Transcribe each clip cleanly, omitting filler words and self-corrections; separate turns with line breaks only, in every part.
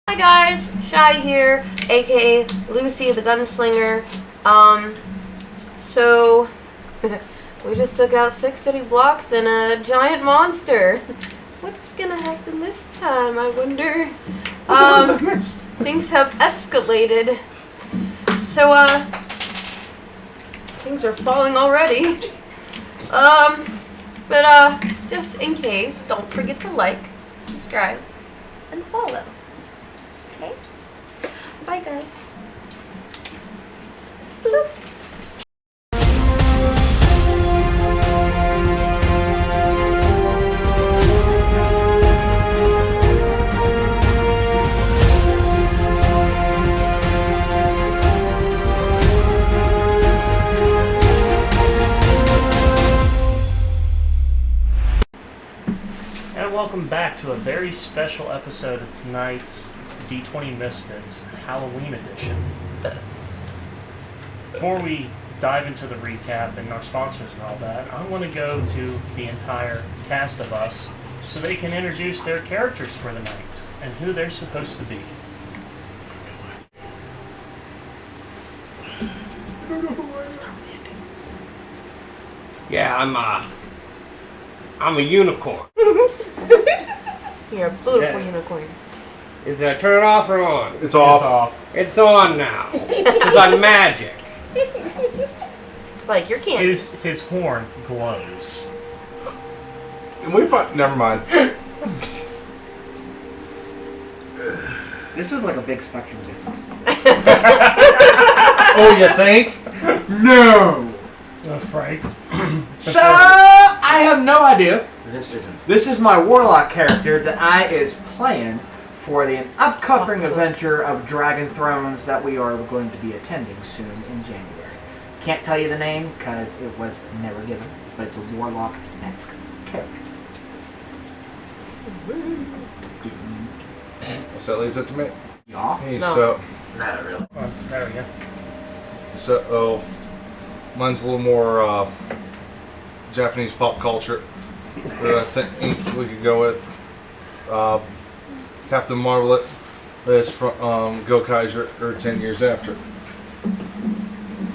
Hi guys, Shy here, aka Lucy the Gunslinger. So we just took out 6 city blocks and a giant monster. What's gonna happen this time, I wonder? Things have escalated. So things are falling already. But just in case, don't forget to like, subscribe, and follow. Okay? Bye, guys. Boop.
And welcome back to a very special episode of tonight's D20 Misfits Halloween edition. Before we dive into the recap and our sponsors and all that, I want to go to the entire cast of us so they can introduce their characters for the night and who they're supposed to be.
Yeah, I'm a unicorn.
You're a beautiful unicorn.
Is it turn off or on?
It's off.
It's on now. Because I'm magic.
Like your candy.
His horn glows.
And we find. Never mind.
This is like a big spectrum difference.
Oh, you think?
No!
Frank.
So, I have no idea.
This isn't.
This is my warlock character that I is playing for the upcoming adventure of Dragon Thrones that we are going to be attending soon in January. Can't tell you the name because it was never given, but it's a warlock-esque character.
So that leaves it to me.
Yeah.
Hey,
No.
Not really.
Oh, there we go.
Mine's a little more Japanese pop culture. But I think we could go with Captain Marvel. That's from Go Kaiser, or 10 years after.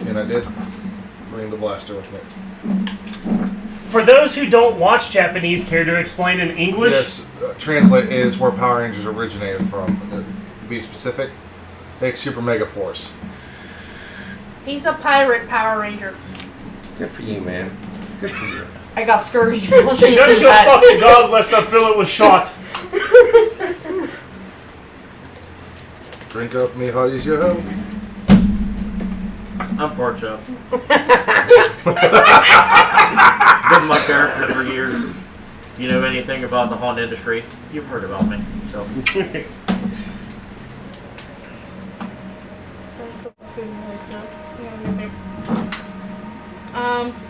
And I did bring the blaster with me.
For those who don't watch Japanese, care to explain in English?
Yes, translate is where Power Rangers originated from. To be specific, take Super Mega Force.
He's a pirate Power Ranger.
Good for you, man. Good for you.
I got scourged.
Shut your fucking dog lest I fill it with shot.
Drink up, me hearties, yo ho.
I'm pork chop. Been my character for years. If you know anything about the haunt industry, you've heard about me. So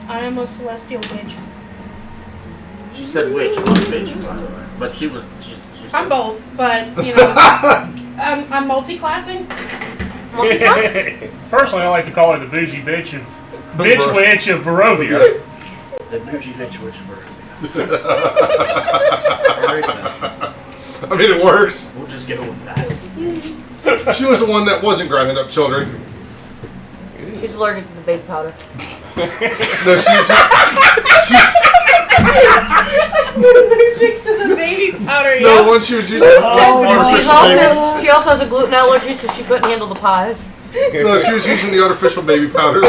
I am a celestial witch.
she said witch, not bitch, by the way. But she's
I'm both, but you know, I'm multi-classing.
Personally, I like to call her the bougie bitch of witch of Barovia.
the bougie bitch witch bird.
I mean, it works.
We'll just go with that.
She was the one that wasn't grinding up children.
She's allergic to the baby powder.
No, she's
Allergic to the baby powder,
no, the one she was using.
She also has a gluten allergy, so she couldn't handle the pies.
No, she was using the artificial baby powder.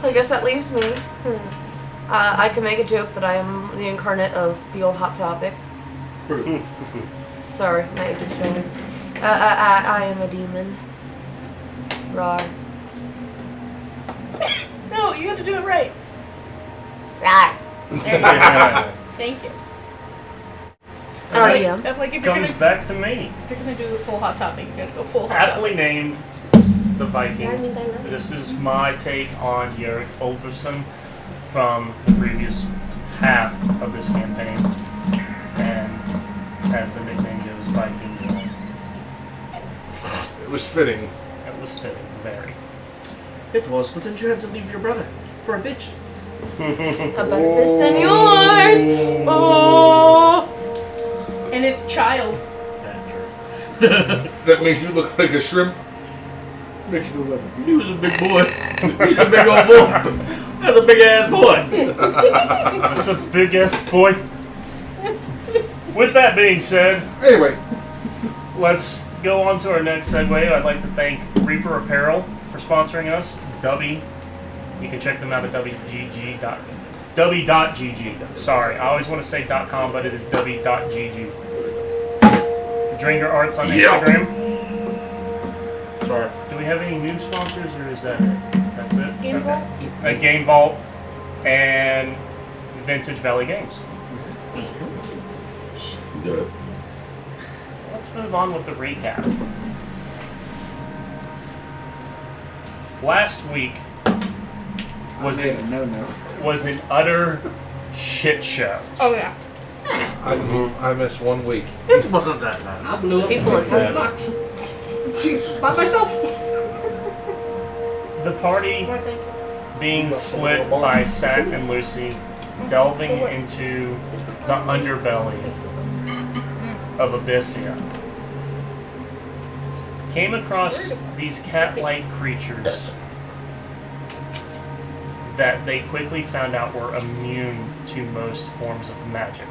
So I guess that leaves me. I can make a joke that I am the incarnate of the old Hot Topic. Sorry, not your disjointed. I am a demon. Rawr.
No, you have to do it right.
Rawr.
There you go. Thank you.
I already am.
Like if you're
Comes
gonna,
back to me.
if you're gonna do a full hot topic, you gotta go full hot
Aptly
topic.
named the Viking. This is my take on Yorick Olferson from the previous half of this campaign. And as the nickname goes, Viking.
It was fitting.
It was fitting, very.
It was, but then you had to leave your brother for a bitch.
A better bitch than yours. Oh.
And biggest child.
That makes you look like a shrimp.
Makes you look like he was a big boy. He's a big old boy. That's a big ass boy.
That's a big ass boy. With that being said,
Anyway,
let's go on to our next segue. I'd like to thank Reaper Apparel for sponsoring us. W. You can check them out at w.gg. Sorry, I always want to say .com, but it is w.gg. Dringer Arts on Instagram.
Sorry.
Do we have any new sponsors, or is that it? That's it?
Game Vault?
Game Vault and Vintage Valley Games.
good.
Let's move on with the recap. Last week was an utter shit show.
Oh yeah.
I missed 1 week.
It wasn't that bad.
I blew up
People listen.
Jesus, by myself.
The party being split by Sat and Lucy, delving into the underbelly of Abyssia, came across these cat-like creatures that they quickly found out were immune to most forms of magic.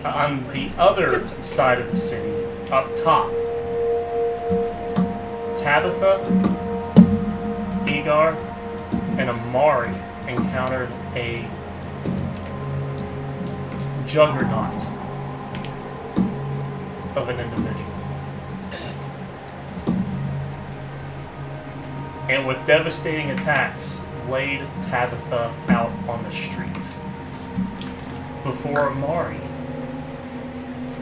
On the other side of the city, up top, Tabitha, Egar, and Amari encountered a juggernaut of an individual. And with devastating attacks, laid Tabitha out on the street. Before Amari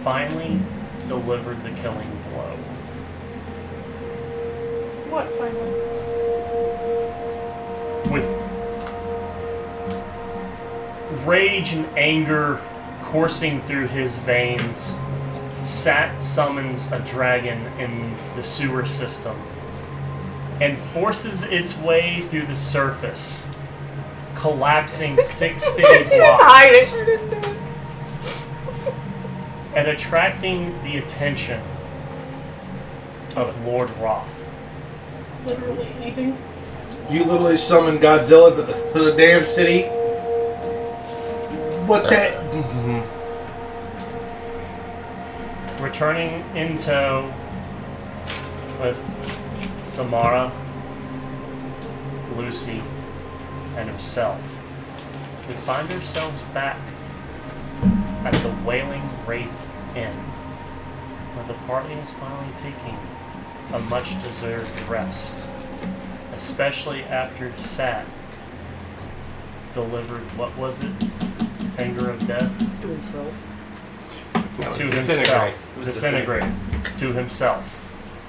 finally delivered the killing blow.
What finally?
With rage and anger coursing through his veins, Sat summons a dragon in the sewer system and forces its way through the surface, collapsing 6 city blocks and attracting the attention of Lord Roth.
Literally anything.
You literally summoned Godzilla to the damn city. What that?
Returning in tow with Samara, Lucy, and himself, we find ourselves back at the Wailing Wraith Inn, where the party is finally taking a much-deserved rest, especially after Sat delivered, what was it? Finger of Death?
To himself.
To himself. Disintegrate. To himself.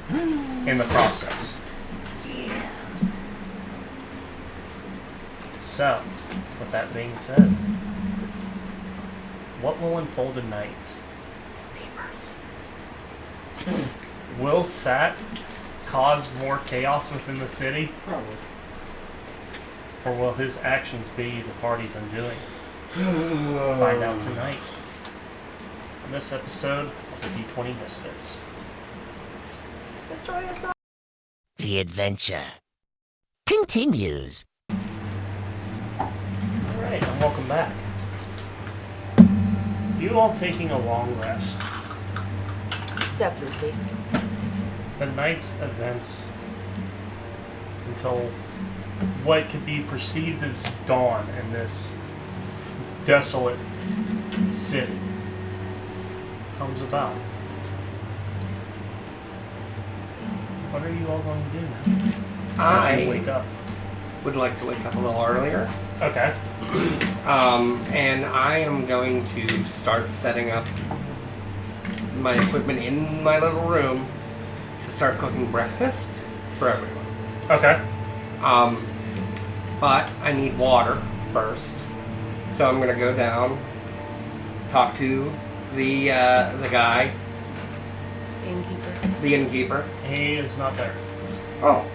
In the process. So, with that being said, what will unfold tonight? Will Sat cause more chaos within the city?
Probably.
Or will his actions be the party's undoing? Find out tonight on this episode of the D20 Misfits.
The adventure continues.
Alright, and welcome back. You all taking a long rest.
Except Lucy.
The night's events until what could be perceived as dawn in this desolate city comes about. What are you all going to do now? As you wake up.
Would like to wake up a little earlier.
Okay.
And I am going to start setting up my equipment in my little room to start cooking breakfast for everyone.
Okay.
But I need water first, so I'm gonna go down, talk to the guy,
Innkeeper.
the innkeeper.
He is not there.
Oh,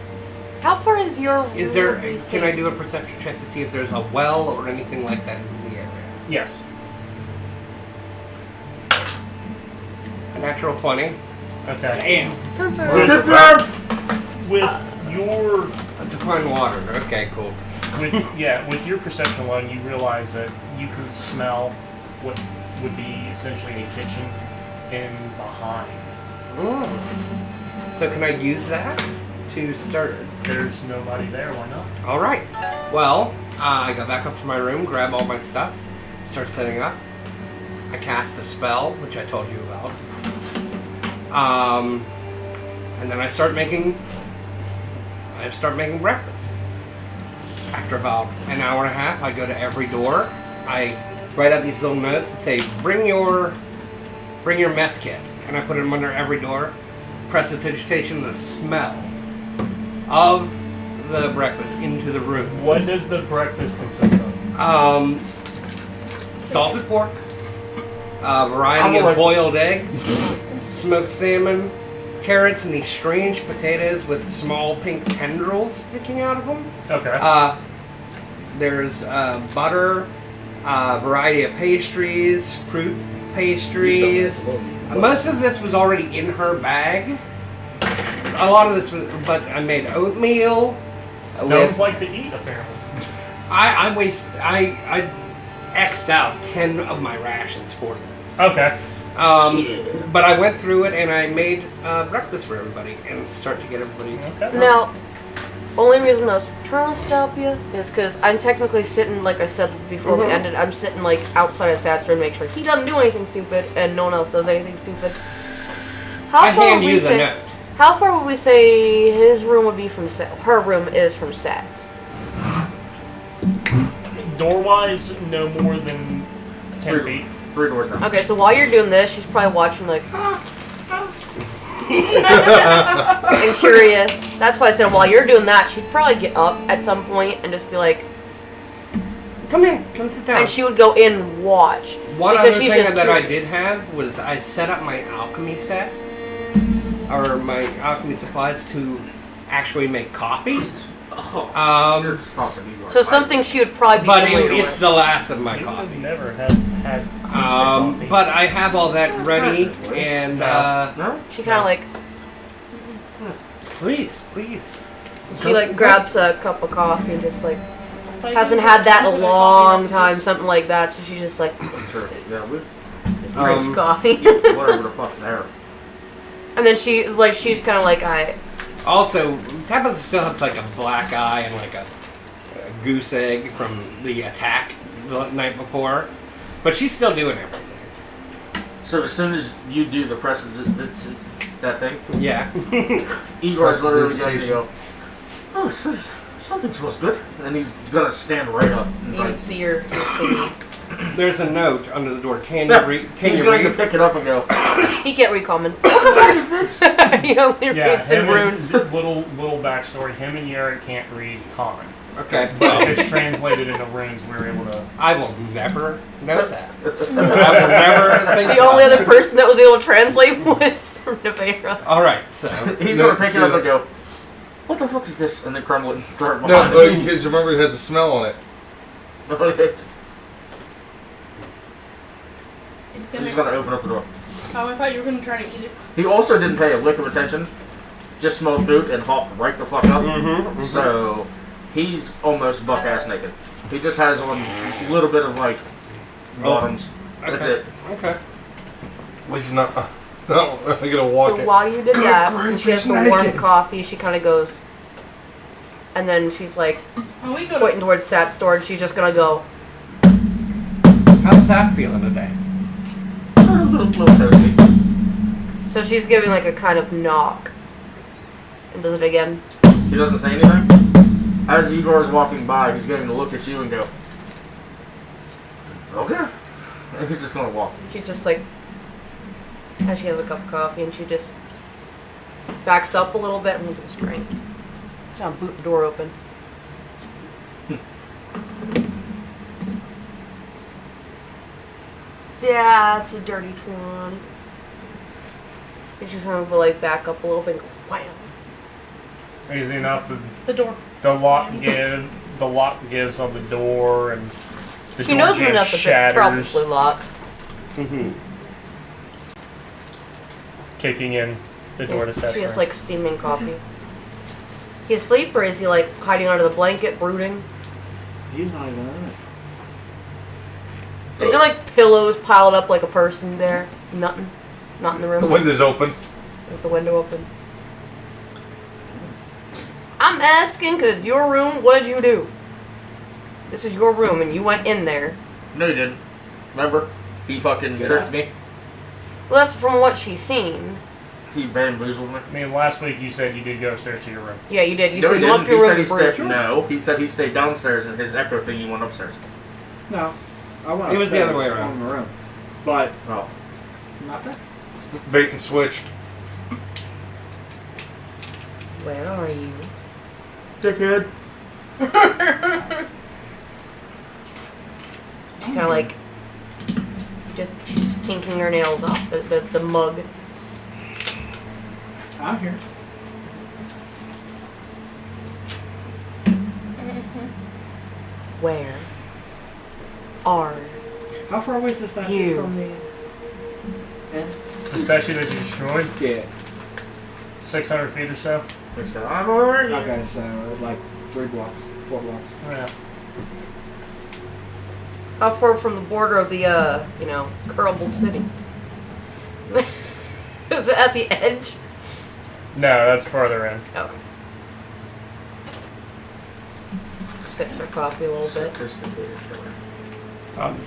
How far is your
Is
room,
there?
would you
Can I
say?
do a perception check to see if there's a well or anything like that in the area?
Yes.
A natural 20.
Okay.
Damn.
With your
To find water. Okay, cool.
with your perception alone, you realize that you can smell what would be essentially a kitchen in behind.
So can I use that to start?
There's nobody there. Why not?
All right. Well, I go back up to my room, grab all my stuff, start setting up. I cast a spell, which I told you about. And then I start making breakfast. After about an hour and a half, I go to every door. I write out these little notes that say, bring your mess kit. And I put them under every door. Press the digitation, the smell of the breakfast into the room.
What does the breakfast consist of?
Salted pork, a variety of boiled eggs, smoked salmon, carrots, and these strange potatoes with small pink tendrils sticking out of them.
Okay.
There's butter, a variety of pastries, fruit pastries. Most of this was already in her bag. A lot of this was, but I made oatmeal.
Gnomes like to eat, apparently.
I X'd out 10 of my rations for this.
Okay.
But I went through it and I made breakfast for everybody and start to get everybody.
Okay.
Now, only reason I was trying to stop you is because I'm technically sitting, like I said before we ended, I'm sitting like outside of Sat's room to make sure he doesn't do anything stupid and no one else does anything stupid.
I hand you the note.
How far would we say his room would be from her room is from Sat's?
Door-wise, no more than 10 feet.
3 doors down.
Okay, so while you're doing this, she's probably watching like and curious. That's why I said while you're doing that, she'd probably get up at some point and just be like,
Come in, come sit down.
and she would go in and watch.
One
because
other
she's
thing
just
that I
curious.
did have was I set up my alchemy set, or my alchemy supplies to actually make coffee.
You're just talking to you.
So something she would probably be
But
familiar
it's
with.
the last of my
You have
coffee.
never had tasted coffee.
But I have all that ready, and
No?
She kind of like,
please.
she like grabs a cup of coffee and just like,
But
hasn't
you
had that in a
coffee
long
recipes.
time, something like that, so she's just like,
Sure. Yeah, we.
drinks coffee.
Whatever the fuck's there.
And then she's kind of like,
Also, Tabitha still has like a black eye and like a goose egg from the attack the night before, but she's still doing everything.
So as soon as you do the press that thing,
Yeah.
Igor's literally going to go, oh, something smells good. And he's going to stand right up. And
you can see your thingy.
There's a note under the door. Can you read? Can
he's
you
going to
read?
pick it up and go,
He can't read common.
what the fuck is this?
He only
Yeah,
reads in
him
rune.
and, little backstory. Him and Yara can't read common.
Okay.
But if it's translated into runes, we were able to.
I will never know that. I will never think
The only other person that was able to translate was Nevera.
All right, so
He's
No,
going to pick it up
see
and go, what the fuck is this? And then crumble it and throw it
No,
behind him.
because remember it has a smell on it.
He's
He's
gonna.
going to open up the door.
Oh, I thought you were gonna try to eat it.
He also didn't pay a lick of attention. Just smelled food and hopped right the fuck up. So he's almost buck ass naked. He just has on a little bit of like bottoms. That's
Okay.
it.
Okay.
Which is not. No, I'm gonna walk
So
it.
while you did that,
grief,
and she has
he's
the warm
naked.
coffee, she kind of goes, and then she's like
Oh, we go
pointing
to.
towards Sat's door, and she's just gonna go.
How's Sap feeling today?
A little toasty.
So she's giving like a kind of knock, and does it again.
He doesn't say anything. As Igor's walking by, he's going to look at you and go, okay. And he's just going to walk.
She's just like, as she has a cup of coffee, and she just backs up a little bit and looks strength. She's gonna boot the door open. Yeah, it's a dirty 20. And she's gonna like back up a little bit and go, wham.
Easy enough.
The door.
The lock gives on the door, and the
She
door
knows
jam
enough that it's
shatters,
probably locked.
kicking in the door to set
She has
her.
like steaming coffee. He asleep or is he like hiding under the blanket, brooding?
He's not even in it.
Is there like pillows piled up like a person there? Nothing. Not in the room.
The window's open.
Is the window open? I'm asking because it's your room. What did you do? This is your room and you went in there.
No, you didn't. Remember? He fucking tricked me.
Well, that's from what she's seen.
He bamboozled me.
I mean, last week you said you did go upstairs to your room.
Yeah, you did. You
No,
said
he
you
didn't.
left your room to breathe.
No, he said he stayed downstairs and his echo thing, he went upstairs.
No. I went
It was the
upstairs
other way around.
on the room. But
Oh.
not that.
Bait and switch.
Where are you?
Dickhead.
Kind of like just tinking her nails off the mug.
I'm here.
Where are
How far away is the statue
You.
from the end?
The statue that you destroyed,
Yeah.
600 feet or so.
He said, I'm over here.
Okay, so like 3 blocks, 4 blocks.
Yeah.
how far from the border of the curled city? Is it at the edge?
No, that's farther in.
Okay. Sips her coffee a little bit.
Sophisticated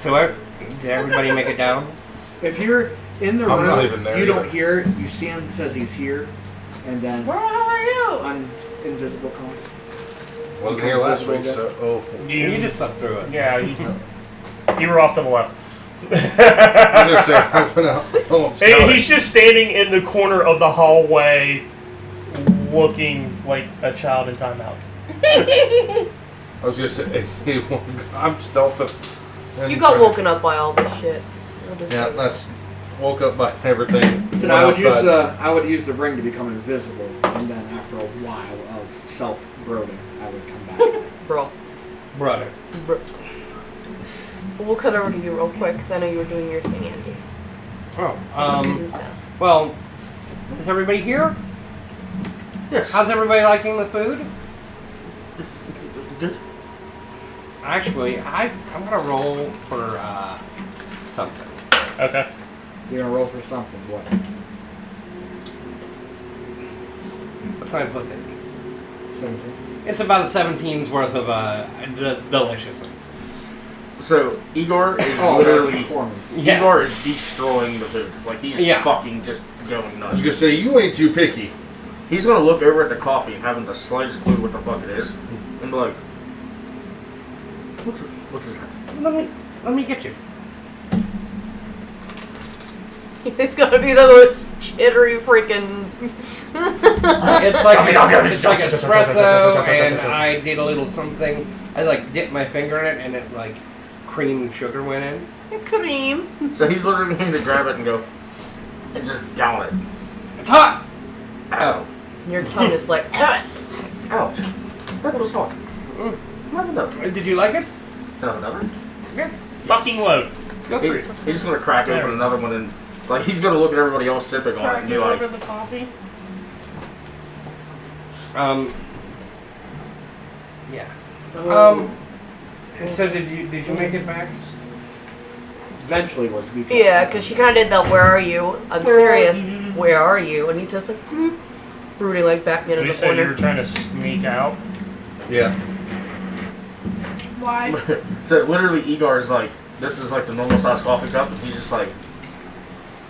killer.
Did everybody make it down?
If you're in the
I'm
room,
not even there
you don't
either.
hear it. You see him, says he's here, and then
Where the hell are you?
invisible comes.
Wasn't here last week, so
You just slept through it.
Yeah, you were off to the left.
I was gonna say I went out. Almost
Hey, he's just standing in the corner of the hallway, looking like a child in timeout.
I was gonna say I'm stealthing.
You got woken up by all this shit. We'll just
Yeah,
say-
that's woke up by everything.
So
Went
I would
outside.
use the ring to become invisible, and then after a while of self-brooding, I would come back.
Bro.
Brother.
Bro. But we'll cut over to you real quick because I know you were doing your thing, Andy.
Oh, well, is everybody here?
Yes.
How's everybody liking the food?
Good.
Actually, I'm gonna roll for something.
Okay.
You're gonna roll for something. What?
What's my plus 8?
17.
It's about a 17's worth of deliciousness.
So, Igor is
Oh,
literally...
performance.
Yeah.
Igor is destroying the food. Like, he's
Yeah.
fucking just going
I was
nuts.
gonna say you ain't too picky.
He's gonna look over at the coffee and having the slightest clue what the fuck it is, and be like, what is that?
Let me get you.
It's gonna be the most jittery freaking.
It's like espresso, and I did a little something. I like dipped my finger in it, and it like cream and sugar went in.
Cream.
So he's literally going to grab it and go, and just down it.
It's hot.
Ow.
Your tongue is like.
Ouch. That was hot. Have another.
Did you like it?
Have another?
Yeah.
Fucking load.
Go for it.
He's just going to crack open another one and, like, he's going to look at everybody else sipping on it
Crack
and
it
be like,
over the coffee.
Yeah. So did you make it back?
Eventually, we're gonna be.
Yeah, because she kind of did that. Where are you? I'm serious. Where are you? And he's just like brooding like back into
You
the
said you were
corner.
trying to sneak out.
Yeah.
Why?
so literally Igor's like, this is like the normal size coffee cup, and he's just like,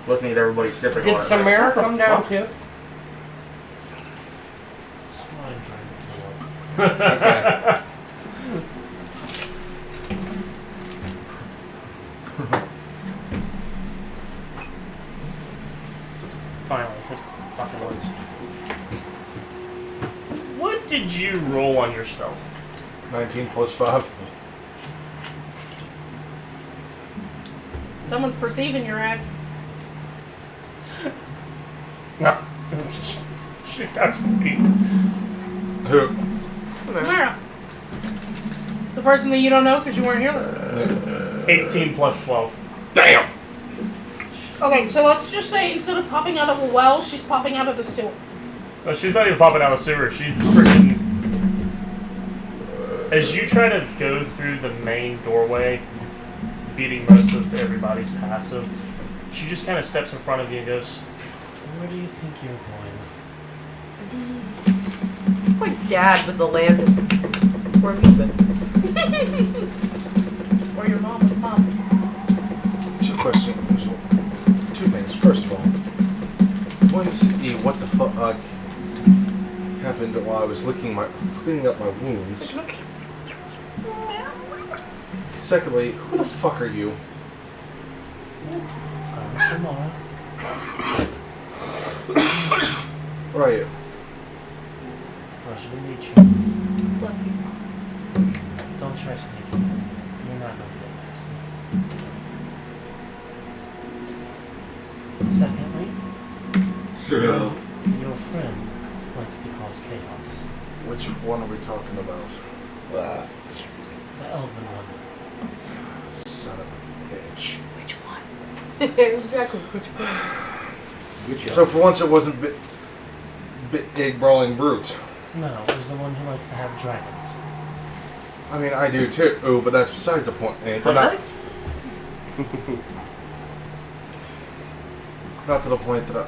looking at everybody sipping on it.
Did
like,
Samara
what the
come down
fuck?
too?
That's what I'm trying to pull up.
Okay.
Finally, hit fucking woods. What did you roll on your stealth?
19 plus 5.
Someone's perceiving your ass.
No. She's got feet.
Who?
Samara. The person that you don't know because you weren't here.
18 plus 12.
Damn.
Okay, so let's just say instead of popping out of a well, she's popping out of the sewer.
No, she's not even popping out of the sewer. She's freaking. As you try to go through the main doorway, beating most of everybody's passive, she just kind of steps in front of you and goes, "Where do you think you're going?"
It's like Dad with the lamb. Where have you been?
Or your mom's mom.
Two questions. Two things. First of all, one is what the fuck happened while I was cleaning up my wounds. Secondly, who the fuck are you?
I'm Samara.
Where are you?
Pleasure to meet you.
Love you.
Don't try sneaking. You're not going to get past me. Secondly, your friend likes to cause chaos.
Which one are we talking about?
The elven one.
Son of a bitch.
Which one? Exactly, which one?
So for once it wasn't big brawling brute.
No, it was the one who likes to have dragons.
I mean, I do too. Oh, but that's besides the point. Not to the point that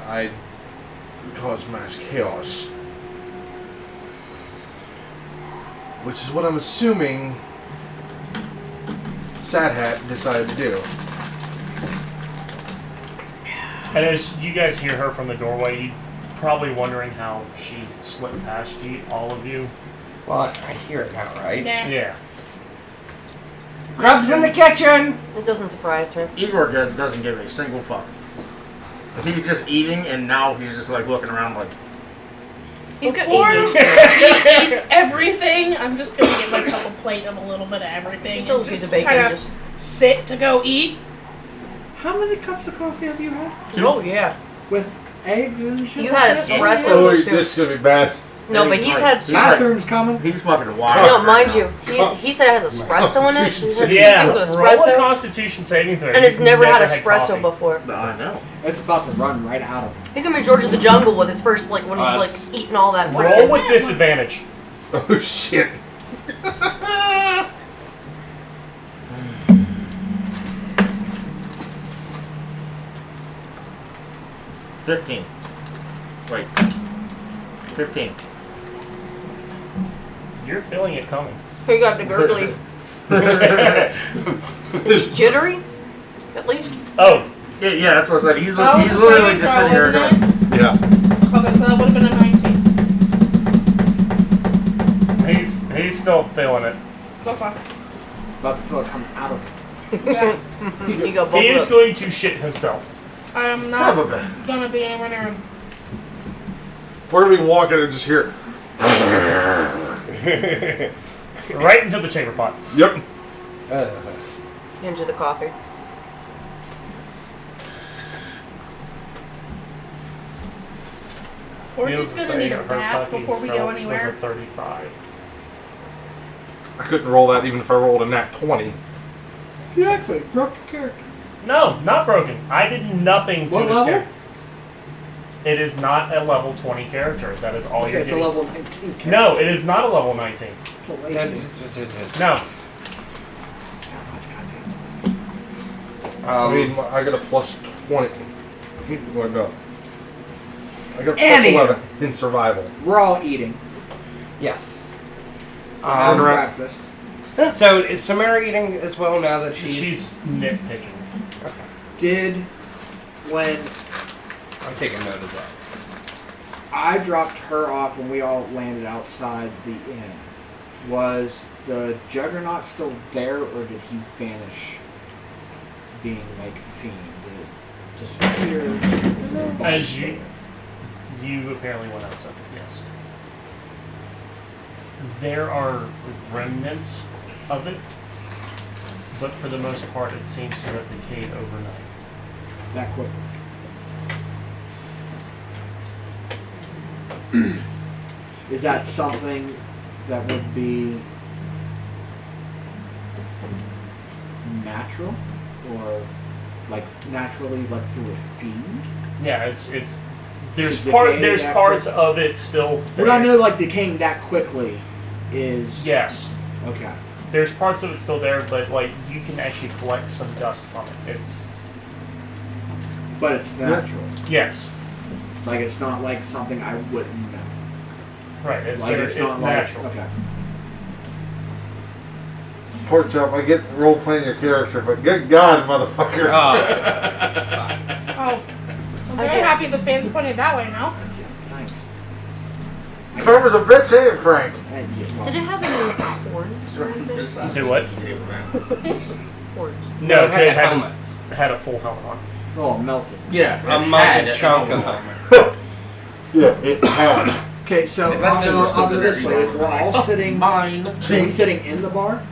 I cause mass chaos, which is what I'm assuming Sad Hat decided to do.
And as you guys hear her from the doorway, you're probably wondering how she slipped past you, all of you.
Well, I hear it now, right?
Yeah.
Grub's in the kitchen!
It doesn't surprise her.
Igor doesn't give a single fuck. He's just eating, and now he's just like looking around like.
He's got
Before
ADHD.
he eats everything, I'm just gonna get myself a plate of a little bit of everything.
Still
and
a piece of
just
bacon.
kinda
Just...
sit to go eat.
How many cups of coffee have you had?
Oh yeah.
With eggs and shit?
You
like
had
that?
espresso
Oh,
too.
this is gonna be bad.
No, but he's had.
Bathroom's coming.
He's fucking wild.
No, mind you, he said it has espresso in it. He's had
Yeah.
things with
Roll a
espresso,
Constitution saving throw.
and it's
You've
never had espresso
coffee.
before.
I know.
It's about to run right out of him.
He's gonna be George of the Jungle with his first, like, when he's like eating all that.
Roll with disadvantage.
Oh shit.
15. Wait. 15.
You're feeling it coming.
He got the gurgly. Is he jittery? At least.
Oh.
Yeah, that's what I said. He's
Oh,
he's
the
literally
saving
just
throw,
sitting here
wasn't
going.
it?
Yeah.
Okay, so that would have been a 19.
He's still feeling it.
Okay.
About to feel it come out of him.
Yeah.
You go both
He is
up.
going to shit himself.
I'm not
Probably.
gonna be anywhere near him.
Where do we walk in and just hear?
Right into the chamber pot.
Yep.
Into the coffee.
Porky's
Needless to
gonna
say,
need a
her
bath
fucking
before we go
stealth was a
anywhere.
35.
I couldn't roll that even if I rolled a nat 20.
You actually broke your character.
No, not broken. I did nothing to
What
this
level?
character. It is not a level 20 character. That is all you're
It's a
getting.
level 19 character.
No, it is not a level 19. No.
I mean, I got a plus 20. Well, no. I got a plus
Anywho.
11 in survival.
We're all eating.
Yes.
Having breakfast.
So is Samara eating as well now that
She's nitpicking.
When
I'm taking note of that.
I dropped her off when we all landed outside the inn, was the Juggernaut still there, or did he vanish being like a fiend? Did it disappear? Is it a
As
monster?
you apparently went outside. Yes. There are remnants of it, but for the most part, it seems to have decayed overnight.
That quick. Is that something that would be natural, or like naturally, like through a fiend?
Yeah, it's there's
decay
there's
that
parts of it still there.
What I know, like decaying that quickly, is
Yes.
Okay.
There's parts of it still there, but like you can actually collect some dust from it.
But it's natural.
Yes.
Like it's not like something I wouldn't know.
Right. It's
like
it's
not
natural.
Like, okay.
Pork chop, I get role playing your character, but good God, motherfucker.
Oh. I'm very happy the fans pointed that way now.
Thanks.
Karma's a bitch, ain't it, Frank?
Did it have any horns or anything?
Do what?
Horns.
No,
it had
it
a helmet.
had a full helmet on.
Oh, melted.
Yeah,
A melted chunk of
Yeah, it had.
Okay, so
If that
I'll
thing
go
was still
on to
good,
this
I'd
way.
eat
If we're all sitting,
Mine.
are we sitting in the bar?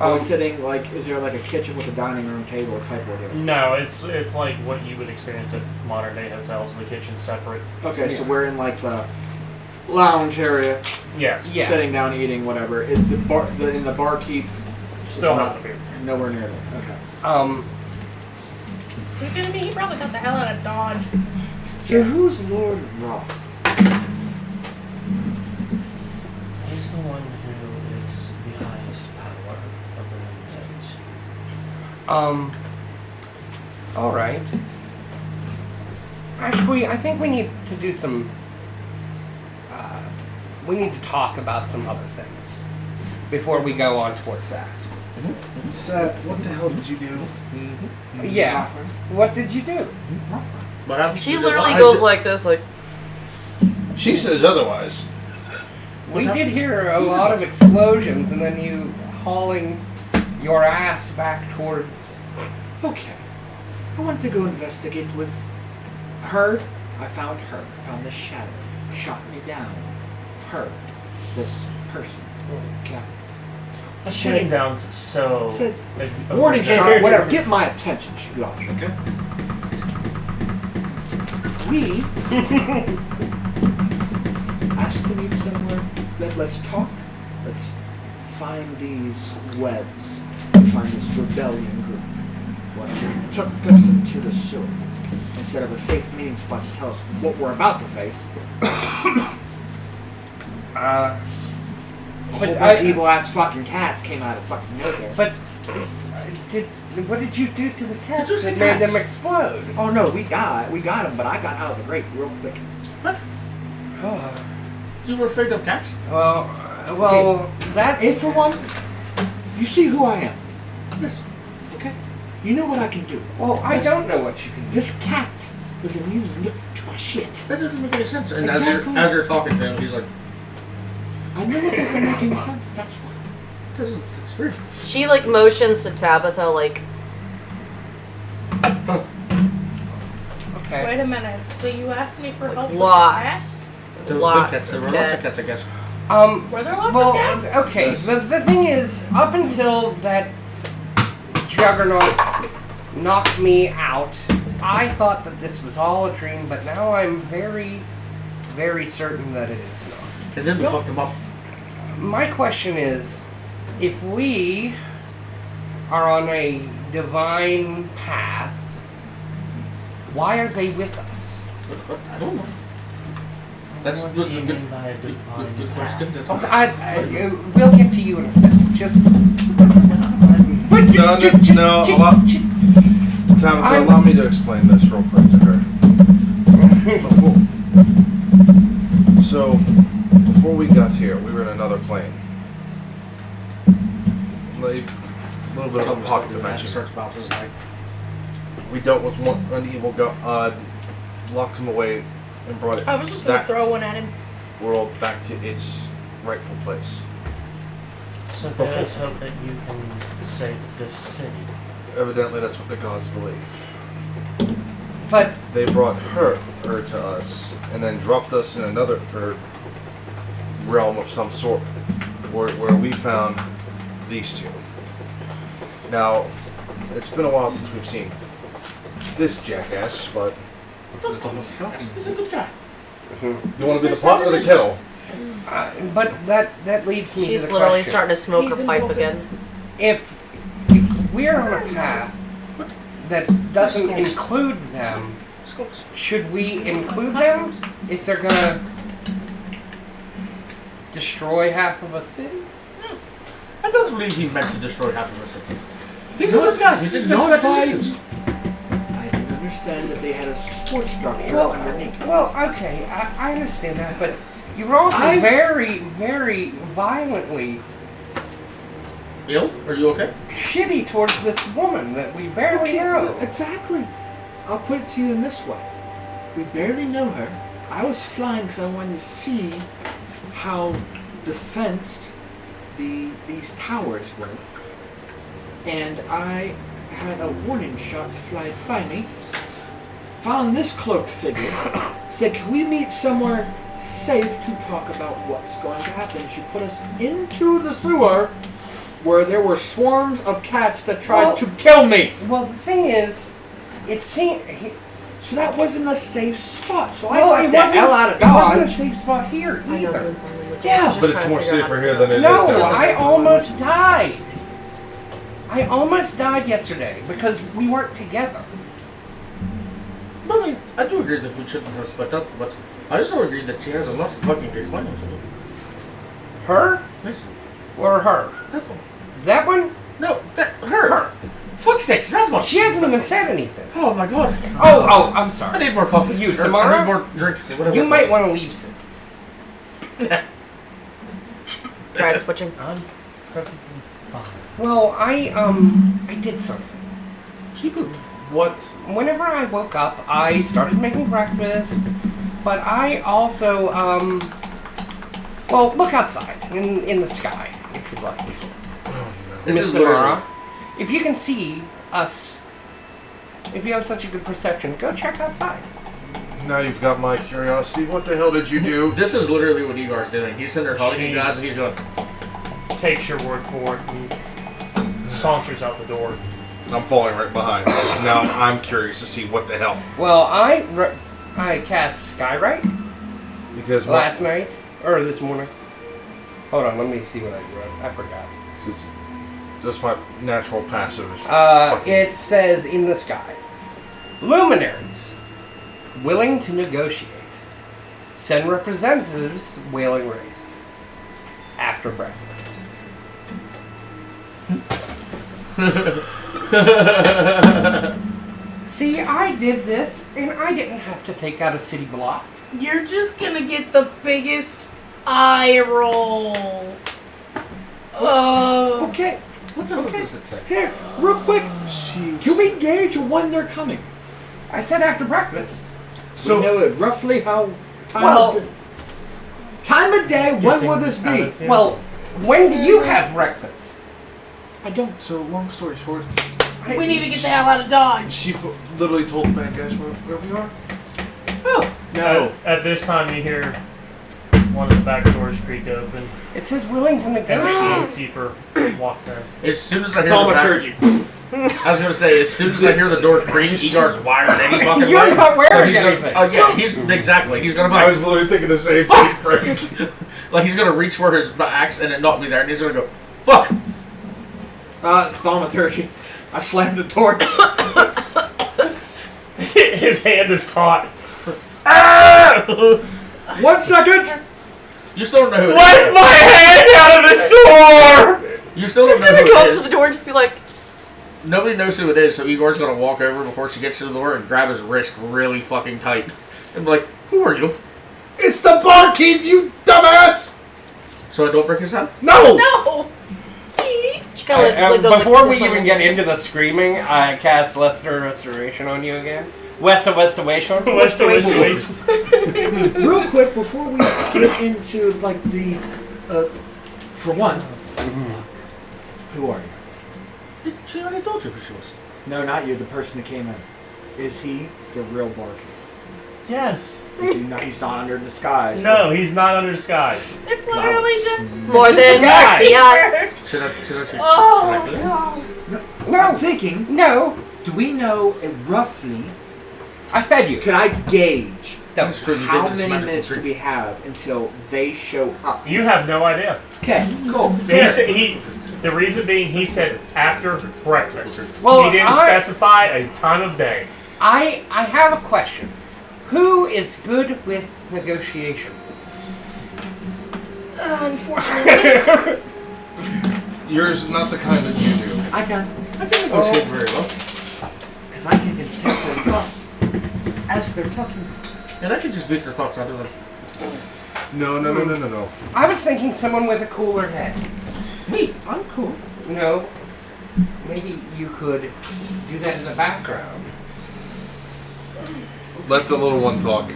Are we sitting like? Is there like a kitchen with a dining room table type of deal?
No, it's like what you would experience at modern day hotels. The kitchen's separate.
Okay, so we're in like the lounge area,
Yes.
Yeah.
sitting down, eating, whatever. Is the bar in the barkeep?
Still
is
hasn't
not-
appeared.
Nowhere near there. Okay.
You kidding me? He probably got the hell out of Dodge.
So who's Lord Roth?
He's the one who is the highest power of the Illuminati.
All right. Actually, I think we need to do some. We need to talk about some other things before we go on towards that.
Seth, what the hell did you do?
Yeah. What did you do?
She literally goes like this, like.
She says otherwise.
We did hear a lot of explosions, and then you hauling your ass back towards.
Okay. I wanted to go investigate with her. I found her. Found this shadow. Shot me down. Her. This person. Okay.
The shooting down's so.
Said,
like,
warning
okay.
shot, whatever. Get my attention, she got it, okay? We asked to meet somewhere. Let's talk. Let's find these webs. Find this rebellion group. Well, she took us into the sewer instead of a safe meeting spot to tell us what we're about to face. A whole bunch of evil ass fucking cats came out of fucking nowhere.
But what did you do to the cats
Just
that
cats.
made them explode?
Oh no, we got them, but I got out of the grate real quick.
Oh.
You were afraid of cats?
Well, that.
And for one, you see who I am.
Yes.
Okay? You know what I can do.
Well, I don't know what you can do.
This cat was immune to my shit.
That doesn't make any sense. And
Exactly.
as you're talking to him, he's like,
I know it doesn't make any sense, that's why.
this is weird.
She like motions to Tabitha, like.
Okay.
Wait a minute. So you asked me for help with the
Lots.
There was
Lots
cats. There
of
were lots of
cats.
cats, I guess.
Were there lots
Well,
of cats?
okay.
Yes.
The thing is, up until that juggernaut knocked me out, I thought that this was all a dream, but now I'm very, very certain that it is not.
And then we fucked him up.
My question is, if we are on a divine path, why are they with us?
I don't know. That's
What
this
do
is a
you
good,
mean by a
good
divine
question to talk about.
We'll get to you in a second. Just.
No. Tom, allow me to explain this real quick to her. Before we got here, we were in another plane. Like, a little bit of a pocket dimension. We dealt with an evil god, locked him away, and brought it
I was just gonna
that
throw one at him.
world back to its rightful place.
So there is hope that you can save this city.
Evidently, that's what the gods believe.
But
They brought her to us, and then dropped us in another realm of some sort, where we found these two. Now, it's been a while since we've seen this jackass, but
He's a good guy.
you want to be the pot or the kettle?
But that leads me to
She's
the
literally
question.
starting to smoke
He's
a pipe
impulsive.
again.
If we're on a path that doesn't include them, should we include them if they're gonna destroy half of a city?
I don't believe he meant to destroy half of the city. These are the guys. He just makes bad decisions.
I didn't understand that they had a support structure
Well,
underneath.
okay, I understand that, but you were also very, very violently
Ill? Are you okay?
shitty towards this woman that we barely know.
Exactly. I'll put it to you in this way. We barely know her. I was flying because I wanted to see how defensed these towers were. And I had a warning shot fly by me. Found this cloaked figure. Said, can we meet somewhere safe to talk about what's going to happen? She put us into the sewer where there were swarms of cats that tried to kill me.
Well, the thing is, it seemed...
So that wasn't a safe spot. So
Well,
I
it
got the hell out of
wasn't a
Dodge.
safe spot here
I know
either.
doing something with
Yeah,
it.
But it's more safer here than it is
No,
down
I
there.
almost died. I almost died yesterday because we weren't together.
I mean, I do agree that we shouldn't have split up, but I also agree that she has a lot of fucking to explain to me.
Her
Yes,
or her?
that's one.
That one?
No, that her. Fuck's sakes, that one.
She hasn't even said anything.
Oh my god.
Oh, I'm
I
sorry.
need more coffee.
You,
Or
Samara?
I need more drinks. Whatever.
You
it
might
was.
want to leave soon.
Try switching.
I'm perfectly fine.
Well, I did something.
She pooped.
What?
Whenever I woke up, I started making breakfast, but I also, well, look outside, in the sky, if you'd like.
This
Miss
is
Samara,
literally.
if you can see us, if you have such a good perception, go check outside.
Now you've got my curiosity. What the hell did you do?
This is literally what Igor's doing. He's sitting there talking to you
She-
guys, and he's going.
Takes your word for it and saunters out the door.
I'm falling right behind. Now I'm curious to see what the hell.
Well, I cast Skywrite
Because
last night, or this morning. Hold on, let me see what I wrote. I forgot.
it's just my natural passive. is
It says in the sky, luminaries, willing to negotiate. Send representatives, Wailing Wraith. After breakfast. See, I did this, and I didn't have to take out a city block.
You're just gonna get the biggest eye roll. Oh.
Okay,
What the fuck
Okay.
does it say?
here, real quick. Can we gauge when they're coming?
I said after breakfast.
So we know it roughly how
Well-
time of day. When will this
Getting
be?
out of here.
Well, when do you have breakfast?
I don't.
So long story short,
We need to get the hell out of Dodge.
she literally told the bad guys where we are.
Oh no.
At this time, you hear one of the back doors creak open,
It says willing to
and the
negotiate.
gatekeeper walks in.
As soon as I hear the
Thaumaturgy.
I was gonna say, as soon as I hear the door creak, Igor's wired any fucking
You're
way.
not wearing
he's
anything.
Gonna, oh yeah, he's exactly. He's gonna be
I
like,
was literally thinking the same thing, Frank.
like he's gonna reach for his axe and it not be there, and he's gonna go, fuck.
Thaumaturgy. I slammed the door.
His hand is caught. Ah!
1 second.
You still don't know who it
Let
is.
my hand out of this door!
You still
She's
don't know
gonna
who
go
it
up to
is.
the door and just be like,
Nobody knows who it is, so Igor's gonna walk over before she gets to the door and grab his wrist really fucking tight. And be like, who are you?
It's the barkeep, you dumbass!
So I don't break his hand?
No!
No.
she kind of like goes
Before
like,
we
this,
even
like-
get into the screaming, I cast Lesser Restoration on you again. Restoration.
Real quick before we get into like the, for one, who are you?
She already told you who she was.
No, not you. The person who came in. Is he the real barkeep?
Yes.
Is he not? He's not under disguise.
No, he's not under disguise.
It's literally just.
more than FBI.
Should I
Oh
kill her?
god.
No, I'm thinking.
No,
Do we know roughly?
I fed you.
Can I gauge
That's true.
How many minutes do we have until they show up?
You have no idea.
Okay, cool.
The reason being, he said after breakfast.
Well,
he didn't specify a time of day.
I have a question. Who is good with negotiations?
Unfortunately.
Yours not the kind that you do.
I can
negotiate very well.
because I can detect their thoughts as they're talking.
And I could just beat their thoughts out of them.
No.
I was thinking someone with a cooler head.
Me, I'm cool.
You know, maybe you could do that in the background.
Let the little one talk.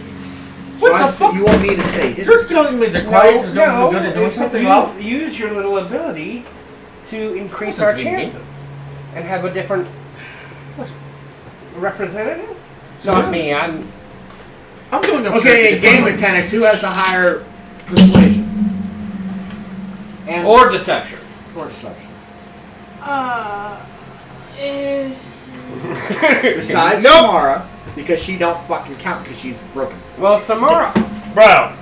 What the fuck? You want me to stay hidden?
You're telling me the quiet is going to be good at doing something else?
Use your little ability to increase our chances and have a different representative. Not me. I'm
doing
okay. In game mechanics, who has the higher persuasion and
or deception?
Or deception. Besides Samara, because she don't fucking count because she's broken.
Well, Samara,
Bro,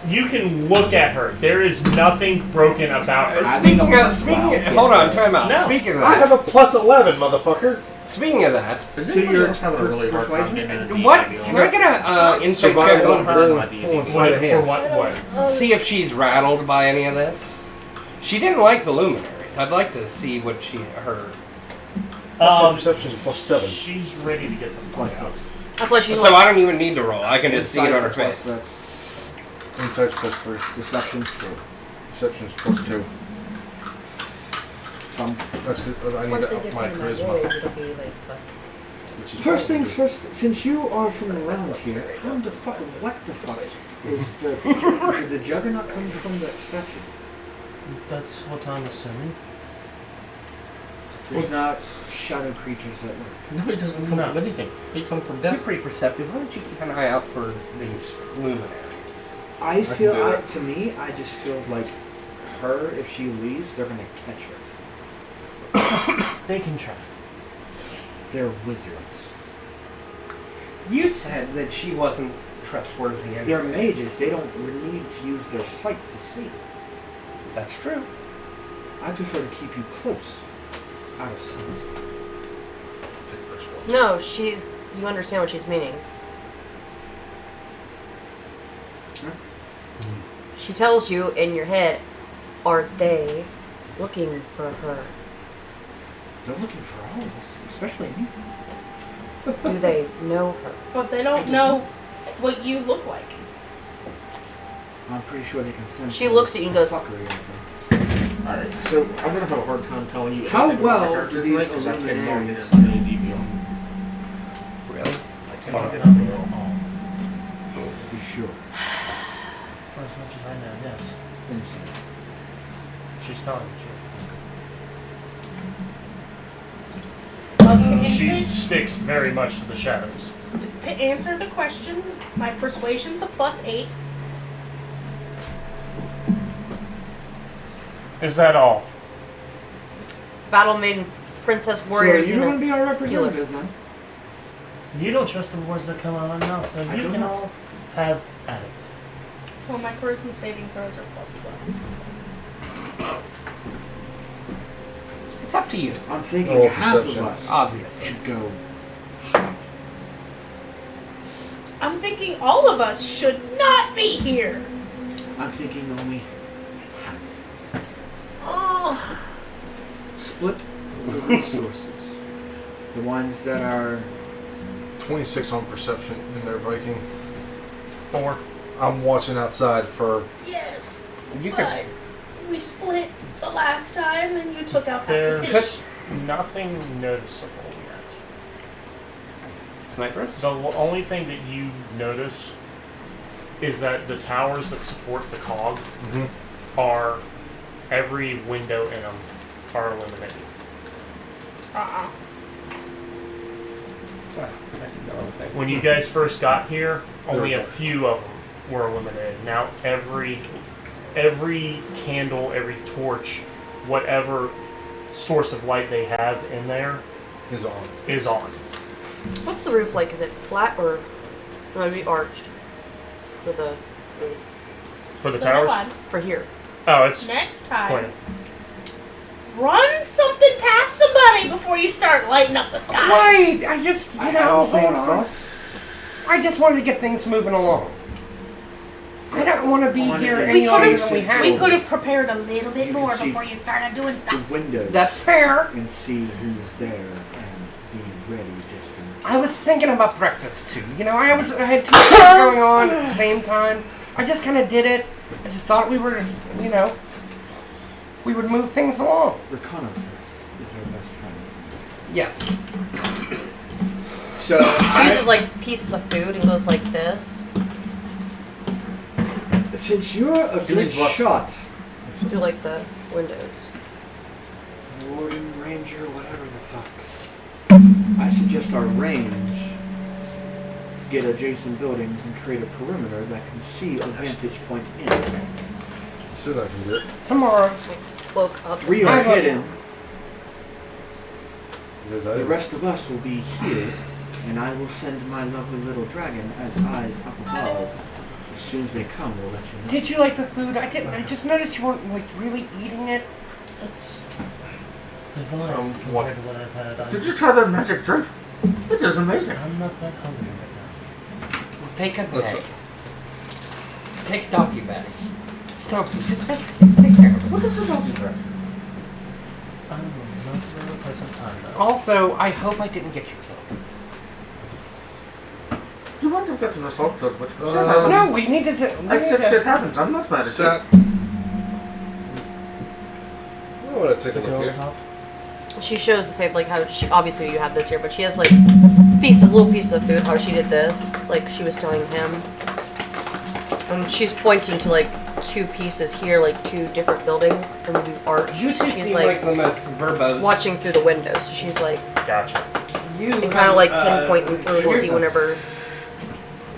you can look at her. There is nothing broken about her.
Hold on, time out.
No.
Speaking of
I
that,
have a plus 11, motherfucker.
speaking of that,
So you're
having a really hard time getting in a
what? Can I get a insight check on her?
Hold on, sleight of hand.
What?
See if she's rattled by any of this. She didn't like the luminaries. I'd like to see what her.
My perception is plus 7.
She's ready to get the fuck out.
That's why she's
So I don't even need to roll. I can just see it on her face.
Insight's plus 3.
Deception's 4.
Deception's plus 2. That's good. I need to up my charisma. Which is
First things first, since you are from around here, what the fuck is did the Juggernaut come from that statue?
That's what I'm assuming.
There's not shadow creatures that work.
No, he doesn't come from anything. He comes from
You're
death.
pretty perceptive. Why don't you keep an eye out for these luminaries?
I just feel like her, if she leaves, they're gonna catch her.
They can try.
They're wizards.
You said that she wasn't trustworthy.
They're mages. They don't need to use their sight to see.
That's true.
I prefer to keep you close, out of sight.
No, she's. You understand what she's meaning.
Huh?
She tells you in your head, are they looking for her?
They're looking for all of us, especially me.
Do they know her?
But they don't know what you look like.
I'm pretty sure they can sense.
She looks at you and goes,
fuckery out there.
Alright, so I'm gonna have a hard time telling you
How
anything about my
well
character
do these
tonight, 'cause I can't log
luminaries-
into any DBO.
Really?
I cannot get into it at all.
You sure?
For as much as I know, yes.
Inside.
She's telling the truth. She sticks very much to the shadows.
To answer the question, my persuasion's a +8.
Is that all?
Battle Maiden, Princess Warriors.
So you're going to be our representative then?
You don't trust the words that come out of my mouth, so you can all have at it.
Well, my charisma saving throws are +12.
It's up to you.
I'm thinking
Roll
half
perception.
of us
Obviously.
should go.
I'm thinking all of us should not be here.
I'm thinking only half.
Oh,
Split the resources. The ones that are
26 on perception in their Viking.
4.
I'm watching outside for.
yes.
You
But
could.
we split the last time and you took out half the
There's
city.
nothing noticeable yet.
Snipers?
The only thing that you notice is that the towers that support the cog are, every window in them are illuminated. When you guys first got here, only a few of them were illuminated. Now every candle, every torch, whatever source of light they have in there
Is on.
is on.
What's the roof like? Is it flat or would it be arched? for the
For the
So
towers?
hold on.
for here.
Oh, it's
Next time,
pointing.
run something past somebody before you start lighting up the sky.
Wait, I just,
I
you
have
know,
the same
hold on.
thoughts.
I just wanted to get things moving along. I don't want to be
Wanted
here
to
any
We
longer
could've-
than we have.
We could have prepared a little bit
You can
more
see
before you started doing
The
stuff.
windows.
That's fair.
And see who's there and be ready just in
I was thinking about breakfast too. You know, I had two things going on at the same time. I just kind of did it. I just thought we were, you know, we would move things along.
reconnaissance is our best friend.
Yes.
So
She uses like pieces of food and goes like this.
since you're a
She
good
means what?
shot,
Do like the windows.
warden, ranger, whatever the fuck, I suggest our range get adjacent buildings and create a perimeter that can see a vantage point in.
See what I can get.
Tomorrow.
Cloak up.
3 are hidden.
Because
The rest of us will be here, and I will send my lovely little dragon as eyes up above. As soon as they come, we'll let you know.
Did you like the food? I didn't. I just noticed you weren't like really eating it.
It's divine
So,
compared to what I've had.
Did you try that magic drink? It is amazing.
I'm not that hungry right now.
Well, take a
Let's-
bag. Take a doggy bag. So just take care of it.
What is a doggy drink?
I don't know. Not for a pleasant time though.
Also, I hope I didn't get you killed.
You want to get an assault club, which shit
Uh,
happens.
No, we needed to.
I said shit happens. I'm not mad at
Sat.
you.
I want to take
The
a
girl
look
on
here.
top.
She shows the same like how she obviously you have this here, but she has like little pieces of food. How she did this, like she was telling him, and she's pointing to like 2 pieces here, like 2 different buildings, and we do art.
You two
She's
seem
like
like the most verbose.
watching through the windows. So she's like
Gotcha.
You
and kind of like
have,
pinpointing through to
here's
see
a-
whenever,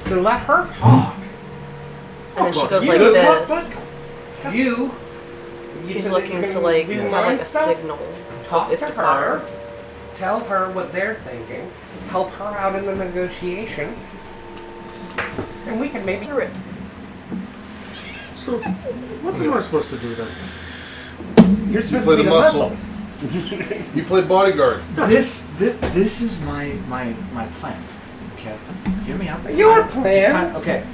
So let her talk.
and then she goes
You-
like this.
You.
She's
said that
looking
you're
to
gonna
like
do
have
mind
like a
stuff?
signal.
Talk
if
to
to
her.
fire.
Tell her what they're thinking. Help her out in the negotiation. And we can maybe.
Through it.
So, what am I supposed to do then?
You're
You
supposed
play
to be
the muscle. You play bodyguard.
This is my plan. Okay, hear me out. It's
Your
kind of-
plan?
it's kind- okay,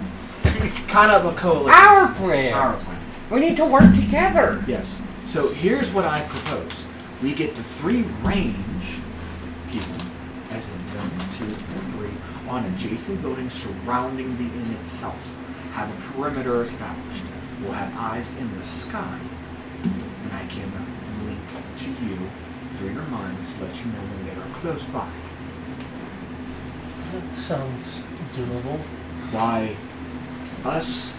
kind of a coalition.
Our plan.
Our plan.
We need to work together.
Yes. So here's what I propose: we get the 3 range people, as in 1, 2, and 3, on adjacent buildings surrounding the inn itself. Have a perimeter established. We'll have eyes in the sky, and I can link to you through your minds, let you know when they are close by.
That sounds doable.
Why, us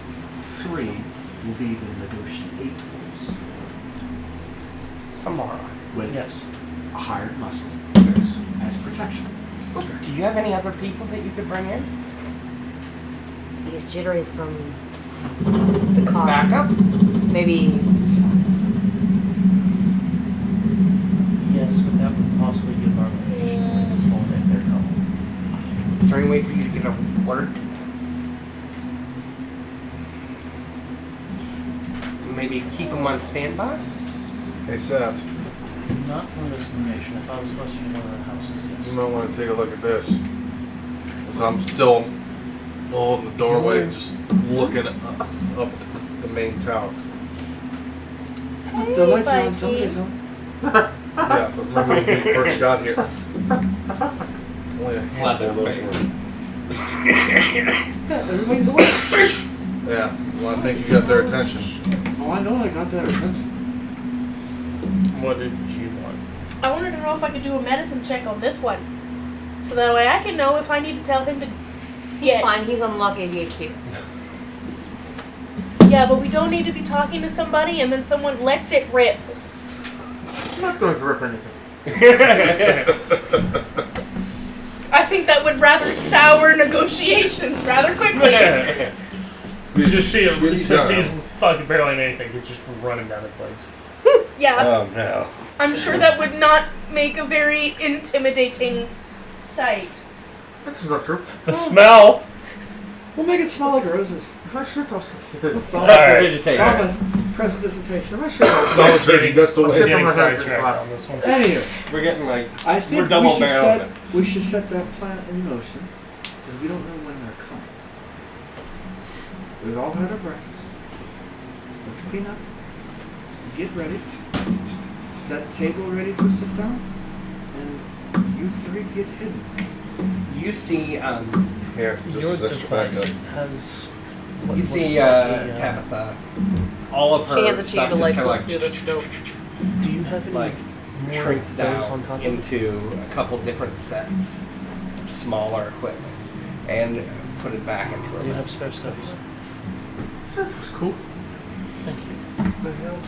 3 will be the negotiators
Tomorrow.
with
Yes.
a hired muscle as protection.
Do you have any other people that you could bring in?
He's jittery from the car.
Backup?
Maybe
Yes, but that would possibly give our location away as well if they're coming.
Is there any way for you to get a word? Maybe keep them on standby?
Hey, Sat.
Not from this location. If I was supposed to go to the houses, yes.
You might want to take a look at this. As I'm still holding the doorway, just looking up the main tower.
The lights are on somebody's own.
Yeah, but remember when we first got here? Only a handful of those were.
Yeah, everybody's awake.
Yeah, well, I think you got their attention.
Oh, I know I got that attention.
What did you want?
I wanted to know if I could do a medicine check on this one, so that way I can know if I need to tell him to
he's
get.
fine. He's on lock ADHD.
Yeah, but we don't need to be talking to somebody and then someone lets it rip.
I'm not going to rip anything.
I think that would rather sour negotiations rather quickly.
You just see him,
Really
since
dumb.
he's fucking barely in anything, he's just running down his legs.
Yeah,
Oh no.
I'm sure that would not make a very intimidating sight.
This is not true.
The smell!
We'll make it smell like roses.
If I should, I'll say.
Prestidigitation.
If I should,
You got to
I'll sit
wait.
for my head
sidetracked on this one.
Anyway,
We're getting like
I think
we're double barreling.
we should set that plan in motion because we don't know when they're coming. We've all had our breakfast. Let's clean up. Get ready. Set table ready to sit down, and you three get hidden.
You see,
Here,
Your
just extra
device
backup.
has.
you see Tabitha. All of her
She hands it to you
stuff
to
just
like
kind
go
of
through the scope.
Do you have any
like
more
shrinks
of those on
down
top of
into a couple different sets, of smaller equipment, and put it back into her.
Do you have
lap.
spare scopes?
That looks cool.
Thank you.
The hell?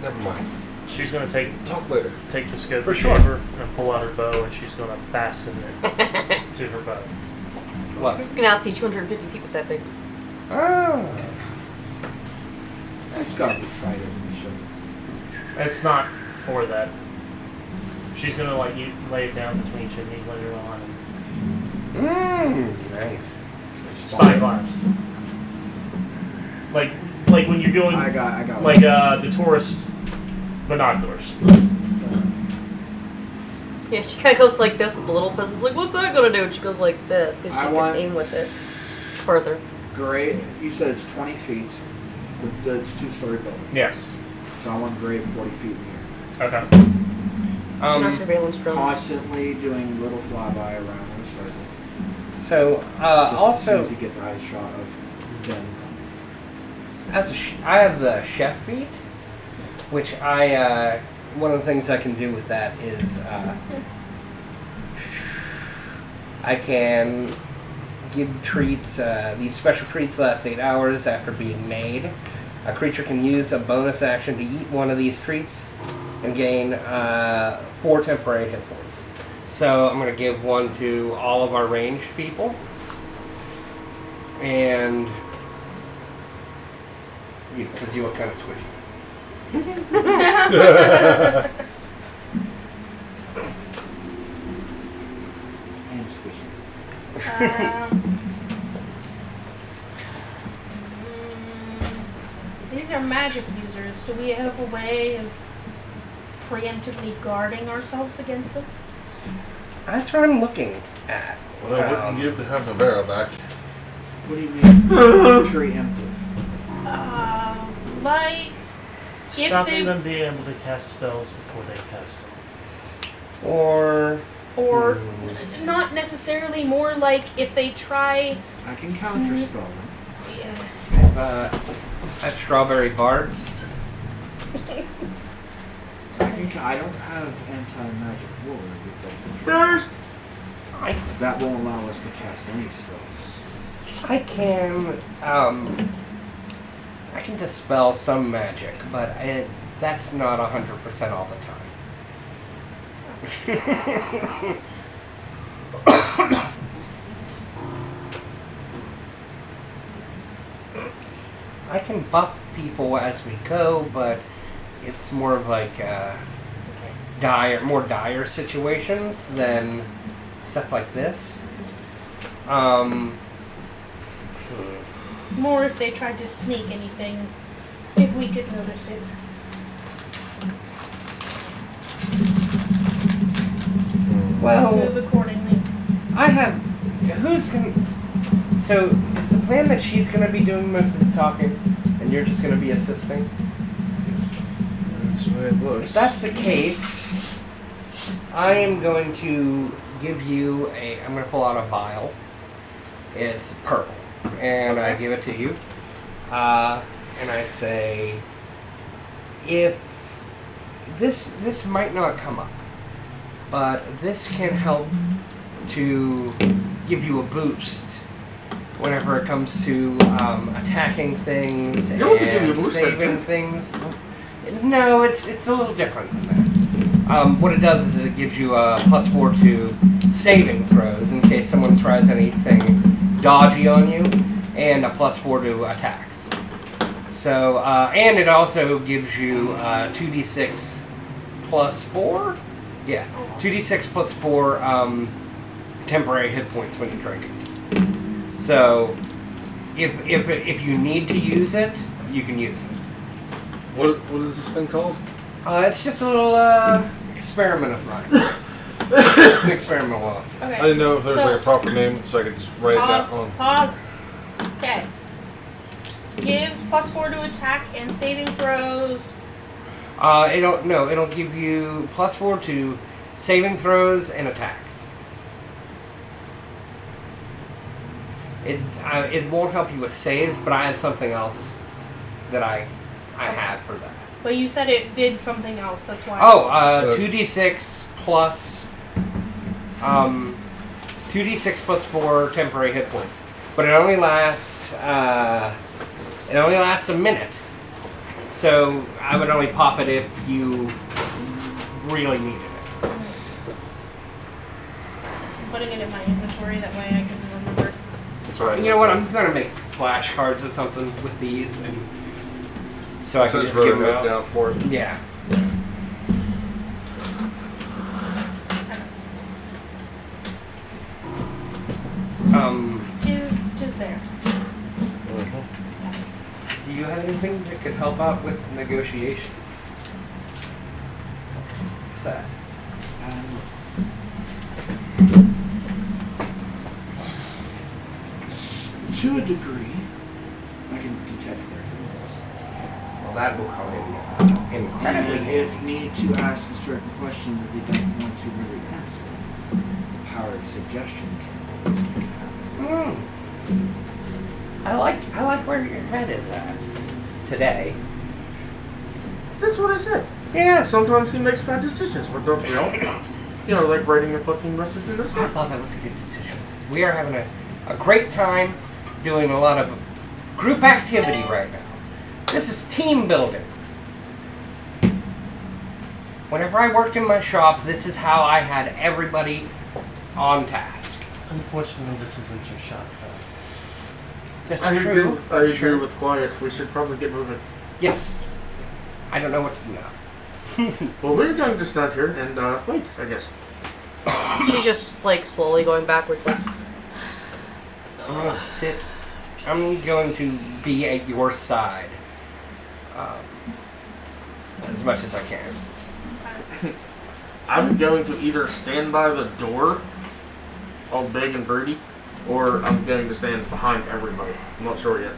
Never mind.
She's gonna take
Talk later.
the scope
For
you
sure.
gave her and pull out her bow, and she's gonna fasten it to her bow.
What?
You can now see 250 feet with that thing.
Oh.
It's got the sight of the show.
It's not for that. She's gonna like you lay it down between chimneys later on.
Nice.
Spyglass. Like when you're going
I got
like the tourist binoculars.
Yeah, she kind of goes like this with the little pistol. It's like, what's that gonna do? And she goes like this because she
I
can
want-
aim with it further.
Great. You said it's 20 feet. It's 2-story building.
Yes.
So I want grade 40 feet in here.
Okay.
It's our surveillance drone.
Constantly doing little flyby around in a circle.
So
Just as soon
also,
as he gets eyes shot of them coming.
I have the chef feat, which one of the things I can do with that is I can give treats. These special treats last 8 hours after being made. A creature can use a bonus action to eat one of these treats and gain 4 temporary hit points. So I'm going to give one to all of our ranged people. And you, because you look kind of squishy.
And squishy.
These are magic users. Do we have a way of preemptively guarding ourselves against them?
That's what I'm looking at.
What I wouldn't give to have Navera back.
What do you mean? Preemptive.
Like if
Stopping
they
them being able to cast spells before they cast them.
Or
or not necessarily, more like if they try.
I can counterspell them.
Yeah.
at Strawberry Barbs.
I don't have anti-magic ward with that. That won't allow us to cast any spells.
I can dispel some magic, but that's not 100% all the time. I can buff people as we go, but it's more of like more dire situations than stuff like this.
More if they tried to sneak anything, if we could notice it.
Well,
Move accordingly.
I have. Who's gonna? So is the plan that she's gonna be doing most of the talking, and you're just gonna be assisting?
That's the way it looks.
If that's the case, I am going to give you a. I'm going to pull out a vial. It's purple, and I give it to you, and I say, if this might not come up, but this can help to give you a boost whenever it comes to attacking things
You don't have to give me a
and
boost,
saving
Vincent.
things. No, it's a little different than that. What it does is it gives you a +4 to saving throws in case someone tries anything dodgy on you, and a +4 to attacks. So, and it also gives you 2d6 +4? Yeah, 2d6 +4 temporary hit points when you drink it. So, if you need to use it, you can use it.
What is this thing called?
It's just a little experiment of mine. It's an experimental one.
Okay.
I didn't know if there was
So-
like a proper name, so I could just write it down.
Pause. Okay. Gives +4 to attack and saving throws.
It'll give you +4 to saving throws and attacks. It won't help you with saves, but I have something else that I have for that.
But you said it did something else. That's why.
2d6 plus 2d6 plus 4 temporary hit points, but it only lasts a minute. So I would only pop it if you really needed it.
I'm putting it in my inventory. That way I can remember.
That's right.
You know what? I'm gonna make flashcards or something with these, and so I
So
can
just
just
wrote
give
a
them
note
out.
down for it.
Yeah.
Tis there.
Do you have anything that could help out with negotiations? What's that?
To a degree, I can detect their thoughts.
Well, that will come in incredibly
And
handy.
if need to ask a certain question that they don't want to really answer, powered suggestion can always make it happen.
I like where your head is at today.
That's what I said.
Yeah.
Sometimes he makes bad decisions, but don't we all? You know, like writing a fucking message in the
I
sky.
thought that was a good decision. We are having a great time doing a lot of group activity right now. This is team building. Whenever I worked in my shop, this is how I had everybody on task.
Unfortunately, this isn't your shop.
That's
I
true.
agree. I agree with Quiet. We should probably get moving.
Yes. I don't know what to do now.
Well, we're going to stand here and wait, I guess.
She's just like slowly going backwards, like.
I'm gonna sit. I'm going to be at your side as much as I can.
I'm going to either stand by the door, all big and broody, or I'm going to stand behind everybody. I'm not sure yet.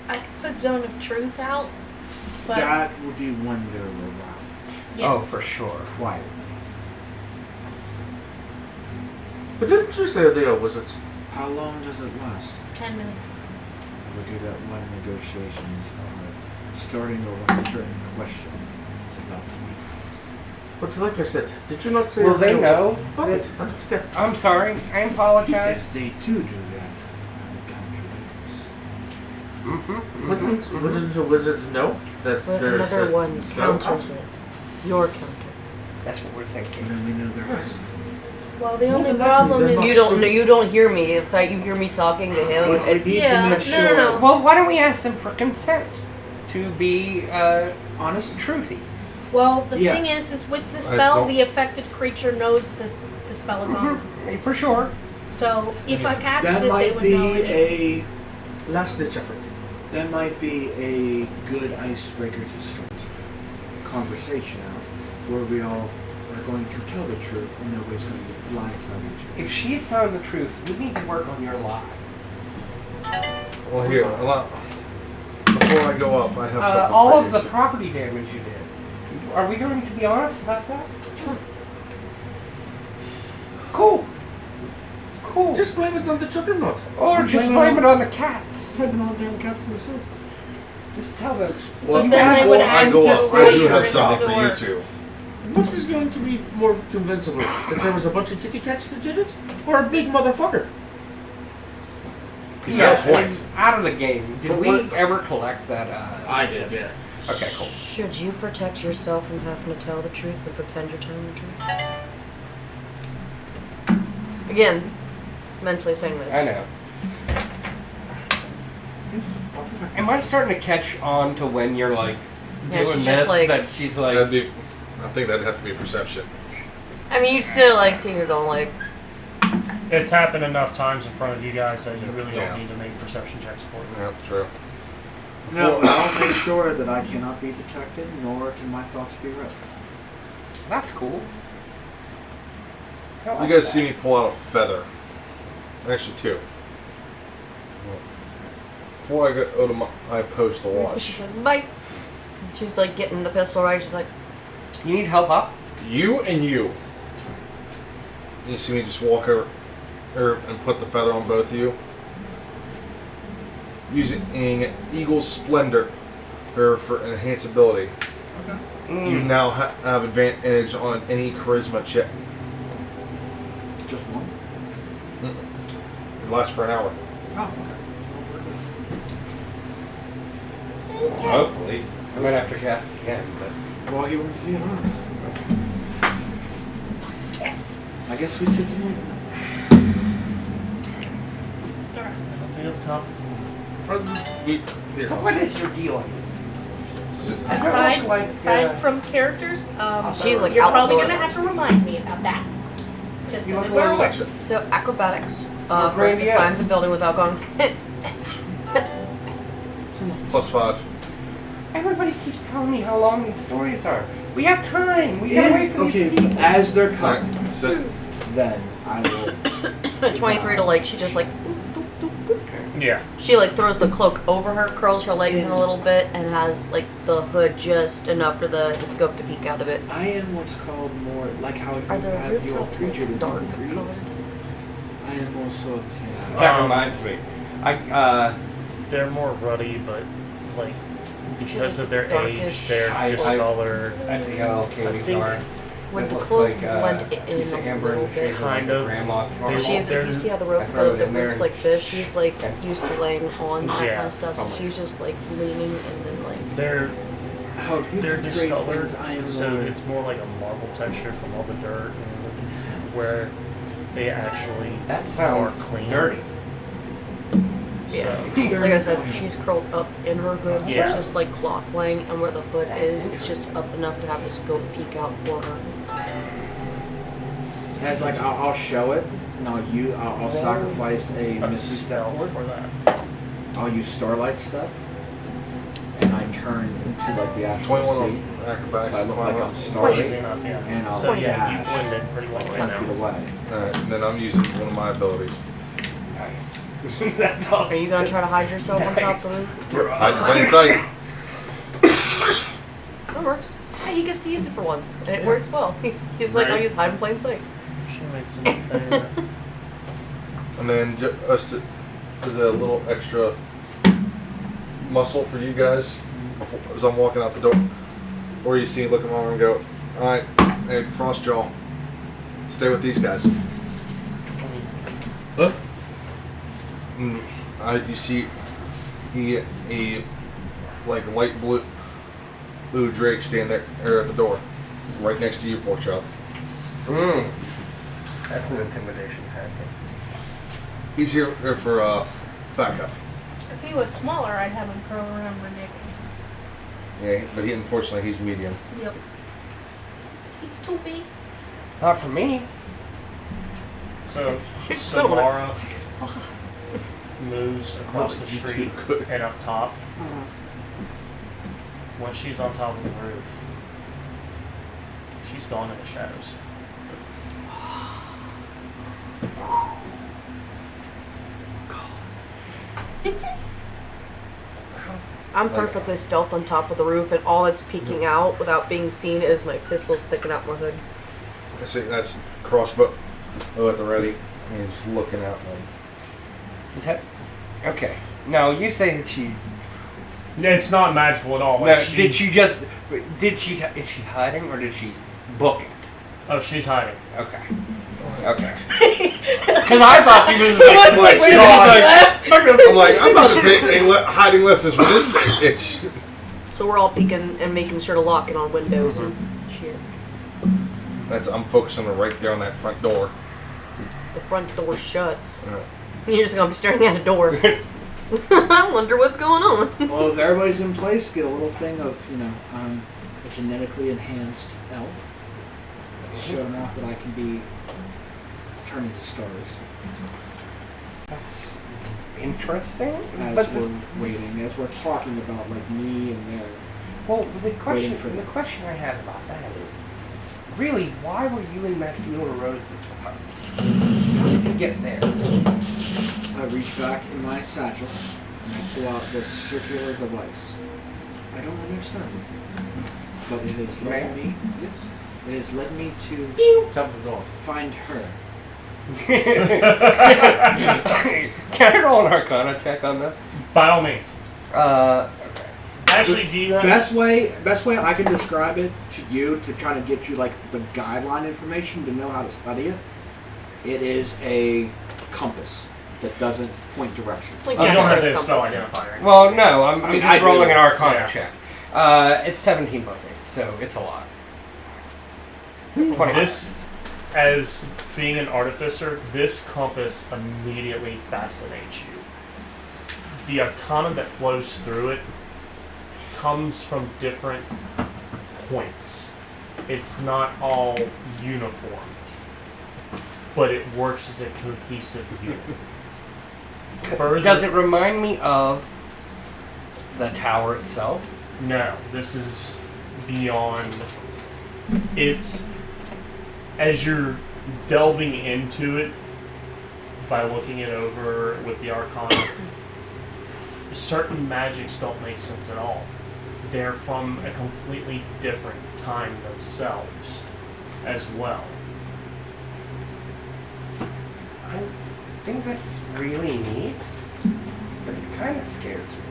I could put Zone of Truth out, but
That would be one there around
yes.
Oh, for sure.
quietly.
But didn't you say the opposite?
How long does it last?
10 minutes.
We'll do that when negotiations are starting or when a certain question is about to be asked.
But like I said, did you not say
Will they know?
Fuck it. I don't care.
I'm sorry. I apologize.
If they do that, I will counter those.
Wouldn't the wizard know that
But
there's
another
a
one
spell
counters it. Your counter.
That's what we're
And
thinking.
then we know their
Yes.
answers.
Well, the only
then that-
problem
then
is
not-
You don't hear me. In fact, you hear me talking to him.
But we
It's
need
yeah,
to make
no,
sure.
no.
Well, why don't we ask them for consent to be
Honest?
truthy?
well, the
Yeah.
thing is with the
I
spell,
don't-
the affected creature knows that the spell is on.
For sure.
So if I cast
That
it, they
might
would
be
know it.
last ditch effort.
That might be a good icebreaker to start a conversation out, where we all are going to tell the truth and nobody's going to lie on each other.
If she's telling the truth, you need to work on your lie.
Well, here, a lot. Before I go up, I have something
All
for
of
you.
the property damage you did. Are we going to be honest about that?
Sure.
Cool. Cool.
Just blame it on the juggernaut.
or just blame it on the cats.
I've been all damn cats myself.
Just tell them.
Well,
But then they would
before I
ask
go
you
up,
why
I do
you're
have
in
something
the
for you
store.
two.
What is going to be more convincing? That there was a bunch of kitty cats that did it? Or a big motherfucker?
He's got a point.
Out of the game. Did
For
we
what?
ever collect that?
I did, yeah.
Okay, cool.
Should you protect yourself from having to tell the truth and pretend you're telling the truth? Again, mentally saying this.
I know. Am I starting to catch on to when you're like
Yeah,
doing
she's just
this?
like-
That she's like,
That'd be, I think that'd have to be perception.
I mean, you'd still like see her going like,
It's happened enough times in front of you guys that you really
Yeah.
don't need to make perception checks for it.
Yeah, true.
No, I'll make sure that I cannot be detected, nor can my thoughts be read.
That's cool.
You guys see me pull out a feather. Actually, 2. Before I go to my post to watch.
She's like, bye. She's like getting the pistol right. She's like,
You need help up?
You and you. You see me just walk over and put the feather on both of you. Using Eagle's Splendor for enhanceability.
Okay.
You now have advantage on any charisma check.
Just one?
It lasts for an hour.
Oh, okay.
Hopefully. I might have to cast it again, but...
Well, he won't be around. I guess we sit and wait now.
Alright.
It'll be up top.
So what is your deal?
Aside from characters,
she's like
you're probably
outdoor.
gonna have to remind me about that. Just so that we're aware.
so acrobatics. For us to
grandiose.
climb the building without going.
+5.
Everybody keeps telling me how long these stories are. We have time. We gotta wait for these people.
As they're coming,
Alright, sit.
then I will.
23 to like, she just like.
Yeah.
She like throws the cloak over her, curls her legs in a little bit, and has like the hood just enough for the scope to peek out of it.
I am what's called more like how you
Are the
have your
rooftops
creature to
like dark
be
colored?
I am also the same.
That reminds me.
They're more ruddy, but like because of their
darkish.
age, they're
I
discolored.
I think how
I
okay
think
are.
Would
It
the
looks
cloak
like,
blend in
it's
a
amber
little
and
bit?
shade
Kind
like
of.
grandma
They-
caramel.
they're-
You see how the
I
rope,
throw it
the
in there
roof's
and-
like this? She's like used to laying on that
Yeah.
kind of stuff, so she's just like leaning and then like.
They're
How you
they're
create
discolored,
things, I am
so
Lord.
it's more like a marble texture from all the dirt, and where they actually
That
are
sounds
clean.
dirty.
Yeah.
So,
Like I said, she's curled up in her hood, so it's
Yeah.
just like cloth laying, and where the hood is, it's just up enough to have the scope peek out for her.
As like I'll show it, and I'll sacrifice a
a
Misty Step
stealth
board.
for that.
I'll use Starlight Step, and I turn into like the actual
21
sea.
on acrobatics.
So I look like I'm
Easy
starting,
enough, yeah.
and I'll
So yeah,
dash
you blend in pretty well
like
right
10
now.
feet away.
Alright, and then I'm using one of my abilities.
Nice. That's all.
Are you gonna try to hide yourself on top of the roof?
Hide in sight.
That works. Yeah, he gets to use it for once, and it works well. He's like, I'll
Right.
use hide in plain sight.
She makes anything.
And then as a little extra muscle for you guys as I'm walking out the door. Or you see, look at over and go, alright, hey, Frostjaw, stay with these guys.
Huh?
You see a like light blue Drake stand there at the door, right next to you, pork chop.
That's an intimidation tactic.
He's here for backup.
If he was smaller, I'd have him curl around my neck.
Yeah, but unfortunately he's medium.
Yep. He's too big.
Not for me.
So
Still wanna-
Samara moves across the
Oh, you
street
too good.
and up top. When she's on top of the roof, she's gone in the shadows.
I'm perfectly stealth on top of the roof, and all that's peeking out without being seen is my pistol sticking out my hood.
I see that's crossbow at the ready, and he's just looking out like.
Is that okay? Now you say that she.
It's not magical at all.
No,
Like
is she hiding or did she book it?
Oh, she's hiding.
Okay. Okay. Because I thought she was
Like, wait a minute,
I'm like, I'm about to take hiding lessons from this bitch.
So we're all peeking and making sure to lock it on windows and shit.
I'm focusing right there on that front door.
The front door shuts.
Yeah.
You're just gonna be staring at a door. I wonder what's going on.
Well, if everybody's in place, get a little thing of, a genetically enhanced elf. Show them off that I can be turn into stars.
That's interesting.
As we're waiting, as we're talking about like me and there.
Well, the
Waiting for
question I had about that is, really, why were you in that field of roses with her? How did you get there?
I reach back in my satchel and I pull out this circular device. I don't understand it, but it has led me. Yes, it has led me to find her.
Can I roll an Arcana check on this?
By all means.
Okay.
Actually, do you have...
Best way I can describe it to you to kind of get you like the guideline information to know how to study it. It is a compass that doesn't point direction.
Like
you don't have
Jasper's
to spell
compass.
identifier.
Well, no, I'm
I mean,
just
I
rolling
do.
an Arcana
Yeah.
check. It's 17 plus 8, so it's a lot. 20.
This, as being an artificer, this compass immediately fascinates you. The arcana that flows through it comes from different points. It's not all uniform, but it works as a cohesive unit. Further,
Does it remind me of the tower itself?
No, this is beyond. It's as you're delving into it by looking it over with the arcana, certain magics don't make sense at all. They're from a completely different time themselves as well.
I think that's really neat, but it kind of scares me.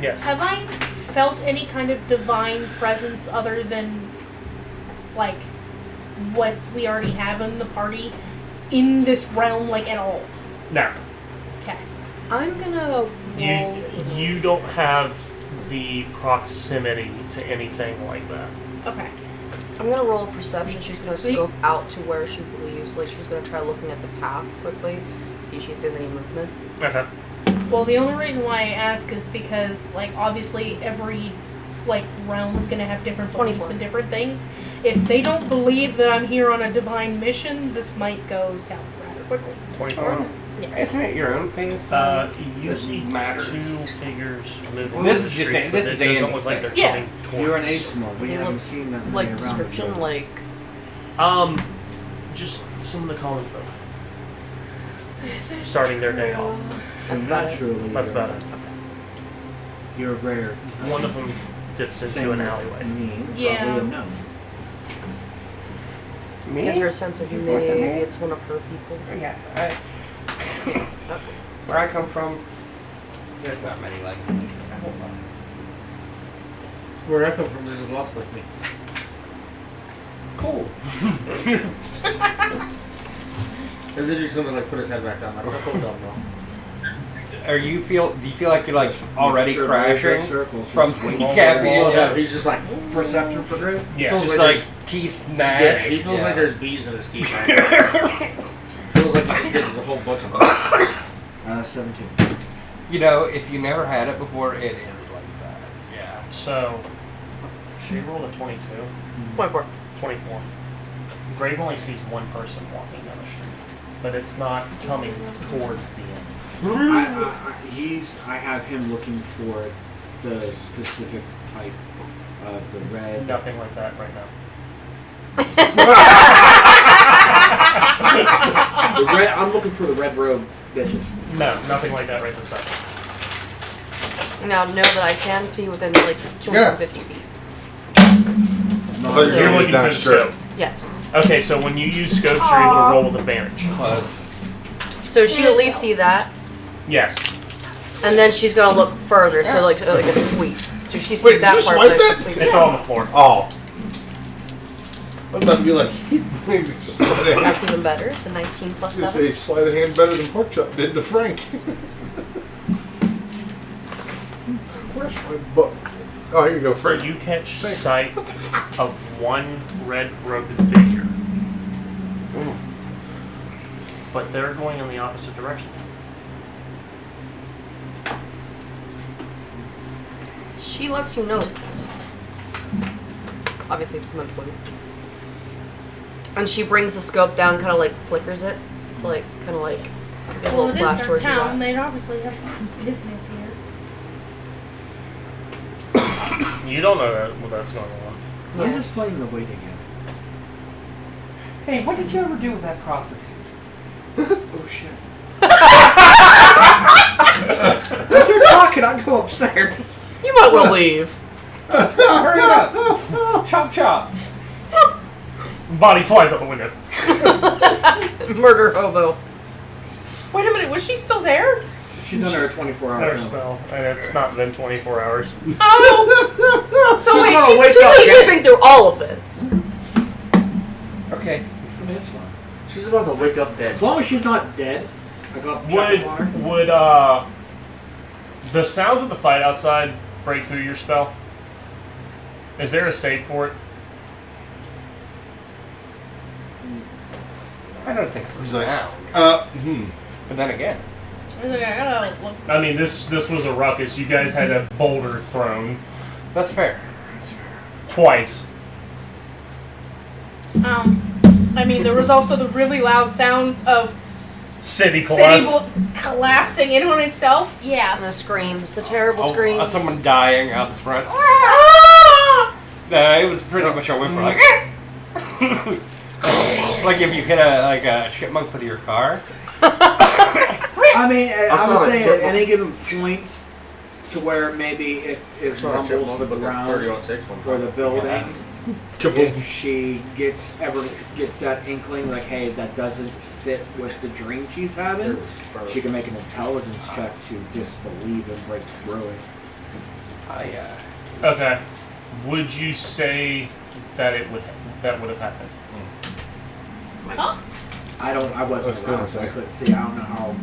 Yes.
Have I felt any kind of divine presence other than, like, what we already have in the party in this realm, like, at all?
No.
Okay.
I'm gonna roll.
You don't have the proximity to anything like that.
Okay.
I'm gonna roll a perception. She's gonna scope out to where she believes. Like she's gonna try looking at the path quickly, see if she sees any movement.
Okay.
Well, the only reason why I ask is because, like, obviously every, like, realm is going to have different beliefs
24.
and different things. If they don't believe that I'm here on a divine mission, this might go south rather quickly.
24.
Yeah.
Isn't it your own thing?
You see
matters.
two figures moving.
This
through
is
the
just
streets,
this
but
is
it doesn't
Andy's
look like they're
thing.
Yeah.
coming towards.
You're an ace we
They
haven't
look
seen that many
Like
around.
description, like
Just some of the common folk starting their day off.
So
That's about it.
naturally,
That's about it.
You're rare.
One of them dips into an alleyway.
Me,
Yeah.
probably a no.
Me?
gives her a sense of
You work
maybe
with me?
it's one of her people.
Yeah. Where I come from, there's not many like me. I don't know.
Where I come from, there's a lot like me.
Cool.
And then he's gonna like put his head back down. Like, hold on, bro.
Do you feel like you're like already
Sure,
crashing
circles,
from
just
the
wait.
caffeine?
Yeah, he's just like.
Perception for group.
Yeah.
Feels
Just
like
like Keith
Yeah,
Nash.
he feels
Yeah.
like there's bees in his teeth right now. Feels like he just did a whole bunch of them.
17.
You know, if you never had it before, it is like that. Yeah.
So, she rolled a 22.
24.
24. Grave only sees one person walking down the street, but it's not coming towards the end.
I have him looking for the specific type of the red.
Nothing like that right now.
The red. I'm looking for the red robe bitches.
No, nothing like that right this second.
Now know that I can see within like 250 feet.
But
You're looking
down
for the
straight.
scope.
Yes.
Okay, so when you use scopes, you're able to roll with advantage.
So she at least see that,
Yes.
and then she's gonna look further. So like a sweep. So she sees
Wait,
that
did you
part,
swipe
but
that?
she'll sweep
It
it.
fell on the floor.
Oh. I'm about to be like,
That's even better. It's a 19 plus
just
7.
a sleight of hand better than Porkchop did to Frank. Where's my book? Oh, here you go, Frank.
You catch
Thanks.
sight of one red-robed figure. But they're going in the opposite direction.
She lets you know this. obviously mentally. And she brings the scope down, kind of like flickers it. It's like, kind of like a
Well,
little
it
flash
is their
towards your
town.
eye.
They'd obviously have business here.
You don't know what that's going on.
I'm
Yeah.
just playing the waiting game.
Hey, what did you ever do with that prostitute?
Oh shit. If you're talking, I'll go upstairs.
You might want to leave.
Hurry up! Chop chop!
Body flies out the window.
Murder hobo.
Wait a minute, was she still there?
She's under a 24-hour
Another spell, and it's not been 24 hours.
Oh! So
She's
wait,
gonna
she's
wake
still
up.
She's sleeping through all of this.
Okay.
I mean, it's fine.
She's about to wake up dead.
As long as she's not dead, I go up and check on her.
Would the sounds of the fight outside break through your spell? Is there a save for it?
I don't think
He's
it's
like,
sound. But then again,
I was like, I gotta look.
I mean, this was a ruckus. You guys had a boulder thrown
that's fair.
twice.
I mean, there was also the really loud sounds of
City collapse.
collapsing in on itself. Yeah.
And the screams, the terrible screams.
Someone dying out front. It was pretty much a whimper, like. Like if you hit a chipmunk with your car.
I mean, I
saw
would
that
say at
chipmunk.
any given point to where maybe it rumbles the ground or the building, if she gets that inkling, like, hey, that doesn't fit with the dream she's having, she can make an intelligence check to disbelieve and break through it.
Okay. Would you say that that would have happened?
Huh?
I wasn't around, so I couldn't see. I don't know how.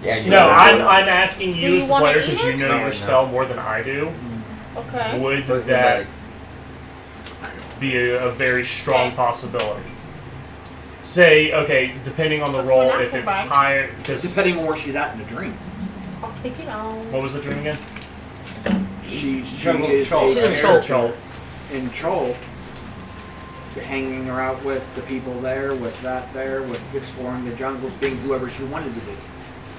Yeah. You
No,
know.
I'm asking
Do
you
you
as the
wanna
player
eat
because you
it?
know
No,
your
no.
spell more than I do.
Okay.
Would that be a very strong possibility? Say, okay, depending on the
That's
roll,
what
if
I'm
it's
buying.
higher, because
Depending on where she's at in the dream.
I'll take it on.
what was the dream again?
She
Jungle
is
Troll.
a
She's in
character
Troll.
in Troll, hanging around with the people there, with exploring the jungles, being whoever she wanted to be.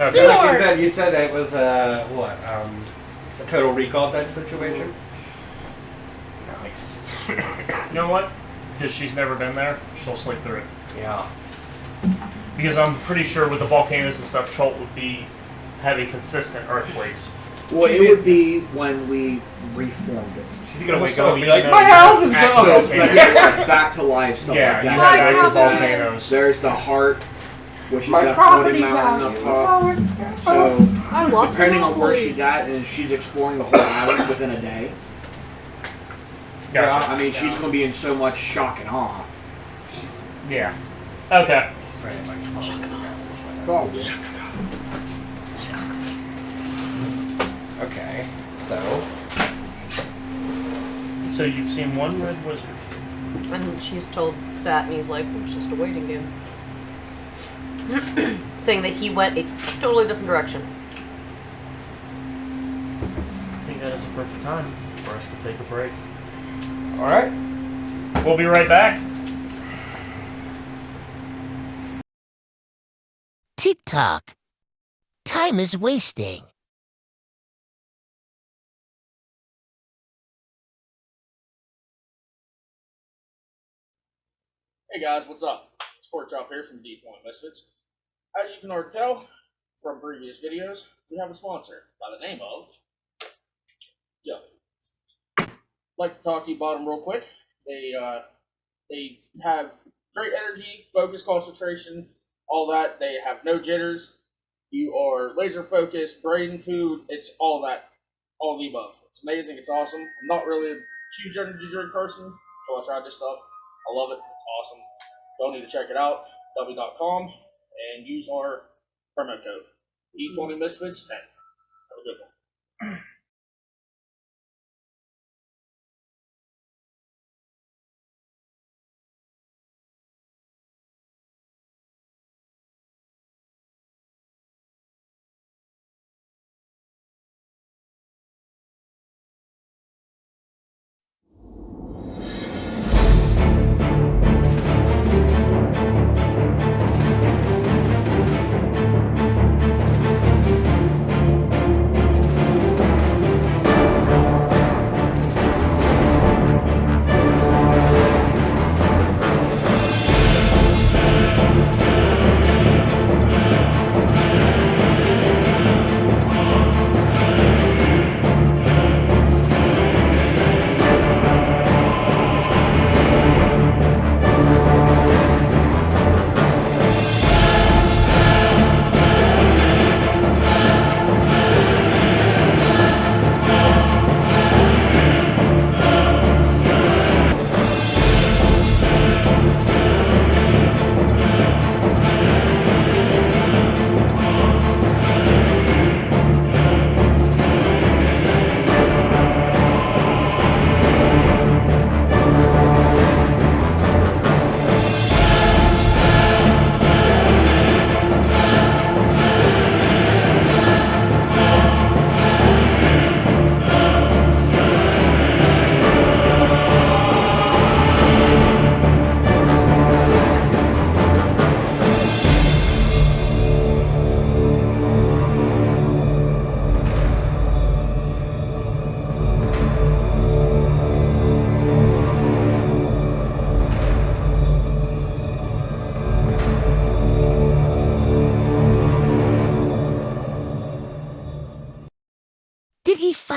Okay.
Zero.
Like you said it was a total recall type situation. Nice.
You know what? Because she's never been there, she'll sleep through it.
Yeah.
Because I'm pretty sure with the volcanoes and stuff, Troll would be having consistent earthquakes.
Well, it would be when we reformed it.
She's gonna wake
So
up and be
you
like,
know
my
you're
house is
active
gone.
volcanoes.
Back to life, stuff
Yeah,
like
you
that.
have
My
active
property.
volcanoes.
There's the heart, which is
My
that
property
floating mountain up top. So,
I lost
depending on where
monopoly.
she's at, and she's exploring the whole island within a day.
Gotcha.
I mean, she's going to be in so much shock and awe.
Yeah. Okay.
Oh,
Okay, so
So you've seen one red wizard.
And she's told Zat, and he's like, it's just a waiting game. Saying that he went a totally different direction.
I think that is a perfect time for us to take a break.
all right.
We'll be right back.
Tick-tock. Time is wasting.
Hey guys, what's up? It's Porkchop here from D20 Misfits. As you can already tell from previous videos, we have a sponsor by the name of Joey. Like to talk to you about them real quick. They have great energy, focus, concentration, all that. They have no jitters. You are laser focused, brain food. It's all that, all the above. It's amazing. It's awesome. I'm not really a huge energy drink person, so I tried this stuff. I love it. It's awesome. Y'all need to check it out. W.com and use our promo code D20 Misfits 10. Have a good one.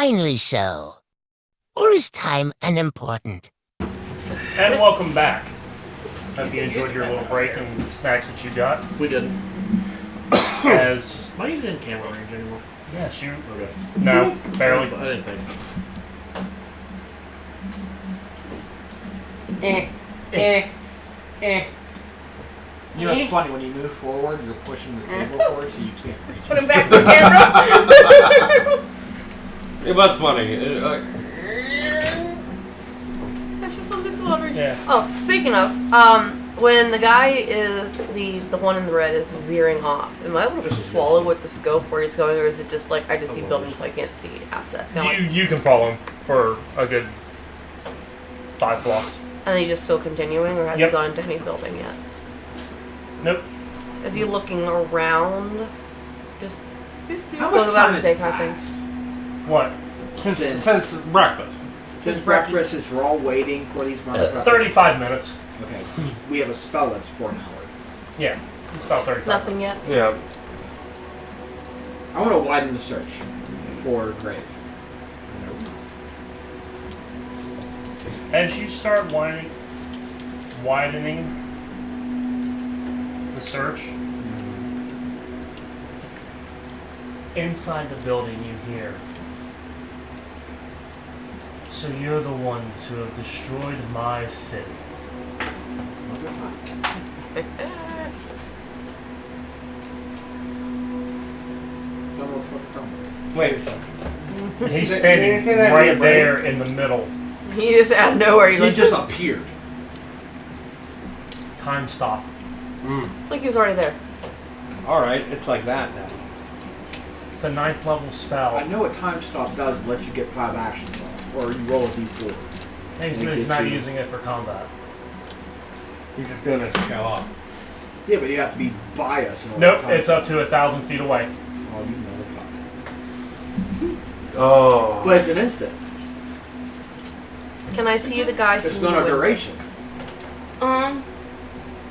Finally so. Or is time unimportant?
And welcome back. Hope you enjoyed your little break and the snacks that you got.
We didn't.
As
Am I even in camera range anymore?
yes, you.
Okay.
No, barely.
I didn't think.
You know, it's funny when you move forward, you're pushing the table forward, so you can't reach
Put
it.
him back in the camera.
It was funny.
That's just something for
Yeah.
Oh, speaking of, when the guy is the one in the red is veering off, am I able to follow with the scope where he's going, or is it just like I just see buildings so I can't see after that? It's kinda like,
You can follow him for a good 5 blocks.
and then he's just still continuing, or has
Yep.
he gone into any building yet?
Nope.
Is he looking around? Just
How
going
much
about
time
his
has
day kind of thing?
passed
What?
Since breakfast.
since breakfast? Is we're all waiting for these motherfuckers.
35 minutes.
Okay, we have a spell that's for an hour.
Yeah, it's about 35
Nothing
minutes.
yet.
Yeah.
I want to widen the search for Grave.
As you start widening the search, inside the building you hear, so you're the ones who have destroyed my city.
Wait.
He's standing
say that
right
again,
there in the middle.
He just out of nowhere. He
He
like,
just appeared.
Time stop.
like he was already there.
Alright, it's like that then.
It's a 9th level spell.
I know what time stop does is let you get 5 actions off, or you roll a d4.
He's not using it for combat.
He's just doing it to show off.
Yeah, but you have to be by us. In order
Nope,
to time
it's up to 1,000 feet away.
Oh, you motherfucker.
Oh.
But it's an instant.
Can I see the guy?
It's
through
not
the
a
window?
duration.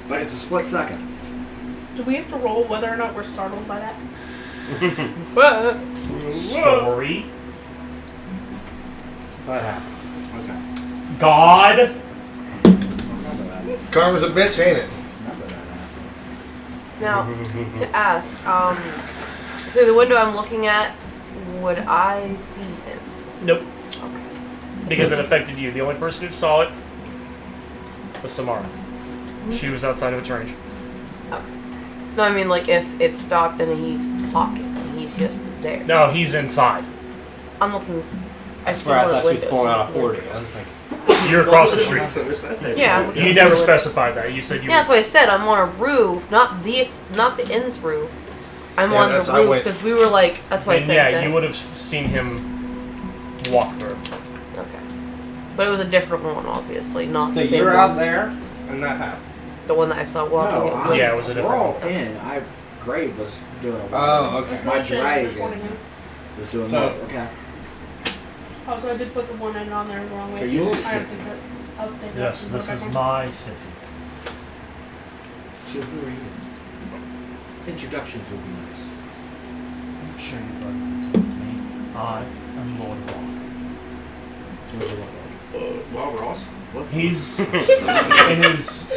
Like it's a split second.
Do we have to roll whether or not we're startled by that?
Story.
So that happened.
Okay.
God.
Remember that.
Karma's a bitch, ain't it?
Remember that happened.
Now, to ask, through the window I'm looking at, would I see him?
Nope.
Okay.
Because it affected you. The only person who saw it was Samara. She was outside of its range.
Okay. No, I mean like if it stopped and he's talking and he's just there.
No, he's inside.
I'm looking. I
That's where I thought she was
windows.
pulling out a 40. I was like,
You're across the street.
Yeah. I'm looking
You
through
never
the window.
specified that. You said you
Yeah, that's what I said. I'm on a roof, not the inn's roof. I'm
Yeah,
on
that's-
the
I
roof
went-
because we were like. That's why I
And
said
yeah,
that.
you would have seen him walk through.
Okay. But it was a different one, obviously, not
so
the same
you're
one.
out there, and that happened.
The one that I saw walking.
No,
in.
I'm,
Yeah, it was a
we're
different
all
one.
in. Grave was doing a
Oh, okay.
My
Just
dragon
wanting to-
was doing
So-
work. Okay.
Also, I did put the one end on there the wrong way.
So you'll
I
sit.
have to take I'll take it
Yes,
out and
this
go
is
back
my city.
So who are you? Introductions would be nice.
I'm sure you've already told me. I am Lord Roth.
Wow, Ross. What?
He's in his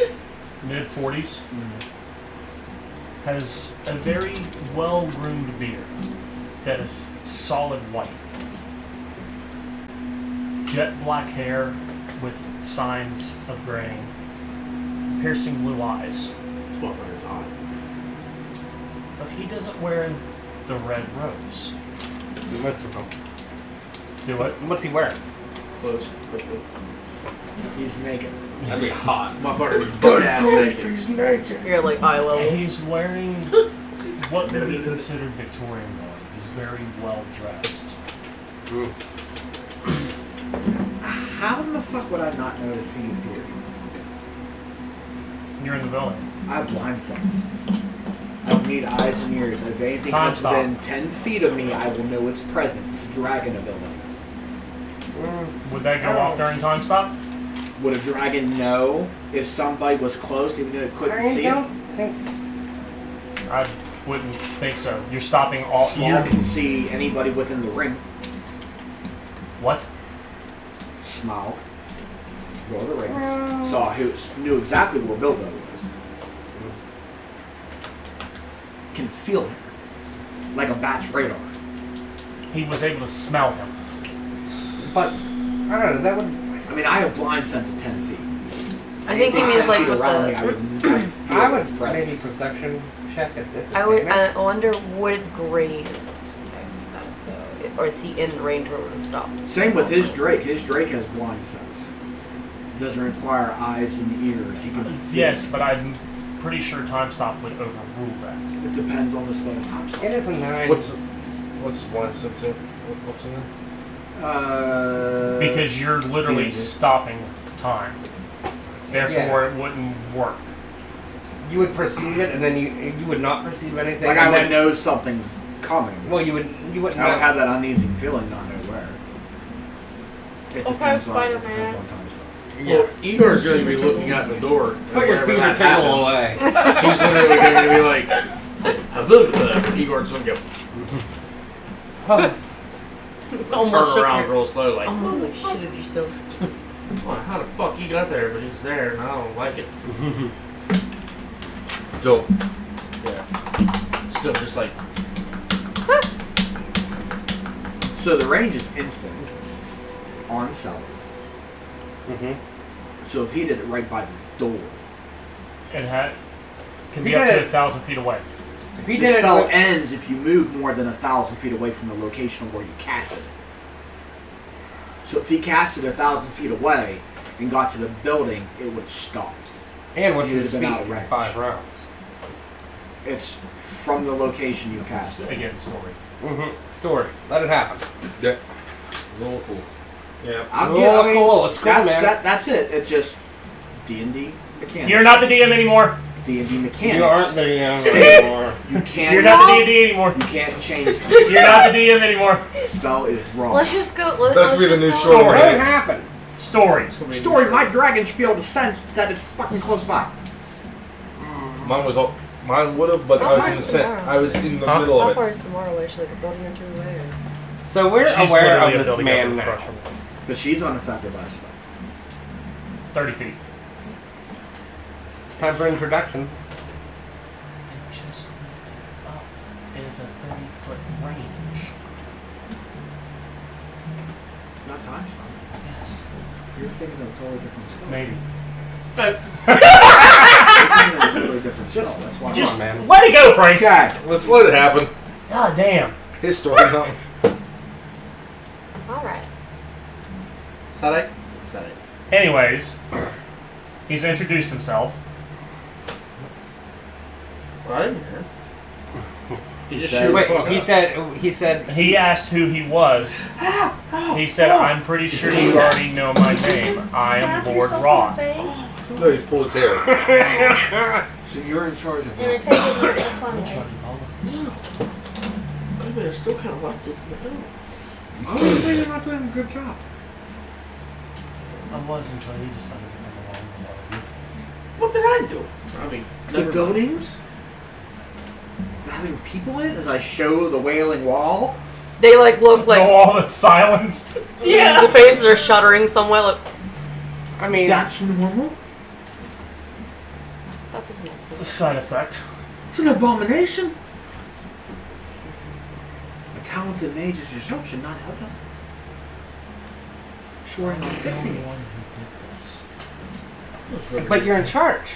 mid-40s. Has a very well-groomed beard that is solid white. Jet black hair with signs of graying. Piercing blue eyes.
Spot by his eye.
But he doesn't wear the red rose. Do what?
What's he wearing?
Close. Quickly.
He's naked.
That'd be hot.
Motherfucker, butt ass naked.
He's naked.
You're like eye level.
He's wearing what would be considered Victorian garb. He's very well dressed.
How in the fuck would I not notice he appeared?
You're in the building.
I have blind sense. I don't need eyes and ears. If anything
Time
comes
stop.
within 10 feet of me, I will know its presence. It's a dragon ability.
Would that go off during time stop?
Would a dragon know if somebody was close, even though it couldn't see it?
I wouldn't think so. You're stopping all.
Small can see anybody within the ring.
What?
Smiled. Rolled the rings. Saw who knew exactly where Bilbo was. Can feel him. Like a bat's radar.
He was able to smell him.
But, I don't know, that would...
I mean, I have blind sense of 10 feet.
I think he
Anything
means
10
like
feet
with
around
the.
me, I would feel
I
its
would
presence.
maybe perception check at this.
I wonder would Grave, or is he in range where it would have stopped?
Same with his Drake. His Drake has blind sense. Doesn't require eyes and ears. He can feel.
Yes, but I'm pretty sure time stop would overrule that.
It depends on the spell time stop.
It is a 9.
What's blind sense in? What's in there?
Because you're literally
Dude.
stopping time. Therefore, it wouldn't work.
You would perceive it, and then you would not perceive anything.
Like I
and
would
then,
know something's coming.
Well, you wouldn't
I
know.
would have that uneasy feeling, not know where. It
Okay,
depends on
Spider-Man.
time stop.
Well, Igor's going to be looking at the door.
Put your
Whenever
Peter
that
Tingle
happens.
away.
He's literally going to be like, I look at that. Igor's going to go,
Almost
turn around real slow, like,
Almost like shitted yourself.
"Well, how the fuck he got there? But he's there, and I don't like it."
Still,
Yeah. Still just like,
So the range is instant. On self. So if he did it right by the door,
It can
He
be up
did
to
it.
1,000 feet away.
If he
the
did
spell
it,
ends if you move more than 1,000 feet away from the location where you cast it. So if he cast it 1,000 feet away and got to the building, it would stop.
and what's
He
his
would
speed?
have been out of range.
5 rounds.
It's from the location you cast it.
Again, story.
Story. Let it happen.
yeah. Real cool.
Yeah.
I'll
Oh,
get, I mean,
cool. It's cool,
that's,
man.
that's it. It's just D&D mechanics.
You're not the DM anymore.
D&D mechanics.
You aren't the anymore.
You can't.
You're not the D&D anymore.
You can't change the
You're not the DM anymore.
spell is wrong.
Let's just go.
That's be the new
just
story.
What happened?
Story.
Story, my dragon should be able to sense that it's fucking close by.
Mine would have, but
How
I was
far
in the
is
center.
tomorrow?
I was in the
Huh?
middle
How
of
far
it.
is Samara away? She's like a building or two away? Or?
So we're
She's
aware
literally a
of this
building
man
over
now.
across from me.
But she's unaffected by spell.
30 feet.
It's time for introductions.
And just up is a 30-foot range.
Not time stop.
Yes.
You're thinking of a totally different spell.
Maybe.
You're thinking of a totally different spell. That's why.
Just
on, man.
let it go, Frank.
Okay.
Let's let it happen.
God damn.
His story. Huh?
It's alright.
is that it? Is that it?
Anyways, he's introduced himself.
Well, I didn't hear him. He just
said-
shoot
Wait,
the fuck up.
he said,
He asked who he was. He said, I'm pretty sure you already know my name. I am Lord Roth.
No, he pulled his hair.
So you're in charge of
And I
that.
take it with the fun
In
way.
charge of all of this.
I mean, I still kind of liked it.
Honestly, you're not doing a good job.
I was until he decided to come along with all of you.
What did I do? I mean,
The
never mind.
buildings? Having people in it? As I show the Wailing Wall?
They like look
The
like
wall that's silenced.
the faces are shuddering somewhere. Like,
I mean,
That's normal?
that's what's nice.
It's a side effect.
It's an abomination. A talented mage as yourself should not have that. Short on fixing it.
One who did this.
but you're in charge.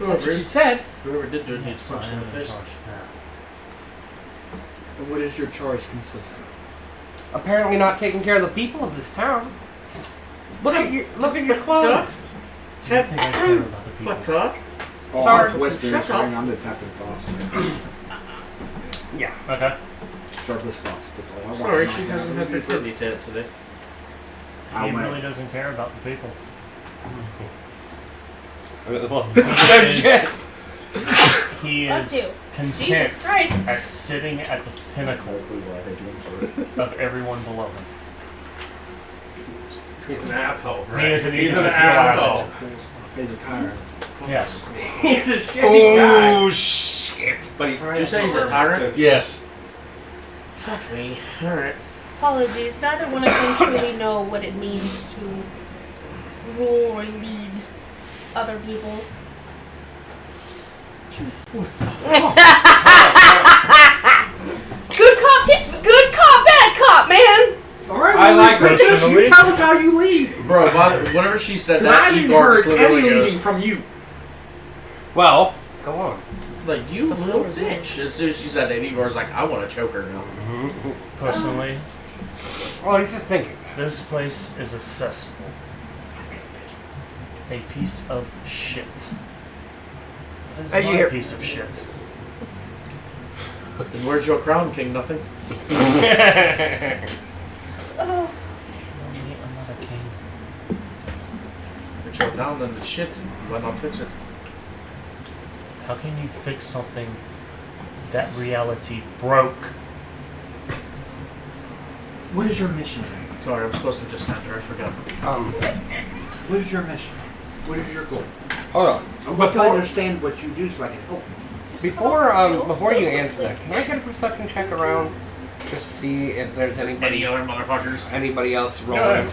That's what you said.
Whoever did do it needs
Yes, I
punch in
am
the
in
face.
charge now.
And what does your charge consist of?
Apparently not taking care of the people of this town. Look at your clothes.
Do you think I care about the people?
What talk?
Oh,
Sorry.
I'm twisted.
Shut
Sorry,
up.
I'm detective thoughts.
Yeah.
Okay.
Sharpless thoughts. That's all I want.
Sorry, she hasn't had her kidney tat today.
I
He
went.
really doesn't care about the people. He
Bless
is
you.
content
Jesus Christ.
at sitting at the pinnacle of everyone below him.
He's an asshole.
He is an
He's an
egotistical asshole.
asshole.
He's a tyrant.
Yes.
He's a shitty guy.
Oh shit!
But he
Did you say he's a tyrant?
Yes.
Fuck me. Alright.
Apologies, neither one of them truly know what it means to rule or lead other people. Good cop, bad cop, man!
Alright,
I like
Grievences, you tell us how you lead.
Bro, whenever she said
Because I
that,
haven't
Igor
heard
just literally
any
goes,
leading from you.
Well, go on.
like, you little bitch. As soon as she said that, Igor's like, I want to choke her now.
Personally,
Well, he's just thinking.
this place is a cesspool. A piece of shit. It is
How'd you
my
hear-
piece of shit.
Then where's your crown, King? Nothing?
Oh,
I'm not a king.
If it's your town, then it's shit. Why not fix it?
How can you fix something that reality broke?
What is your mission then?
Sorry, I'm supposed to just stand there. I forgot.
What is your mission? What is your goal?
Hold on.
I want to understand what you do so I can help.
Before you answer that, can I get a perception check around just to see if there's
Any other motherfuckers?
anybody else
Go
rolling?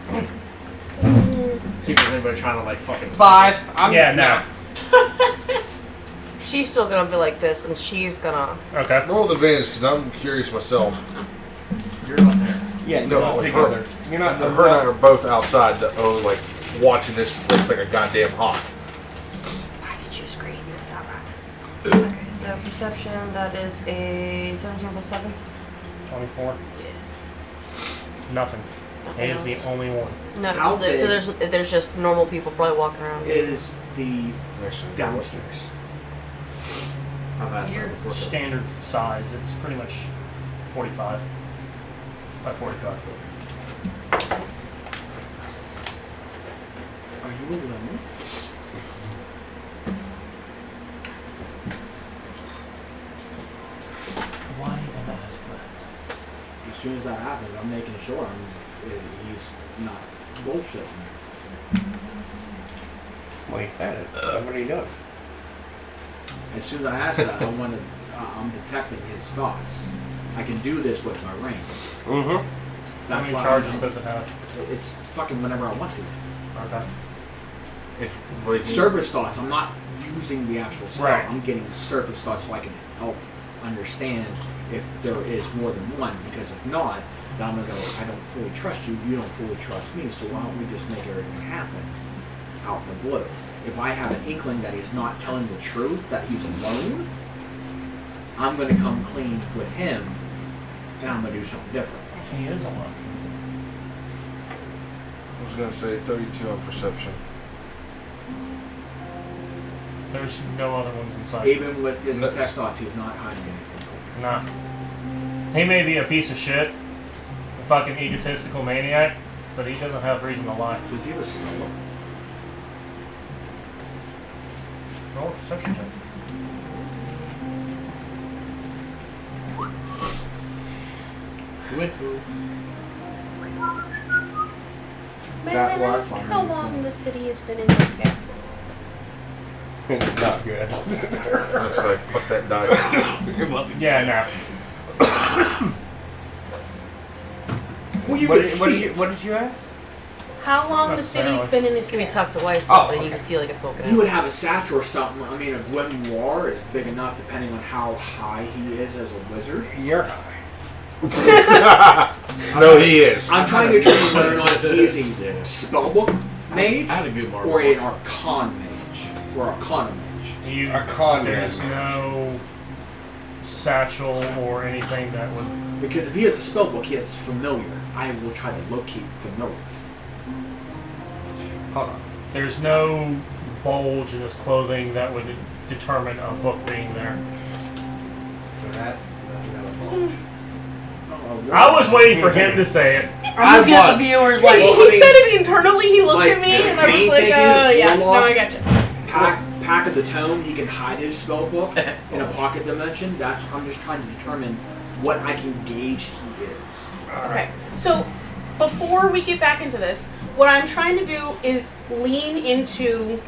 ahead.
See if there's anybody trying to, like, fucking...
5.
Yeah, no.
She's still gonna be like this, and she's gonna.
Okay.
Roll with advantage because I'm curious myself.
You're not there.
Yeah,
No,
no,
her,
you're not.
her and I are both outside like watching this place like a goddamn hawk.
Why did you scream? Okay, so perception, that is a 17 plus 7.
24. Nothing.
Nothing
He is the
else.
only one.
No,
How
so
big-
there's just normal people probably walking around.
Is the
Actually,
downstairs?
I've asked
Your
that before. too.
standard size, it's pretty much 45 by 45.
Are you alone?
Why even ask that?
As soon as that happens, I'm making sure he's not bullshitting.
Well, he said it. What are you doing?
As soon as I ask that, I'm detecting his thoughts. I can do this with my ring.
Mm-hmm.
How
That's
many
why
charges does it have?
It's fucking whenever I want to.
Okay.
Surface thoughts. I'm not using the actual spell.
Right.
I'm getting surface thoughts so I can help understand if there is more than one. Because if not, then I'm gonna go. I don't fully trust you. You don't fully trust me. So why don't we just make everything happen out in the blue? If I have an inkling that he's not telling the truth, that he's alone, I'm gonna come clean with him, and I'm gonna do something different.
He is alone.
I was gonna say 32 on perception.
There's no other ones inside.
Even with his
No.
tech thoughts, he's not hiding anything.
Nah. He may be a piece of shit, a fucking egotistical maniac, but he doesn't have reason to lie.
Does he have a smell?
Roll a perception check.
May
That
I
was
ask
on
how
me.
long the city has been in your care?
It's not good.
I was like, fuck that die.
Yeah, no.
Well, you
What
could
did,
see it.
what did you ask?
How long the
Necessarily.
city's been in his
It's gonna
care?
be tucked away so
Oh,
that you
okay.
can see like it poking
He
out.
would have a satchel or something. I mean, a grimoire is big enough depending on how high he is as a wizard.
You're high.
No, he is.
I'm trying to determine whether or not he is a spellbook mage
I had a good marble.
or an arcana mage or arcana mage.
You,
A con
there's
man.
no satchel or anything that would.
Because if he has a spellbook, he has familiar. I will try to locate familiar.
Hold on.
There's no bulge in his clothing that would determine a book being there.
So that's another bulge.
I was waiting for him to say it.
I'm looking at the viewers like,
He
Well, I mean,
said it internally, he looked
like,
at me, and I
main
was like,
thinking,
yeah, no,
warlock.
I gotcha.
Pack of the Tome, he can hide his spellbook in a pocket dimension. That's I'm just trying to determine what I can gauge he is.
Okay, so before we get back into this, what I'm trying to do is lean into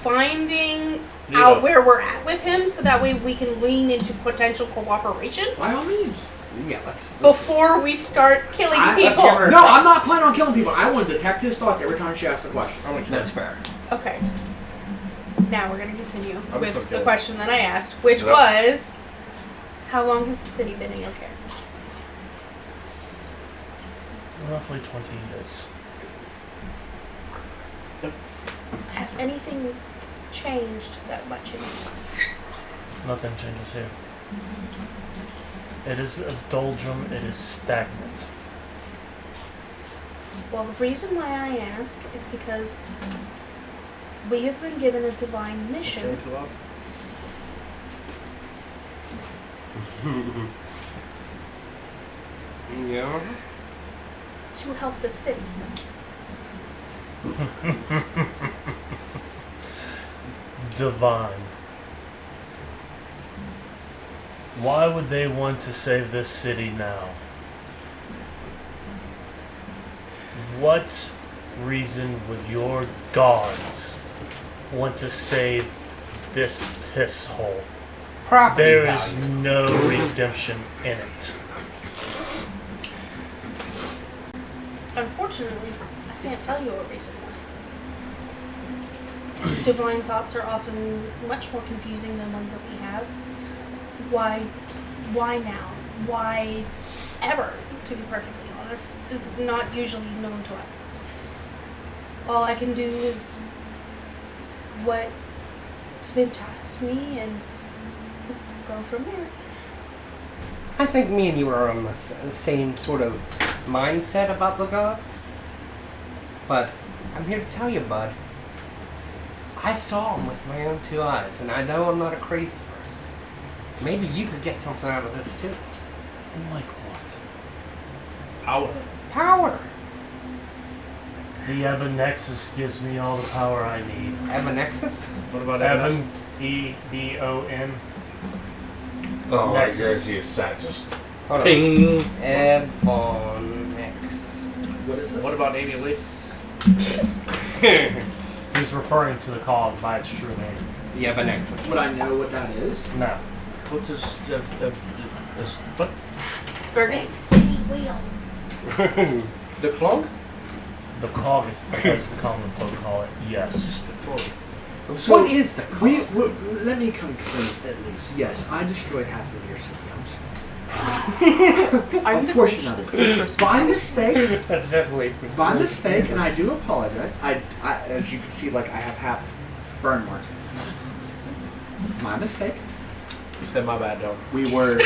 finding out where we're at with him, so that way we can lean into potential cooperation.
By all means.
Yeah, let's.
Before we start killing
let's
people.
give her-
No, I'm not planning on killing people. I want to detect his thoughts every time she asks a question.
That's fair.
Okay. Now we're gonna continue
I'm
with
still
the
kidding.
question that I asked, which
Yep.
was, how long has the city been in your care?
Roughly 20 years.
Has anything changed that much in your life?
Nothing changes here. It is a doldrum, it is stagnant.
Well, the reason why I ask is because we have been given a divine mission
Yeah.
to help the city.
Divine. Why would they want to save this city now? What reason would your gods want to save this piss hole?
Property
There is
value.
no redemption in it.
Unfortunately, I can't tell you a reason why. Divine thoughts are often much more confusing than ones that we have. Why now? Why ever, to be perfectly honest, is not usually known to us. All I can do is what's been tasked to me and go from there.
I think me and you are on the same sort of mindset about the gods. But I'm here to tell you, bud. I saw them with my own two eyes, and I know I'm not a crazy person. Maybe you could get something out of this too.
Like what?
Power.
The Ebon Nexus gives me all the power I need.
Nexus?
What about
Ebon, E-B-O-N.
Oh,
Nexus.
I guarantee it's sad. Just
Hold on.
Ping.
Ebon X.
What is it?
What about Amy Lee?
He's referring to the cog by its true name.
The Ebon Nexus.
Would I know what that is?
No.
What is what?
Spurgus.
Spinny wheel.
The clog?
The cog, as the common folk call it, yes.
The clog.
So
What is the
let me come clean at least. Yes, I destroyed half of your city.
I'm
A
the
portion
Grinch
of
that's
it.
the first
By mistake,
That's definitely.
by mistake, and I do apologize. I as you can see, like I have half burn marks. My mistake.
You said my bad, dog.
We were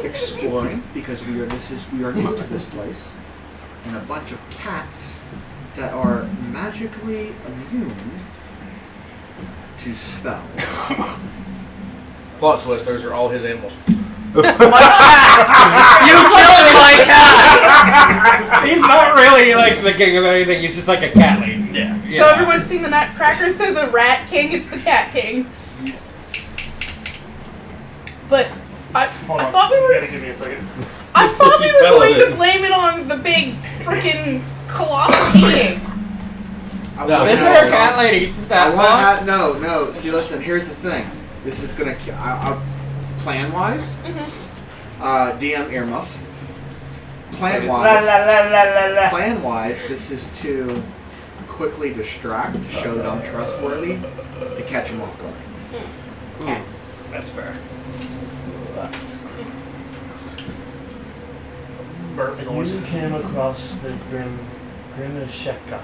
exploring because we are new to this place, and a bunch of cats that are magically immune to spell.
Plot twist, those are all his animals.
You killed my cat!
He's not really like the king of anything. He's just like a cat lady.
Yeah.
So everyone's seen the Nutcracker, so the Rat King, it's the Cat King. But I thought we
You
were
gotta give me a second.
I thought we were
fell
going
in.
to blame it on the big freaking colossal being.
I
No,
wanna
Is there a
have-
cat lady? Just
I
that
want to
long?
have no. See, listen. Here's the thing. This is gonna. Plan wise, DM earmuffs. Plan wise, this is to quickly distract, to show that I'm trustworthy, to catch him off guard.
Okay.
That's fair.
You came across the Grimisheka.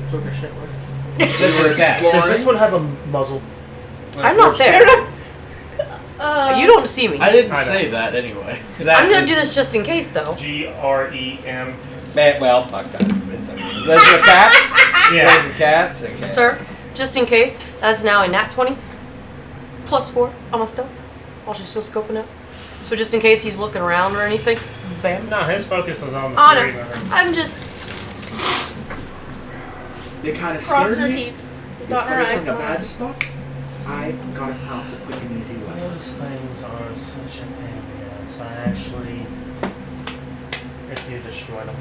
Took her shit with.
We were exploring.
Does this one have a muzzle?
I'm not there. You don't see me.
I didn't
I know.
say that anyway.
I'm gonna do this just in case, though.
G-R-E-M.
Well, fuck that. Those are cats?
Yeah.
Those are cats? Okay.
Sir, just in case, that's now a nat 20. +4 on my stealth. While she's still scoping out. So just in case he's looking around or anything. Bam.
No, his focus is on the
On
three.
him. I'm just...
They kind of
Cross
scared
her
me.
teeth.
They
Dot
put
her
us
eyes
in a
on.
bad spot. I got us out the quick and easy way.
Those things are such a pain in the ass. I actually... If you destroy them.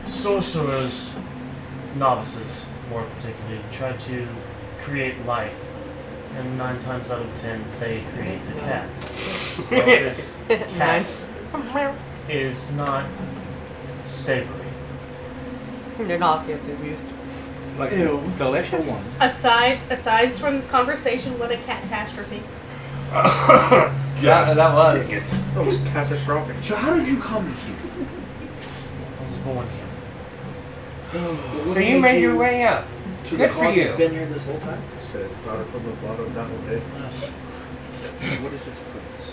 Sorcerers, novices more particularly, try to create life and 9 times out of 10 they create a cat. Well, this cat is not savory.
They're not fancy beast.
Like
Ew.
delicious.
Aside from this conversation, what a catastrophe.
Yeah, that was.
That was catastrophic.
So how did you come here?
I was born here.
What
So you made your way up.
So
Good
the
for
cog
you.
has been here this whole time?
So it started from the bottom down the way.
Yes.
What is its purpose?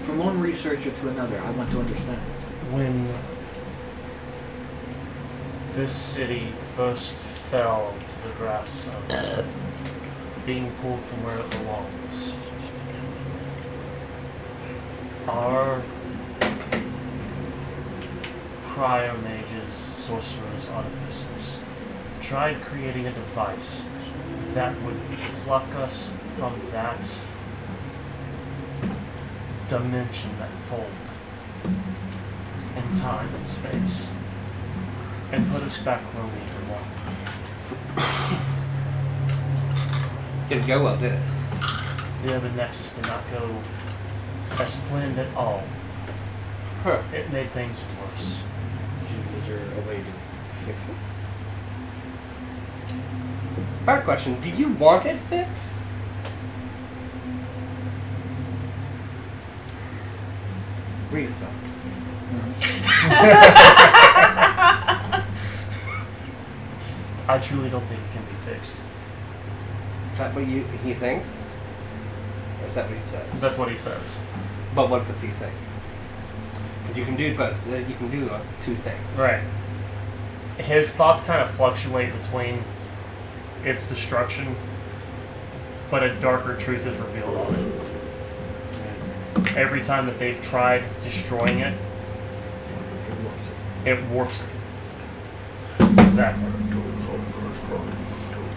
From one researcher to another, I want to understand it.
When this city first fell to the grass of being pulled from where it belongs, our prior mages, sorcerers, artificers tried creating a device that would pluck us from that dimension, that fold in time and space, and put us back where we belong.
Didn't go well, did it?
The other Nexus did not go as planned at all.
Huh.
It made things worse.
Is there a way to fix it?
Fair question. Do you want it fixed? Read some.
I truly don't think it can be fixed.
Is that what he thinks? Or is that what he says?
That's what he says.
But what does he think? Because you can do both. You can do two things.
Right. His thoughts kind of fluctuate between its destruction, but a darker truth is revealed on it. Every time that they've tried destroying it, it warps it. Exactly.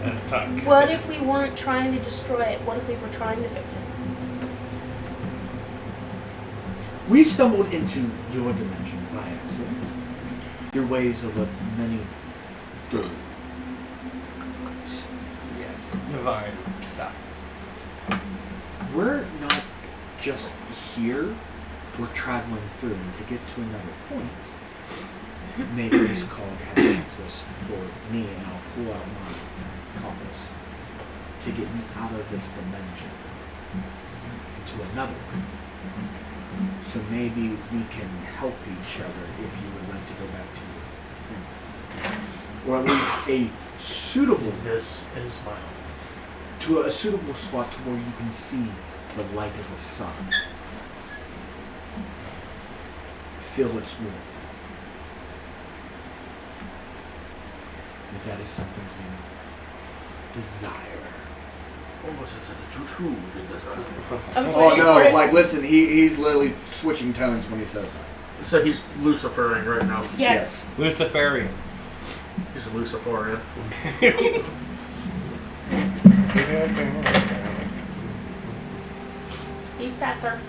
That's tough.
What if we weren't trying to destroy it? What if we were trying to fix it?
We stumbled into your dimension by accident. Your ways are what many do.
Yes. Divine stuff.
We're not just here, we're traveling through, and to get to another point, maybe this cog has access for me, and I'll pull out my compass to get me out of this dimension into another one. So maybe we can help each other if you would like to go back to your, or at least a suitable,
This is my home.
to a suitable spot to where you can see the light of the sun. Feel its warmth. If that is something you desire.
Almost as if the true desire.
I'm
Oh
waiting
no,
for it.
like listen, he's literally switching tones when he says that.
So he's Lucifering right now.
Yes.
Luciferian.
He's a Luciferian.
He sat there.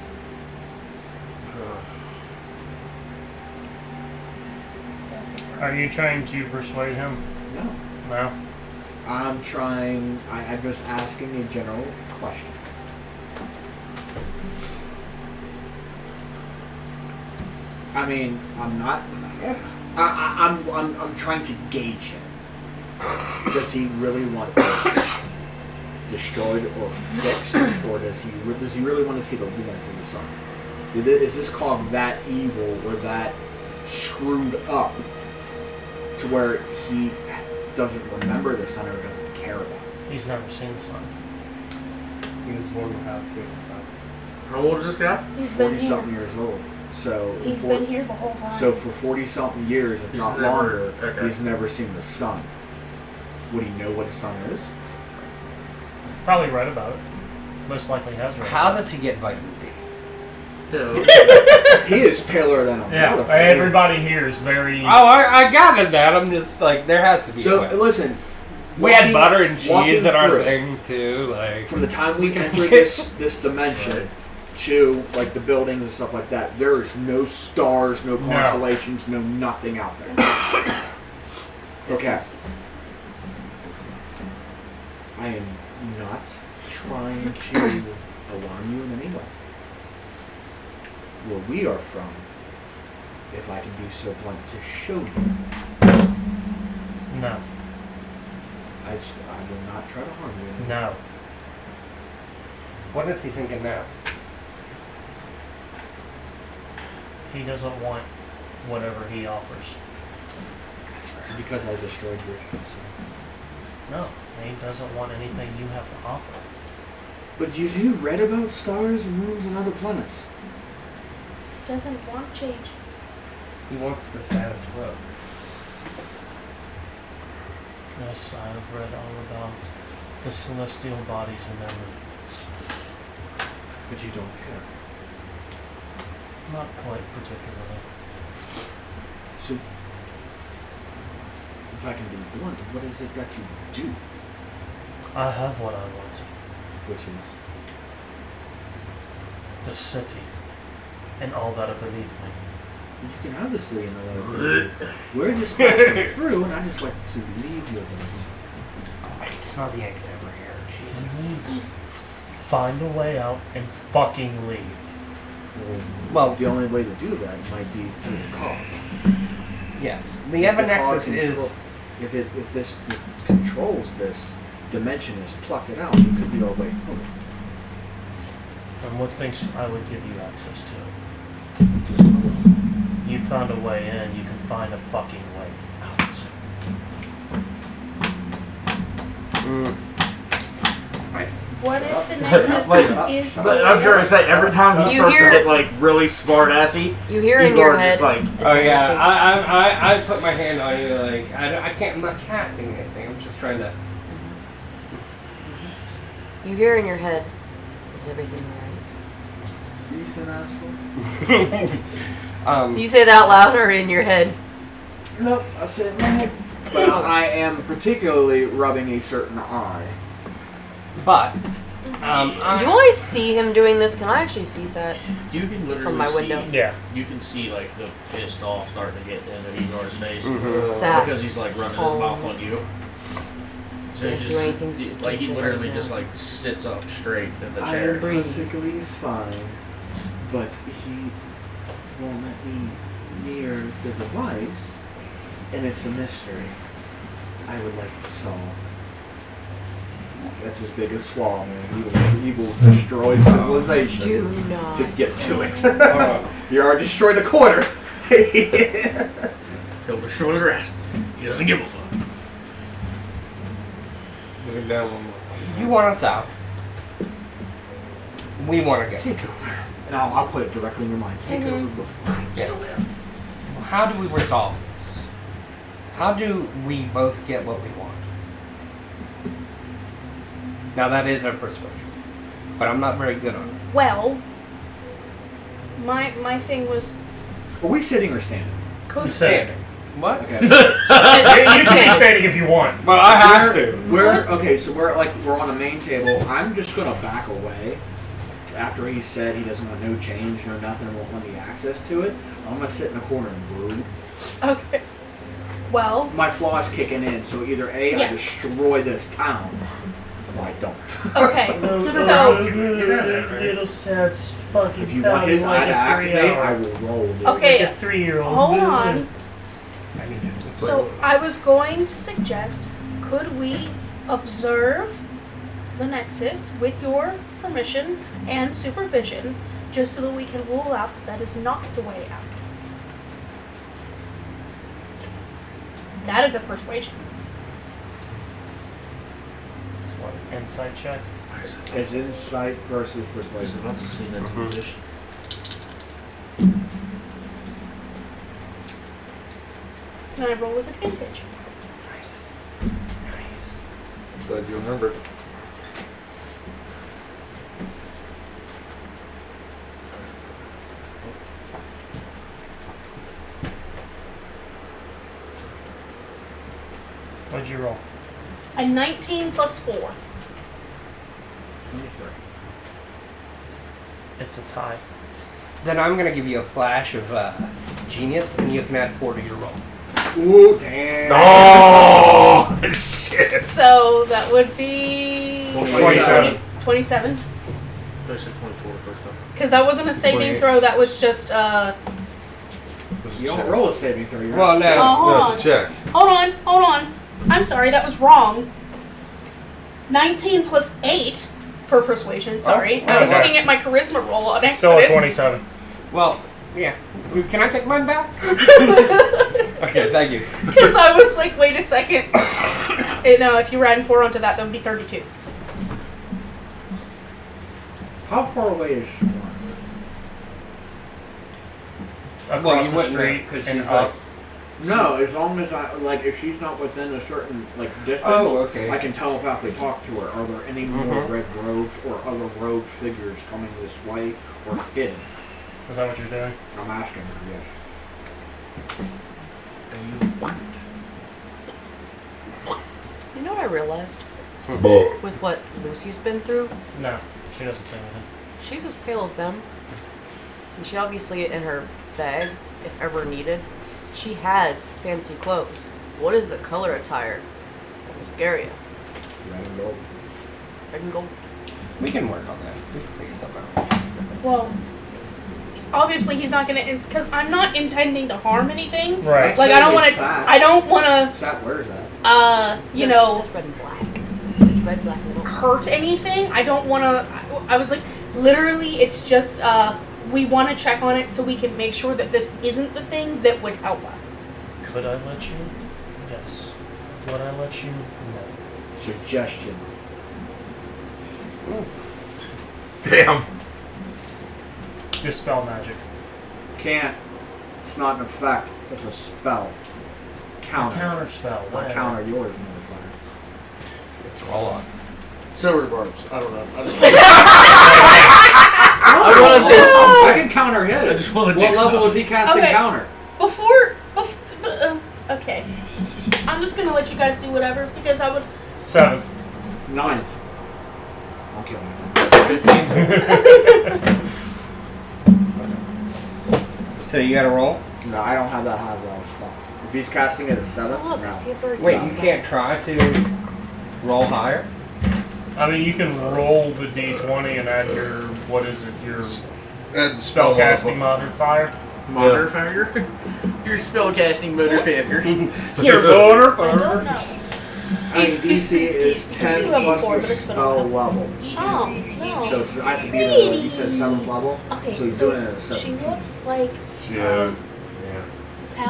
Are you trying to persuade him?
No.
No.
I'm trying, I'm just asking a general question. I mean, I'm not. I'm trying to gauge him. Does he really want this destroyed or fixed, or does he really want to see the warmth of the sun? Is this cog that evil or that screwed up to where he doesn't remember the sun or doesn't care about it?
He's never seen the sun.
He was born without seeing the sun.
How old is this guy?
He's been
40 something
here.
years old. So
He's been here the whole time.
So for 40 something years, if
He's
not
never-
longer,
okay.
he's never seen the sun. Would he know what the sun is?
Probably read about it. Most likely has read
How
about
does he get vitamin D?
He is paler than a
it. Yeah,
motherfucker.
everybody here is very...
Oh, I gathered that. I'm just like, there has to be.
So
a way.
listen,
We had
walking-
butter and
walking
cheese in our
through it,
thing too. Like
From the time we entered this dimension to like the buildings and stuff like that, there is no stars, no constellations, no nothing out there. Okay.
I am not trying to alarm you in any way. Where we are from, if I can be so blunt to show you,
No.
I will not try to harm you.
No.
What is he thinking now?
He doesn't want whatever he offers.
Is it because I destroyed your house?
No. He doesn't want anything you have to offer.
But you read about stars and moons and other planets.
Doesn't want change.
He wants the status quo.
Yes, I've read all about the celestial bodies and their movements.
But you don't care.
Not quite particularly.
So, if I can be blunt, what is it that you do?
I have what I want.
Which is?
The city. And all that are beneath me.
You can have the city in the We're just passing through, and I just like to leave you alone.
I can smell the eggs over here. Jesus.
Leave. Find a way out and fucking leave.
Well, the only way to do that might be through the car.
Yes. The Evanexus is...
If this controls this dimension is plucked it out, it could be our way home.
And what thinks I would give you access to?
Just
You found a way in, you can find a fucking way out.
What if the Nexus is the
I was gonna say, every time he
You
starts to
hear-
get like really smart-assy,
You hear in your
Igor
head.
just like,
Oh yeah, I put my hand on you like, I'm not casting anything, I'm just trying to...
You hear in your head. Is everything alright?
decent asshole.
You say that out loud or in your head?
Nope, I said my head. But I am particularly rubbing a certain eye.
But,
Do I see him doing this? Can I actually see Sat?
you can literally
From my
see,
window.
Yeah.
you can see like the pissed off starting to get into Igor's face
Sat.
because he's like running his mouth on you. So
Don't
he
do anything
like he
stupid
literally
right
just
now.
like sits up straight in the
I
chair.
am perfectly fine, but he won't let me near the device, and it's a mystery. I would like it solved. That's his biggest flaw, man. He will destroy civilization
Do not.
to get to it. He already destroyed a quarter.
He'll destroy the rest. He doesn't give a fuck.
Looking down one more.
you want us out. We want to go.
Take over. And I'll put it directly in your mind. Take over before I get there.
How do we resolve this? How do we both get what we want? Now that is our persuasion, but I'm not very good on it.
Well, my thing was
Are we sitting or standing?
could
Standing. What?
Okay.
You can be standing if you want.
But I have to.
We're okay. So we're on a main table. I'm just gonna back away. After he said he doesn't want no change, no nothing, won't want the access to it. I'm gonna sit in a corner and brood.
okay. Well,
My flaw is kicking in. So either A, I
Yes.
destroy this town, or I don't.
okay. So
Little sad fucking
If you want his eye to activate, I will roll. Dude.
Okay.
Like a 3-year-old.
hold on.
I need to.
So I was going to suggest, could we observe the Nexus with your permission and supervision, just so that we can rule out that is not the way out? That is a persuasion.
It's what, insight check?
It's insight versus
I was
persuasion.
about to see that position.
Can I roll with advantage?
Nice. Nice.
Glad you remembered.
What'd you roll?
A 19 plus 4.
23.
It's a tie.
Then I'm gonna give you a flash of genius, and you can add 4 to your roll.
Ooh, damn.
Oh shit!
So that would be
27.
27.
They said 24 the first time.
Because that wasn't a saving
28.
throw. That was just
You don't roll a saving throw. You're
Well,
not
no.
saving.
hold
No,
on.
it's a check.
Hold on. I'm sorry, that was wrong. 19 plus 8 for persuasion. Sorry, I was
okay.
looking at my charisma roll on
Still a
accident.
27.
Well, yeah. Can I take mine back? Okay, thank you.
Because I was like, wait a second. No, if you add 4 onto that, that would be 32.
How far away is she?
Across
you
the
wouldn't know,
street
'cause
and
she's
up.
No, as long as if she's not within a certain distance,
Oh, okay.
I can telepathically talk to her. Are there any more red robes or other robe figures coming this way or hidden?
Is that what you're doing?
I'm asking her. Yes.
You know what I realized? With what Lucy's been through?
No, she doesn't say anything.
She's as pale as them. And she obviously, in her bag, if ever needed, she has fancy clothes. What is the color attire that will scare you?
Red and gold.
Red and gold.
We can work on that. We can figure something out.
Well, obviously he's not gonna. It's because I'm not intending to harm anything.
Right.
Like I don't want to.
Sat.
I don't want to.
Sat, where's that?
You know,
It's red and black. It's red, black, and gold.
hurt anything. I don't want to. I was like, literally, it's just. We want to check on it so we can make sure that this isn't the thing that would help us.
Could I let you? Yes. Would I let you? No.
Suggestion.
Damn.
Dispel magic.
Can't. It's not an effect. It's a spell. Counter.
Counter spell.
I
Whatever.
counter yours, motherfucker.
It's all on.
Silver barbs. I don't know. I just
I
wanna do something.
I can counter his.
I just wanna do
What level
stuff.
is he casting
Okay.
counter?
Okay. I'm just gonna let you guys do whatever because I would.
7.
9th. I'll kill him.
15. So you gotta roll?
No, I don't have that high level spell. If he's casting it at 7th,
Oh, look, I see a bird.
Wait, you can't try to roll higher?
I mean, you can roll the D20 and add your, what is it, your
And
spellcasting modifier.
Modifier? Your spellcasting modifier.
Your motor.
I don't know.
I mean, DC is
you
10
do have
plus
before,
the
but it's been a
spell
while.
level.
Oh no.
So it's, I have to be the, he says 7th level,
Okay,
so he's
so
doing it at
she
17.
looks like
Yeah.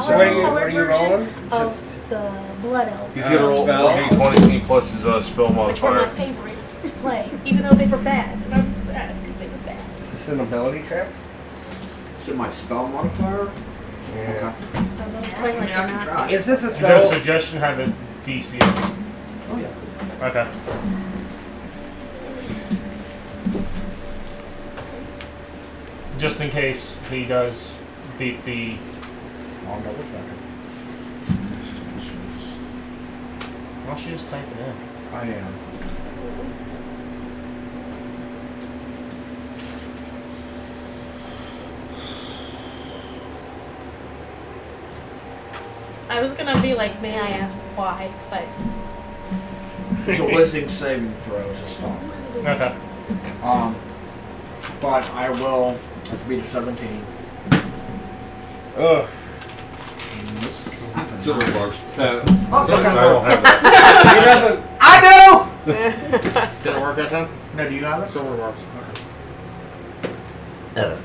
So what are you
colored version
rolling?
of the Blood Elves.
He's gonna roll
Spell.
D20 plus his spell
Which were my
modifier.
favorite to play, even though they were bad. And I'm sad because they were bad.
Is this an ability check?
So my spell modifier?
Yeah.
So I was only playing like
Yeah, I
a
can
Nazi.
try.
Is this a
Does
spell?
suggestion have a DC?
Oh yeah.
Okay. Just in case he does beat the.
I'll double check it.
Why don't you just type it in?
I am.
I was gonna be like, may I ask why? But
It's a wisdom saving throw to stop.
Okay.
But I will have to beat a 17.
Ugh.
Silver barbs.
So,
Oh, okay.
I don't have that.
he doesn't.
I know!
Did it work that time?
No, do you have it?
Silver barbs. Okay.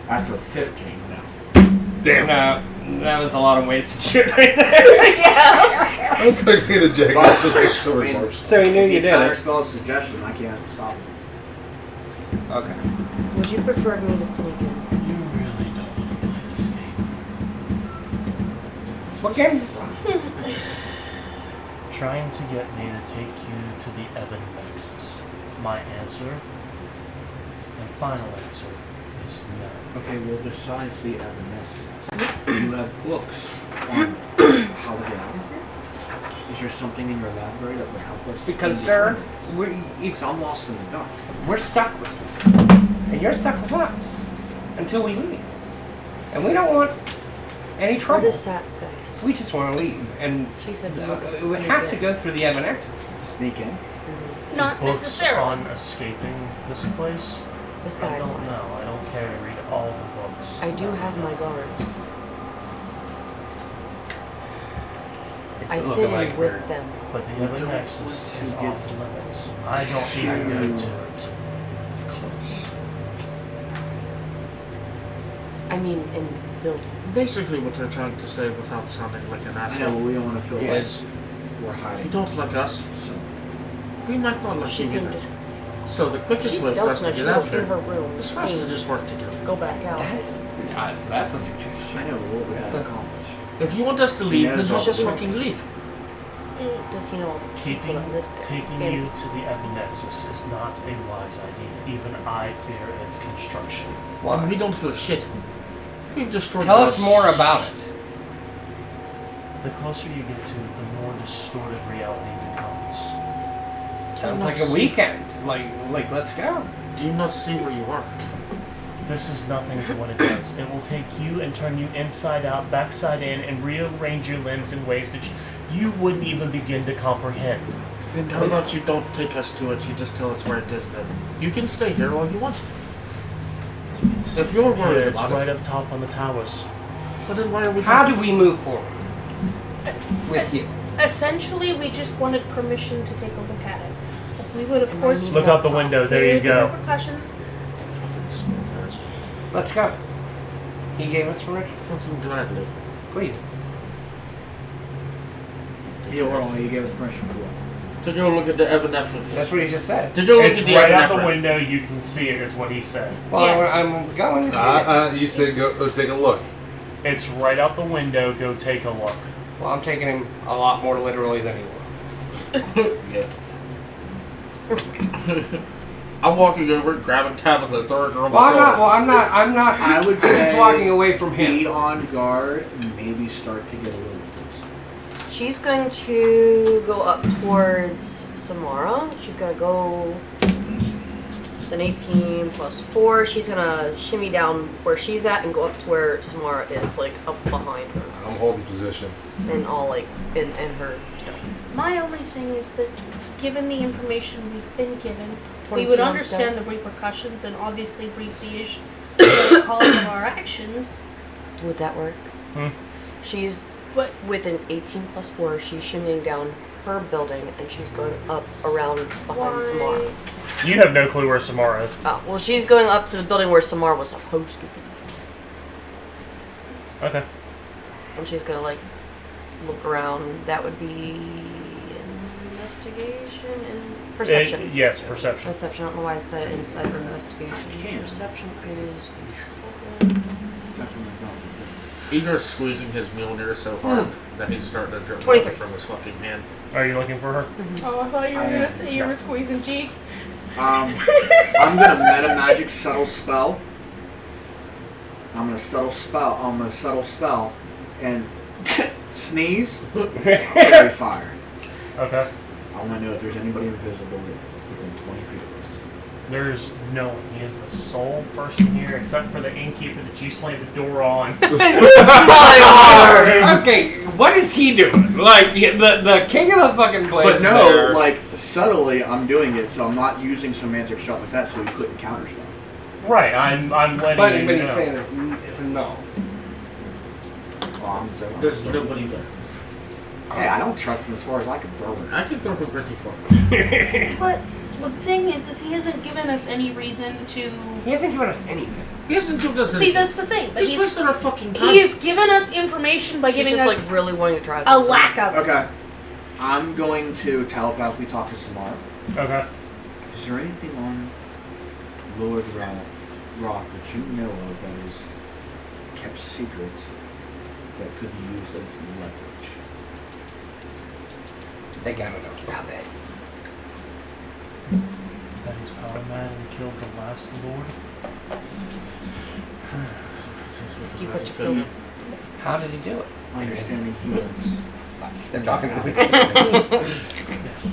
After 15 now.
Damn. No, that was a lot of wasted shit right there.
yeah.
I was like being the jack. Silver barbs.
So he knew you did
Counter
it.
spell suggestion, I can't stop it.
Okay.
Would you prefer me to sneak in?
You really don't want to play this game.
What game?
Trying to get me to take you to the Ebon Nexus. My answer, and final answer, is no.
Okay, well, besides the evanescence, you have books on how to get out of here? Is there something in your library that would help us?
Because, sir,
Because I'm lost in the dark.
we're stuck with you. And you're stuck with us. Until we leave. And we don't want any
What
trouble.
does Sat say?
We just want to leave. And
She said
it has to go through the Evan Nexus.
Sneak in.
Not
books
necessarily.
on escaping this place? I
Disguise
don't
wise.
know. I don't carry all the books.
I do have my guards. I
looking
fit in
like
with
we're-
them.
But the other nexus is
get
off limits. I don't even go to it.
Close.
I mean, in the building.
Basically, what they're trying to say without sounding like an
I know, but
asshole
we don't want to feel like
is
we're
you
hiding.
don't like us.
So,
We might not like
She
you
can
either.
just.
So the quickest
She's
way for us to
stealth
get
now.
out
She'll in her
here
room.
is for us to just work together.
Go back out.
That's a suggestion.
I know, but what we
That's
gotta
not-
accomplish.
If you want us to leave,
Yeah,
then
it's
just
all-
fucking leave.
Does he know all the people
Keeping
that live there?
taking
Fancy.
you to the Epinexus is not a wise idea. Even I fear its construction.
And we don't feel shit. We've destroyed
Tell us
us.
more about it.
The closer you get to it, the more distorted reality becomes.
Sounds like a weekend. Like let's go.
Do you not see where you are?
This is nothing to what it does. It will take you and turn you inside out, backside in, and rearrange your limbs in ways that you wouldn't even begin to comprehend.
And how about you don't take us to it, you just tell us where it is then. You can stay here all you want. If you're
Yeah,
worried
it's
about
right
it.
up top on the towers.
But then why are we
How do we move forward with you?
Essentially, we just wanted permission to take a look at it. We would, of course,
Look out the window. There
fear
you
the
go.
repercussions.
Let's go. He gave us permission.
Fucking gladly.
Please.
He gave us permission for what?
To go look at the Evanescence.
That's what he just said.
To go look
It's
at the
right out the
Evanescence.
window. You can see it, is what he said.
Well,
Yes.
I'm going to see it.
You said go take a look.
It's right out the window. Go take a look.
Well, I'm taking him a lot more literally than he was.
Yeah. I'm walking over, grabbing Tabitha, throwing her on my
Well,
shoulder.
I'm not.
I would
just
say
walking away from
Be
him.
on guard and maybe start to get a little closer.
She's going to go up towards Samara. She's gonna go with an 18 plus 4. She's gonna shimmy down where she's at and go up to where Samara is, like up behind her,
I'm holding position.
and all like in her stuff.
My only thing is that, given the information we've been given, we
22
would
on
understand
stealth.
the repercussions and obviously reap the cause of our actions.
Would that work?
Hmm.
She's
But
with an 18 plus 4. She's shimmying down her building and she's going up around behind Samara.
why?
You have no clue where Samara is.
Oh, well, she's going up to the building where Samara was supposed to be.
Okay.
And she's gonna like look around. That would be investigation and perception.
Yes, perception.
Perception. I don't know why it said inside or investigation.
can't.
Perception is a 7.
That's what I'm going
Igor's squeezing his Mjolnir so hard that he's starting to drip
23.
water from his fucking hand.
Are you looking for her?
Oh, I thought you were
I
gonna
am.
say you were squeezing cheeks.
I'm gonna meta magic subtle spell. I'm gonna subtle spell and sneeze. Fairy fire.
Okay.
I want to know if there's anybody invisible within 20 feet of us.
There's no one. He is the sole person here, except for the innkeeper that you slammed the door on.
Okay, what is he doing? Like the king of the fucking place.
But no,
there.
like subtly, I'm doing it, so I'm not using some magic shot like that, so he couldn't counterspell.
Right. I'm letting
But
you
he's
know.
saying it's a no.
Well,
There's nobody there.
Hey, I don't trust him as far as I can throw him.
I can throw him pretty far.
But the thing is he hasn't given us any reason to.
He hasn't given us anything.
He hasn't given us
See,
anything.
that's the thing. But
He's wasted our fucking time.
he's given us information by
She's
giving
just
us
like really wanting to try
a
something.
lack of.
Okay. I'm going to telepathically talk to Samara.
Okay.
Is there anything on Lord Rock that you know of that is kept secret that could be used as leverage?
They gotta know.
Stop it.
That is Power Man and killed the last lord.
Keep what you kill.
How did he do it?
Understanding humans.
They're talking to each other.
Yes.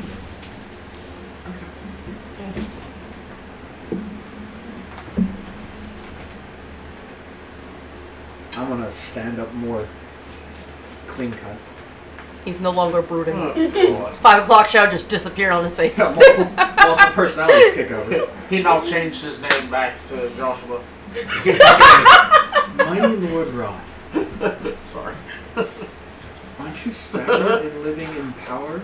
I'm gonna stand up more clean cut.
He's no longer brooding.
Oh,
5 o'clock shadow just disappeared on his face.
Multiple personalities kick over.
he now changed his name back to Joshua.
Mighty Lord Roth,
Sorry.
aren't you stagnant in living in power?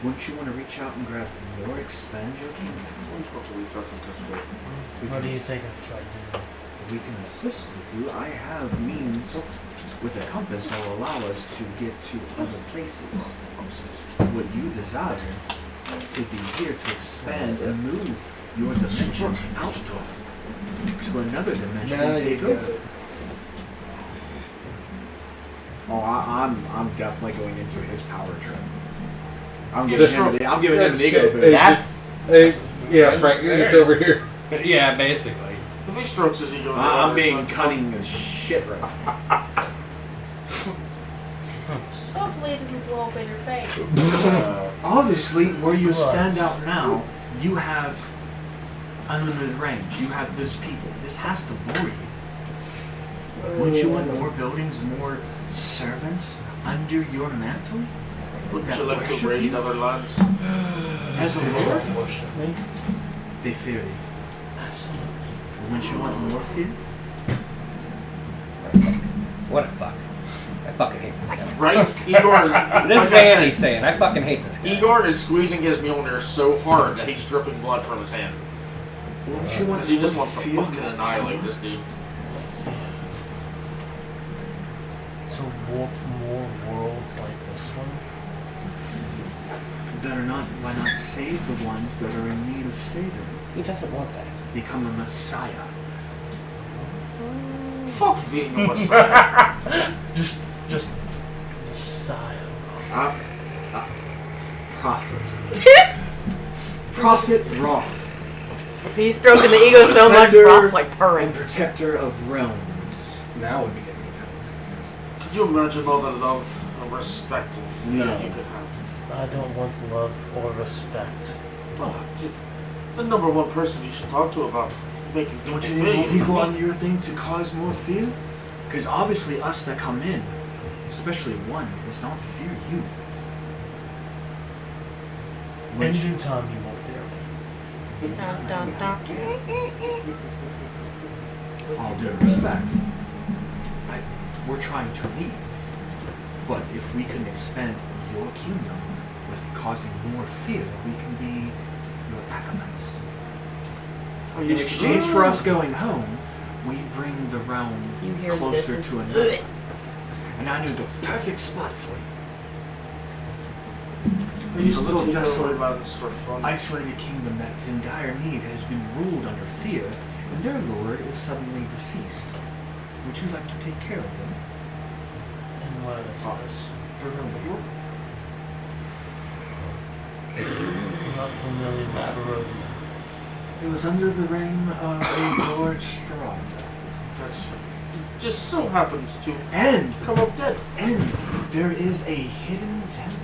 Wouldn't you want to reach out and grab more, expand your kingdom?
I just want to reach out and touch faith.
What do you think I've tried doing?
We can assist with you. I have means with a compass that will allow us to get to other places. What you desire could be here to expand and move your dimension outdoor to another dimension and take over. Oh, I'm definitely going into his power trip. I'm giving him an ego boost.
Yeah, Frank, you're just over here.
Yeah, basically.
If he strokes his ego,
I'm being cunning as shit right now.
Just hopefully it doesn't blow up in your face.
Obviously, where you stand out now, you have unlimited range. You have this people. This has to bore you. Wouldn't you want more buildings, more servants under your mantle?
Wouldn't you like to raid other lands?
As a lord,
Worship me?
they fear thee.
Absolutely.
Wouldn't you want more fear?
What a fuck. I fucking hate this guy.
Right? Igor is.
This is Andy saying, I fucking hate this guy.
Igor is squeezing his Mjolnir so hard that he's dripping blood from his hand.
Wouldn't you want
Because he just
more
wants to
fear?
fucking annihilate this dude.
To warp more worlds like this one?
Better not. Why not save the ones that are in need of saving?
He doesn't want that.
Become a messiah.
Fuck being a messiah.
Just Messiah.
Prophet. Prophet Roth.
He's stroking the ego so much,
Defender
Roth's like purring.
and protector of realms. Now would be a good time.
Could you imagine all the love and respect and fear
No.
you could have?
I don't want love or respect.
Oh, the number one person you should talk to about making
Don't
people
you need more
feel
people on your thing to cause more fear? Because obviously us that come in, especially one, does not fear you.
In due time, you will fear me.
Dun, dun, dun.
All due respect, we're trying to leave. But if we can expand your kingdom with causing more fear, we can be your acolytes. In exchange for us going home, we bring the realm
You hear
closer
this
to another. And I knew the perfect spot for you.
I used
a
to
little
take
desolate,
over lands for fun.
isolated kingdom that is in dire need has been ruled under fear, and their lord is suddenly deceased. Would you like to take care of them?
And what is this?
Barovia?
I'm not familiar with Barovia.
It was under the reign of a Lord Strahd.
That just so happened to
And
come up dead.
there is a hidden temple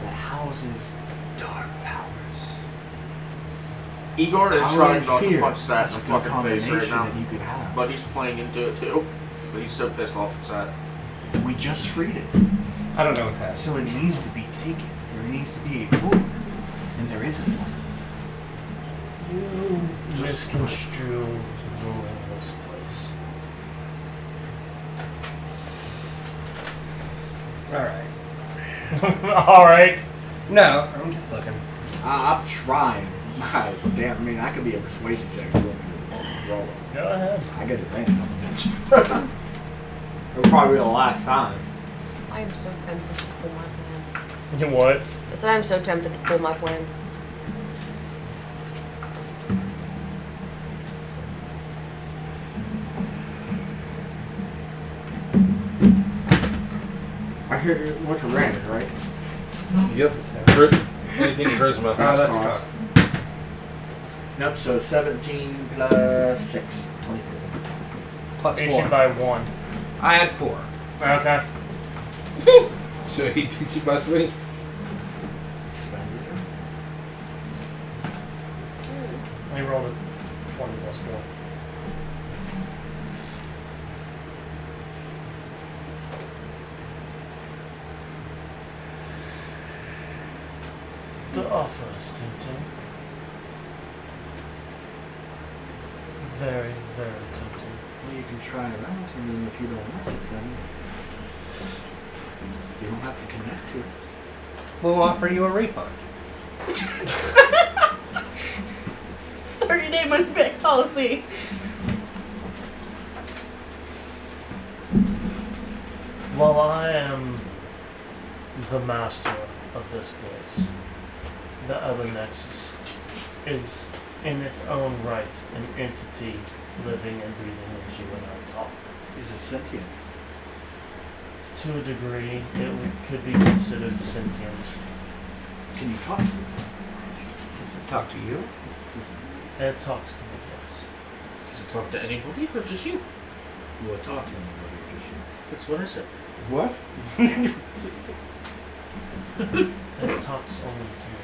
that houses dark powers.
Igor is
Power
trying
and
not to
fear.
punch that in
That's
the
a good
fucking face right
combination
now.
that you could have.
But he's playing into it too. But he's so pissed off and sad.
We just freed it.
I don't know what's happening.
So it needs to be taken. There needs to be a ruler. And there isn't one.
You misconstrue ruling this place.
Alright.
Alright.
No, I'm just looking.
I'm trying. Damn, I mean, I could be a persuasion check if you want me to roll it.
Go ahead.
I get advantage on the bench. It'll probably be the last time.
I am so tempted to pull my plan.
You what?
I said I'm so tempted to pull my plan.
I hear what's a range, right?
Yep. Anything charisma.
Oh, that's
cocked.
cocked.
Nope, so 17 plus 6. 23.
Plus
Beat
4.
you by 1.
I had 4.
Okay.
So he beats you by 3.
We rolled a 20 plus 4. offer is tempting. Very, very tempting.
Well, you can try it out, and then if you don't like it, then you don't have to connect to it.
We'll offer you a refund.
30-day money back policy.
While I am the master of this place, the other Nexus is in its own right an entity living and breathing as you and I talk.
Is it sentient?
To a degree, could be considered sentient.
Can you talk to it?
Does it talk to you?
It talks to me, yes.
Does it talk to anybody or just you?
You will talk to anybody or just you?
That's what I said.
What?
It talks only to me.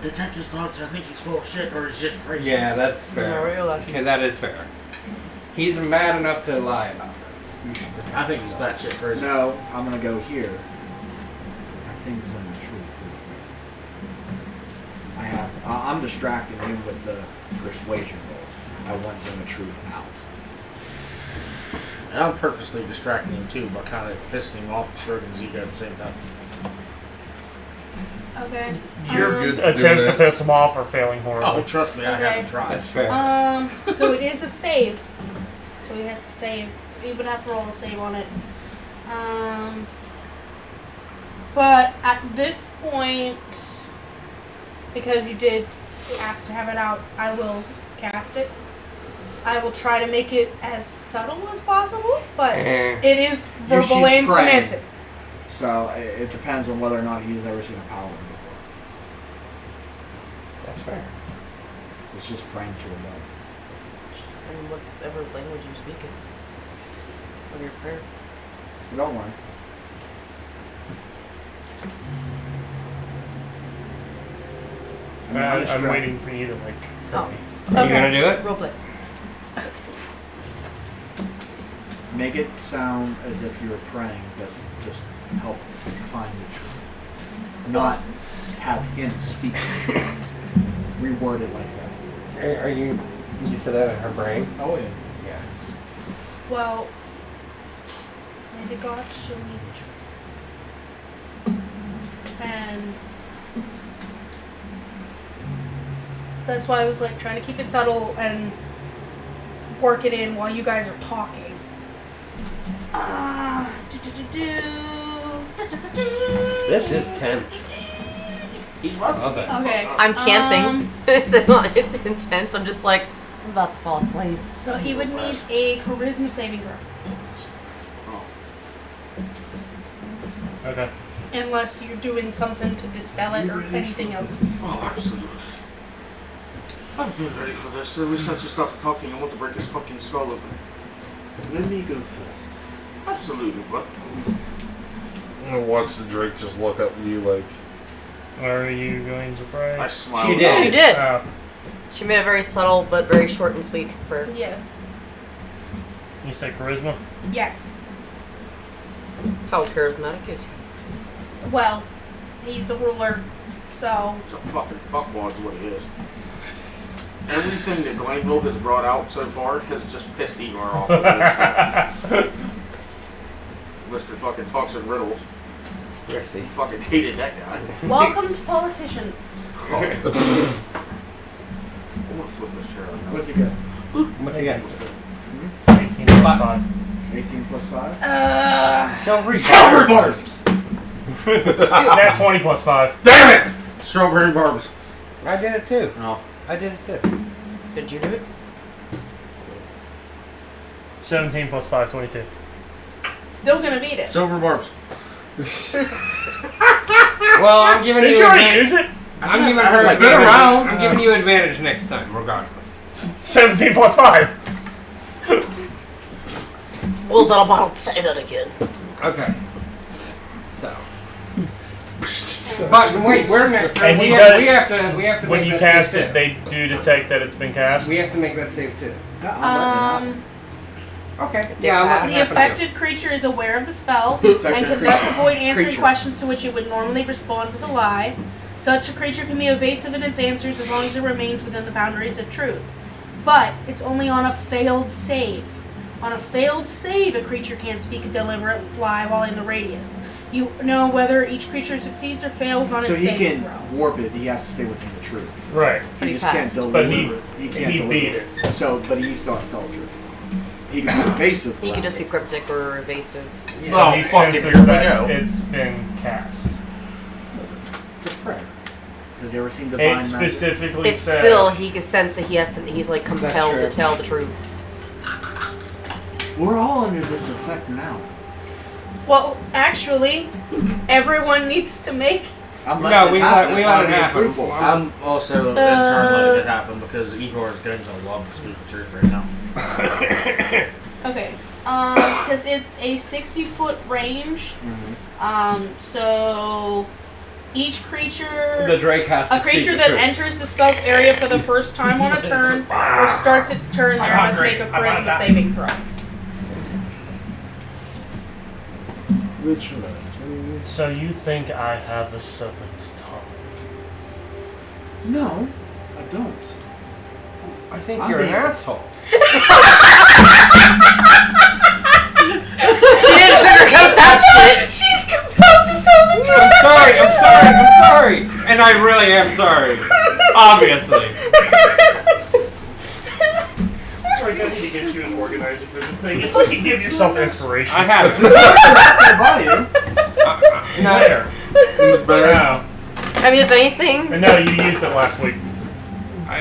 Detective thoughts, I think he's full of shit or he's just crazy.
Yeah, that's fair.
Yeah, real lucky.
Okay, that is fair. He's mad enough to lie about this.
I think he's batshit crazy.
No, I'm gonna go here. I think it's on the truth, isn't it? I'm distracting him with the persuasion roll. I want Zone of Truth out.
And I'm purposely distracting him too by kind of pissing him off and stroking his ego at the same time.
Okay.
Your
good for
attempts to
doing it.
piss him off are failing horribly.
Oh, trust me, I
Okay.
haven't tried.
That's fair.
So it is a save. So he has to save. He would have to roll a save on it. But at this point, because you did ask to have it out, I will cast it. I will try to make it as subtle as possible, but it is verbal
she's
and
praying.
semantic.
So it depends on whether or not he's ever seen a paladin before.
That's fair.
It's just praying to a god.
And whatever language you speak in. Of your prayer.
Don't worry.
I'm waiting for you to like.
Oh.
Are you gonna do it?
Roleplay.
Make it sound as if you're praying, but just help find the truth. Not have him speak the truth. Reword it like that.
Are you? You said that in her brain?
Oh yeah.
Yeah.
Well, may the gods show me the truth. And that's why I was like trying to keep it subtle and work it in while you guys are talking.
This is tense.
He's right.
Love it.
Okay.
I'm camping. It's intense. I'm just like, I'm about to fall asleep.
So he would need a charisma saving throw.
Okay.
Unless you're doing something to dispel it or anything else.
Oh, absolutely. I've been ready for this. Ever since you started talking, I want to break his fucking skull open.
Let me go first.
Absolutely, but
I'm gonna watch the Drake just look up at you like.
Are you going to pray?
I smiled.
She did.
She did.
Oh,
She made a very subtle but very short and sweet prayer.
Yes.
you say charisma?
Yes.
How charismatic is he?
Well, he's the ruler, so
It's a fucking fuckwad's what it is. Everything that Glanville has brought out so far has just pissed Igor off. Mr. fucking talks in riddles. He fucking hated that guy.
welcome to politicians.
I'm gonna flip this chair out.
What's he got?
What's he got?
18 plus 5.
18 plus 5?
Silver
bars!
Nat 20 plus 5.
Damn it! Strawberry barbs.
I did it too.
No.
I did it too.
Did you do it?
17 plus 5, 22.
Still gonna beat it.
Silver barbs.
Well, I'm giving
Did
you
you already
advantage.
use it?
I'm giving her.
It's been around.
I'm giving you advantage next time, regardless.
17 plus 5.
Will's out of bottle. Say that again.
Okay. So. But wait, we're next.
And
We
he
have,
does-
we have to.
When
make
you
that
cast
save
it, they do detect that it's been cast.
too. We have to make that save too.
I'm letting it out.
Okay.
They
Yeah,
pass.
I'm
The affected creature is aware of the spell and can thus avoid answering
Creature.
questions to which it would normally respond with a lie. Such a creature can be evasive in its answers as long as it remains within the boundaries of truth. But it's only on a failed save. On a failed save, a creature can't speak a deliberate lie while in the radius. You know whether each creature succeeds or fails on
So
its
he
saving
can
throw.
warp it. He has to stay within the truth.
Right.
But
He
he
just can't
passed.
deliver.
But
He can't
he
deliver.
beat it.
So, but he still has to tell the truth. He can be evasive.
He could just be cryptic or evasive.
Oh,
he
fucking
senses
here we
that
go.
it's been cast.
It's a prayer. Has you ever seen Divine
It
Magic?
specifically
It's
says.
still, he can sense that he has to, he's like compelled
true.
to tell the truth.
We're all under this effect now.
Well, actually, everyone needs to make.
I'm
No,
letting
we
it happen.
let
That's how
it
to be
happen.
truthful.
I'm also in turn letting it happen because Igor is going to love to speak the truth right now.
Okay. Because it's a 60-foot range. So each creature.
The Drake has to
A creature
speak the
that
truth.
enters the spell's area for the first time on a turn or starts its turn there must make a charisma saving throw.
Which reminds me.
So you think I have a serpent's tongue?
No, I don't.
I think
I'm
you're an
being-
asshole.
She didn't sugarcoat that shit!
She's compelled to tell the truth.
I'm sorry. And I really am sorry. Obviously.
I guess to get you an organizer for this thing. You can give yourself inspiration.
I have.
Where?
In the bag.
Wow.
I mean, if anything,
No, you used it last week.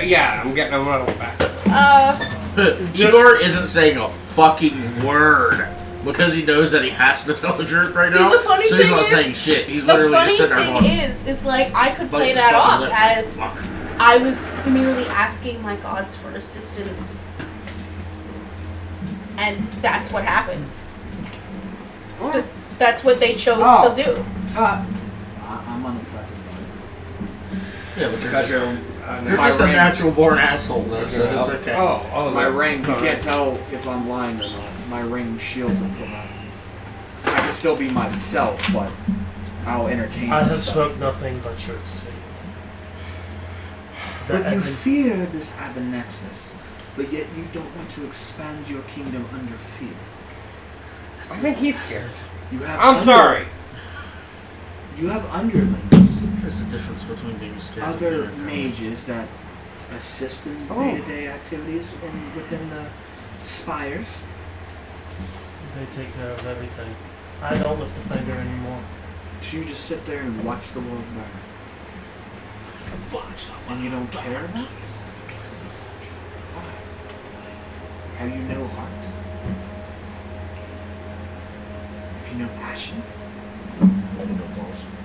Yeah, I'm getting a little back.
Igor isn't saying a fucking word because he knows that he has to tell the truth right
See,
now.
the funny
so he's
thing
not
is-
saying shit. He's
The
literally
funny
just sitting there
thing
going,
is like I could play
like,
that
fuck,
off
is it?
as
Fuck.
I was merely asking my gods for assistance, and that's what happened. That's what they chose
Oh.
to do.
I'm unaffected by
Yeah, but
it.
you're
My
just a
ring-
natural born asshole, though, so it's okay.
Oh,
My ring, you
all right.
can't tell if I'm lying or not. My ring shields it from that. I can still be myself, but I'll entertain
I
the
have
stuff.
spoke nothing but truth.
But you fear this Abernexus, but yet you don't want to expand your kingdom under fear.
I think he's scared.
You have
I'm sorry.
You have underlings,
There's a difference between being scared and
other
being
mages that assist in day-to-day activities within the spires.
They take care of everything. I don't lift a finger anymore.
So you just sit there and watch the world burn. And you don't care about it? Why? Have you no heart? Have you no passion?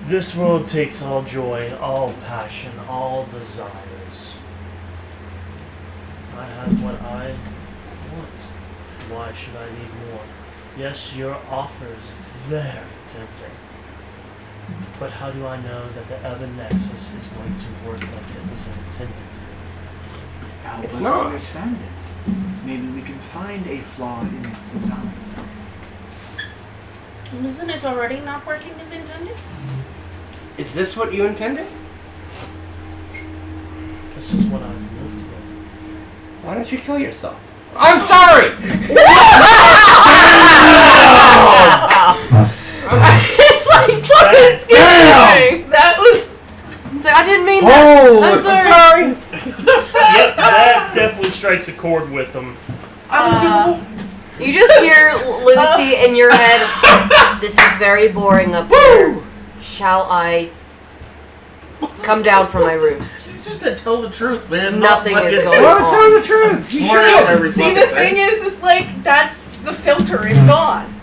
This world takes all joy, all passion, all desires. I have what I want. Why should I need more? Yes, your offer is very tempting. But how do I know that the Evan Nexus is going to work like it was intended to?
Help
It's
us
not.
understand it. Maybe we can find a flaw in its design.
Isn't it already not working as intended?
Is this what you intended?
This is what I've lived with.
Why don't you kill yourself? I'm sorry!
it's like so scary. That was. It's like, I didn't mean that. I'm sorry.
Yep, that definitely strikes a chord with them.
You just hear Lucy in your head. This is very boring up here. Shall I come down from my roost?
You just said tell the truth, man.
Nothing
Not
is
fucking-
going
What was
on.
telling the truth? You
Blurt
should.
out every
See,
fucking
the thing is, it's like that's the filter is gone.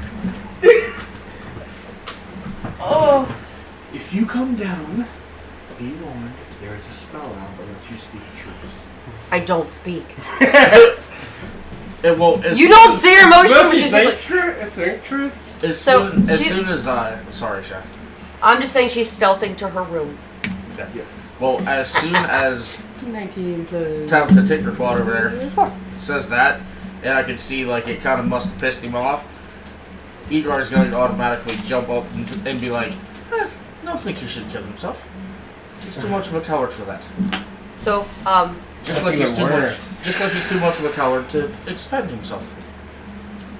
Oh,
If you come down, be warned, there is a spell out that lets you speak truth.
I don't speak.
It won't.
You don't see her emotion,
Most
which
you
is
think
just like.
think truths?
As
So,
soon
she-
as I. Sorry, Shaq.
I'm just saying she's stealthing to her room.
Well, as soon as
19 plus.
Tabitha Tinkerclad over there
It's 4.
says that, and I could see like it kind of must have pissed him off, Igor's going to automatically jump up and be like, I don't think he should kill himself. He's too much of a coward for that.
So,
Just like he's too much of a coward to expend himself.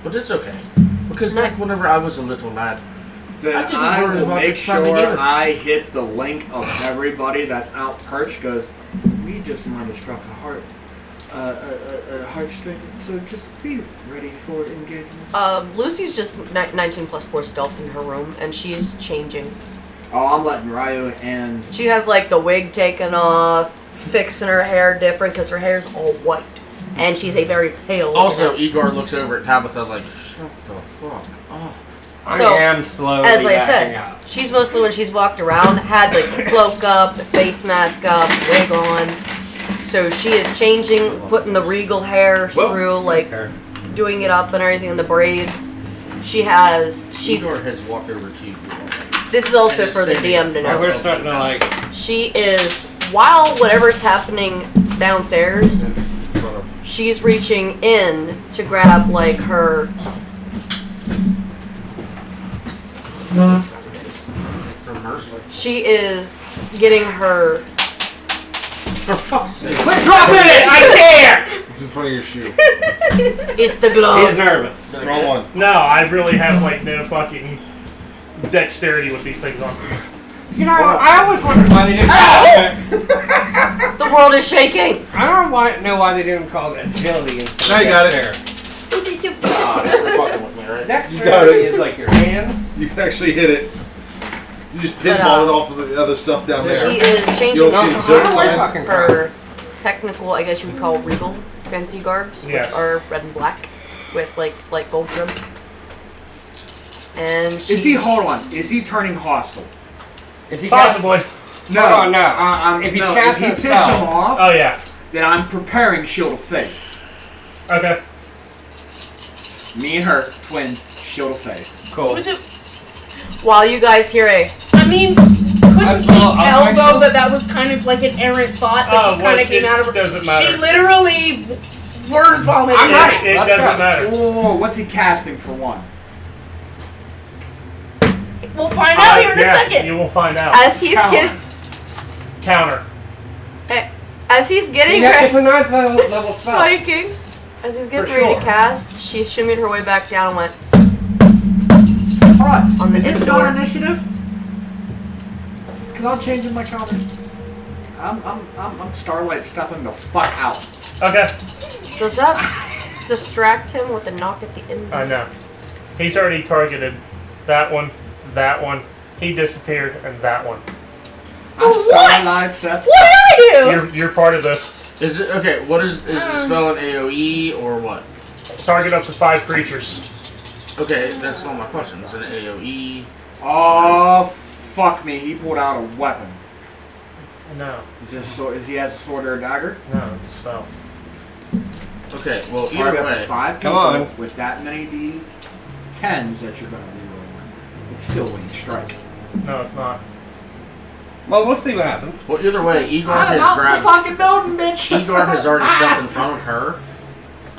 But it's okay. Because like whenever I was a little lad,
Then
I didn't
I
worry
will
about
make
expanding
sure
either.
I hit the link of everybody that's out perched. Goes, we just might have struck a heartstring. So just be ready for engagement.
Lucy's just 19 plus 4 stealth in her room, and she's changing.
Oh, I'm letting Ryu and
She has like the wig taken off, fixing her hair different because her hair's all white, and she's a very pale.
Also, Igor looks over at Tabitha like, shut the fuck up.
So,
I am slowly
as I
backing
said,
up.
she's mostly when she's walked around had like the cloak up, the face mask up, wig on. So she is changing, putting the regal hair through, like doing it up and everything in the braids. Igor has walked over to you. This is also for the DM to know.
We're starting to like.
She is, while whatever's happening downstairs, she's reaching in to grab like her. She is getting her.
For fuck's sake.
Quit dropping it! I can't!
It's in front of your shoe.
It's the gloves.
He's nervous.
Roll one.
No, I really have like no fucking dexterity with these things on.
You know, I always wondered why they didn't call it.
The world is shaking.
I don't know why they didn't call it agility instead.
Now you got it.
Dexterity
You got it.
is like your hands.
You can actually hit it. You just pinball it off of the other stuff down there.
She is changing
You don't see the zip sign?
her technical, I guess you would call regal fancy garbs,
Yes.
which are red and black with like slight gold trim. And
is he? Hold on. Is he turning hostile?
Is he
Possibly.
No,
no. If he's
no,
casting
if he
a
pissed
spell.
him off,
Oh yeah.
then I'm preparing Shield of Faith.
Okay.
Me and her, twin Shield of Faith.
Cool.
while you guys hear a.
I mean, couldn't he tell
I'm
though that was kind of like an errant thought that just kind of came out of her?
Doesn't matter.
She literally word vomited.
I'm ready.
It doesn't matter.
Oh, what's he casting for one?
We'll find out here in a second.
You will find out.
As he's getting.
Counter.
As he's getting
Yeah,
ready.
it's a 9th level spell.
Spiking. As he's getting
For
ready
sure.
to cast, she shimmied her way back down and went.
Alright,
On the
is this
door.
not initiative? Because I'm changing my counter. I'm Starlight stepping the fuck out.
Okay.
Does that distract him with a knock at the end?
I know. He's already targeted that one, that one. He disappeared, and that one.
I'm Starlight step.
What did I do?
You're part of this.
Is it okay? What is the spell an AOE or what?
Target up to 5 creatures.
Okay, that's not my question. Is it an AOE?
Oh, fuck me. He pulled out a weapon.
No.
Is he has a sword or a dagger?
No, it's a spell.
Okay, well
Target
either
up to
way.
5 people
Come on.
with that many D10s that you're going to reroll. It's still winning strike.
No, it's not.
Well, we'll see what happens.
Well, either way, Igor
I'm
has
out the
grabbed.
fucking building, bitch!
Igor has already stepped in front of her.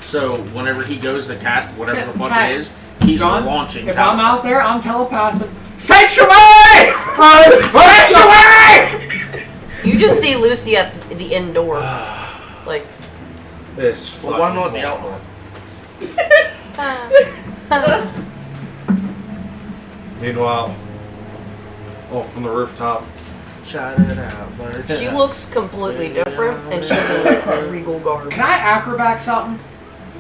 So whenever he goes to cast whatever the fuck
Hey,
it is, he's
John,
launching.
If
down.
I'm out there, I'm telepathing. Sanctuary! Sanctuary!
You just see Lucy at the indoor. Like.
This
Well, why not the outdoor?
Meanwhile, off from the rooftop.
Shout it out, bird.
She looks completely different, and she's in regal garb.
Can I acrobat something?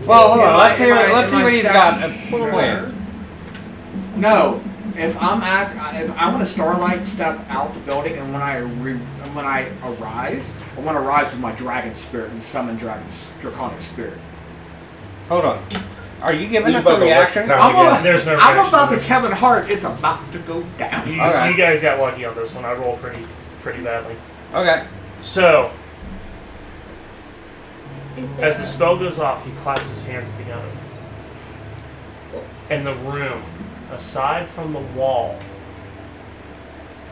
Well, hold on.
Am
Let's
I-
hear.
am I-
Let's see
am I
what he's
stepping-
got planned.
No. If I want to starlight step out the building, and when I arise, I want to rise with my dragon spirit and summon draconic spirit.
Hold on. Are you giving
You
us a
about to
reaction?
let
I'm,
again.
There's no
I'm
reaction
about
to
to
this.
Kevin Hart. It's about to go down.
You,
Alright.
you guys got lucky on this one. I rolled pretty badly.
Okay.
So, as the spell goes off, he claps his hands together. And the room, aside from the wall,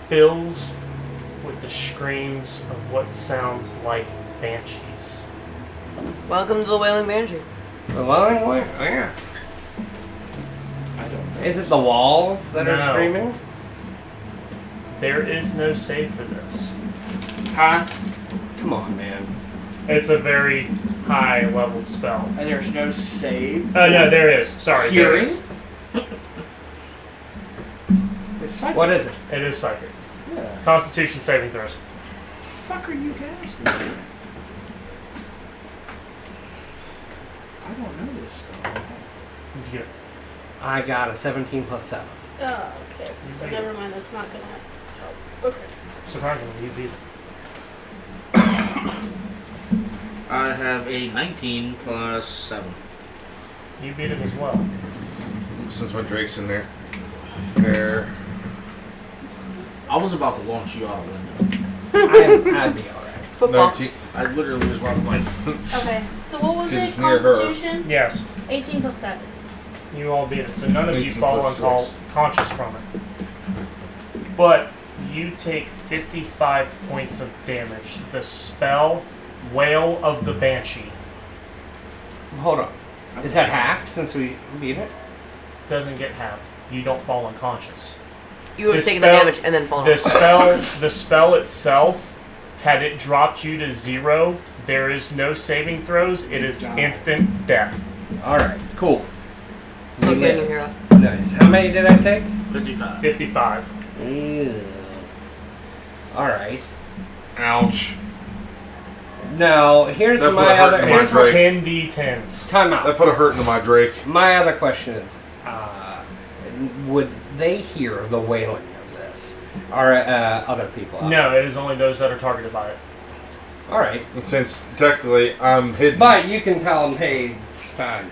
fills with the screams of what sounds like banshees.
Welcome to the Wailing Banshee.
The wailing way? Oh, yeah.
I don't know.
Is it the walls that are
No.
screaming?
There is no save for this.
Huh?
Come on, man.
It's a very high level spell.
And there's no save.
Oh no, there is. Sorry, there
Hearing?
is.
It's psychic.
What is it?
It is psychic.
Yeah.
Constitution saving throws.
The fuck are you casting? I don't know this spell.
What'd you get?
I got a 17 plus 7.
Oh, okay. So never mind. That's not gonna help. Okay.
Surprisingly, you beat it.
I have a 19 plus 7.
You beat it as well.
Since my Drake's in there. There.
I was about to launch you out a window.
I'd be alright.
Football.
19.
I literally was about to like.
Okay. So what was
'Cause
it?
it's near her.
Constitution.
Yes,
18 plus 7.
you all beat it. So none of you
18
fall
plus
unconscious from it. But you take 55 points of damage. The spell Wail of the Banshee
Hold on. Is that halved since we beat it?
doesn't get halved. You don't fall unconscious.
You would have
The
taken the
spell-
damage and then fallen
The
off.
the spell itself, had it dropped you to 0, there is no saving throws. It is instant death.
Alright, cool.
So
We
good,
live.
you hero.
Nice. How many did I take?
55.
55.
Alright.
Ouch.
Now, here's
That put
my
a hurt
other
in my
It's
Drake.
10d10s.
time
That
out.
put a hurt into my Drake.
My other question is, would they hear the wailing of this? Or other people? out
No, it is only those that are targeted by it.
there? Alright.
And since technically I'm hidden.
But you can tell them, hey, it's time.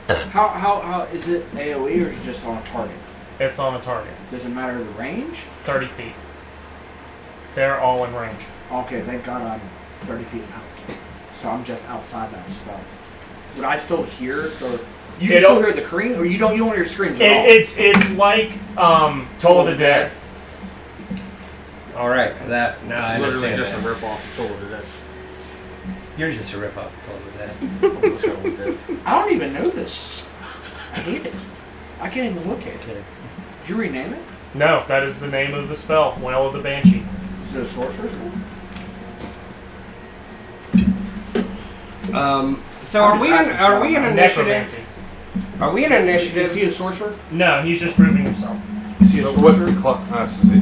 How is it AoE or is it just on a target?
It's on a target.
Does it matter the range?
30 feet. They're all in range.
Okay, thank God I'm 30 feet out. So I'm just outside that spell. Would I still hear the... You can
It'll-
still hear the scream? Or you don't hear screams at all?
It's like Toll of the Dead.
Alright, that, now I
It's literally
understand
just a
that.
rip off of Toll of the Dead.
You're just a rip-off of that.
Almost all of it.
I don't even know this. I hate it. I can't even look at it. Did you rename it?
No, that is the name of the spell. Wail of the Banshee.
Is it a sorcerer's one?
So are we in initiative?
Necromancy.
Are we in
Is he
initiative?
a sorcerer?
No, he's just proving himself.
Is he a
But what
sorcerer?
class is he?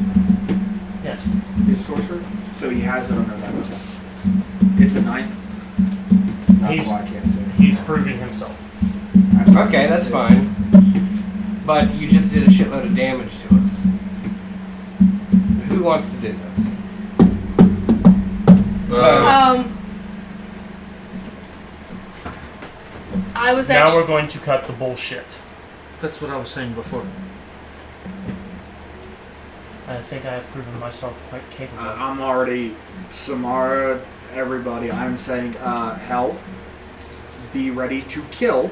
Yes.
He's a sorcerer? So he has it under that level. It's a 9th. That's
He's-
why I can't say.
He's proving himself.
Okay, that's fine. But you just did a shitload of damage to us. Who wants to do this?
I was
Now
actually.
we're going to cut the bullshit.
That's what I was saying before.
I think I have proven myself quite capable.
I'm already Samara, everybody. I'm saying, help. Be ready to kill.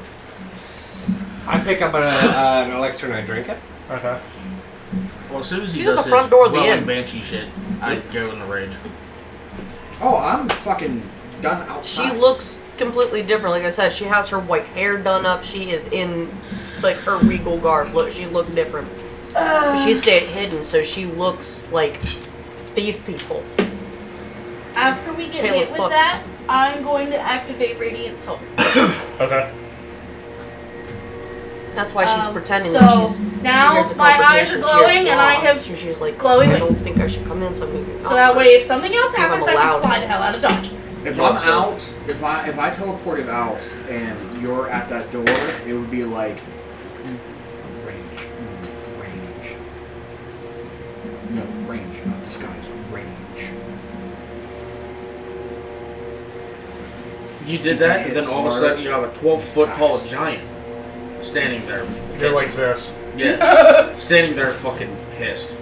I pick up an elixir and I drink it.
Okay.
Well, as soon as he
She's at
does
the front
his
door of the
Welling
inn.
Banshee shit, I go in the rage.
Oh, I'm fucking done
She
outside.
looks completely different. Like I said, she has her white hair done up. She is in like her regal garb. Look, she looks different. She stayed hidden, so she looks like these people.
After we get
Pale
hit
as
with
fuck.
that, I'm going to activate Radiant Soul.
Okay.
That's why she's pretending
so
like she's.
now
she hears a
my eyes
confrontation,
are
she hears
glowing and I
blah.
have
She's like,
glowing
I don't
wings.
think I should come in, so I'm moving.
So that way, if something else
See if I'm
happens, I can
allowed.
fly the hell out of Dodge.
If I'm out, if I teleported out and you're at that door, it would be like range. No, range, not disguise. Range.
You did that, and then all of a sudden you have a 12-foot tall giant standing there.
You're like
pissed.
this.
Yeah. Standing there fucking pissed.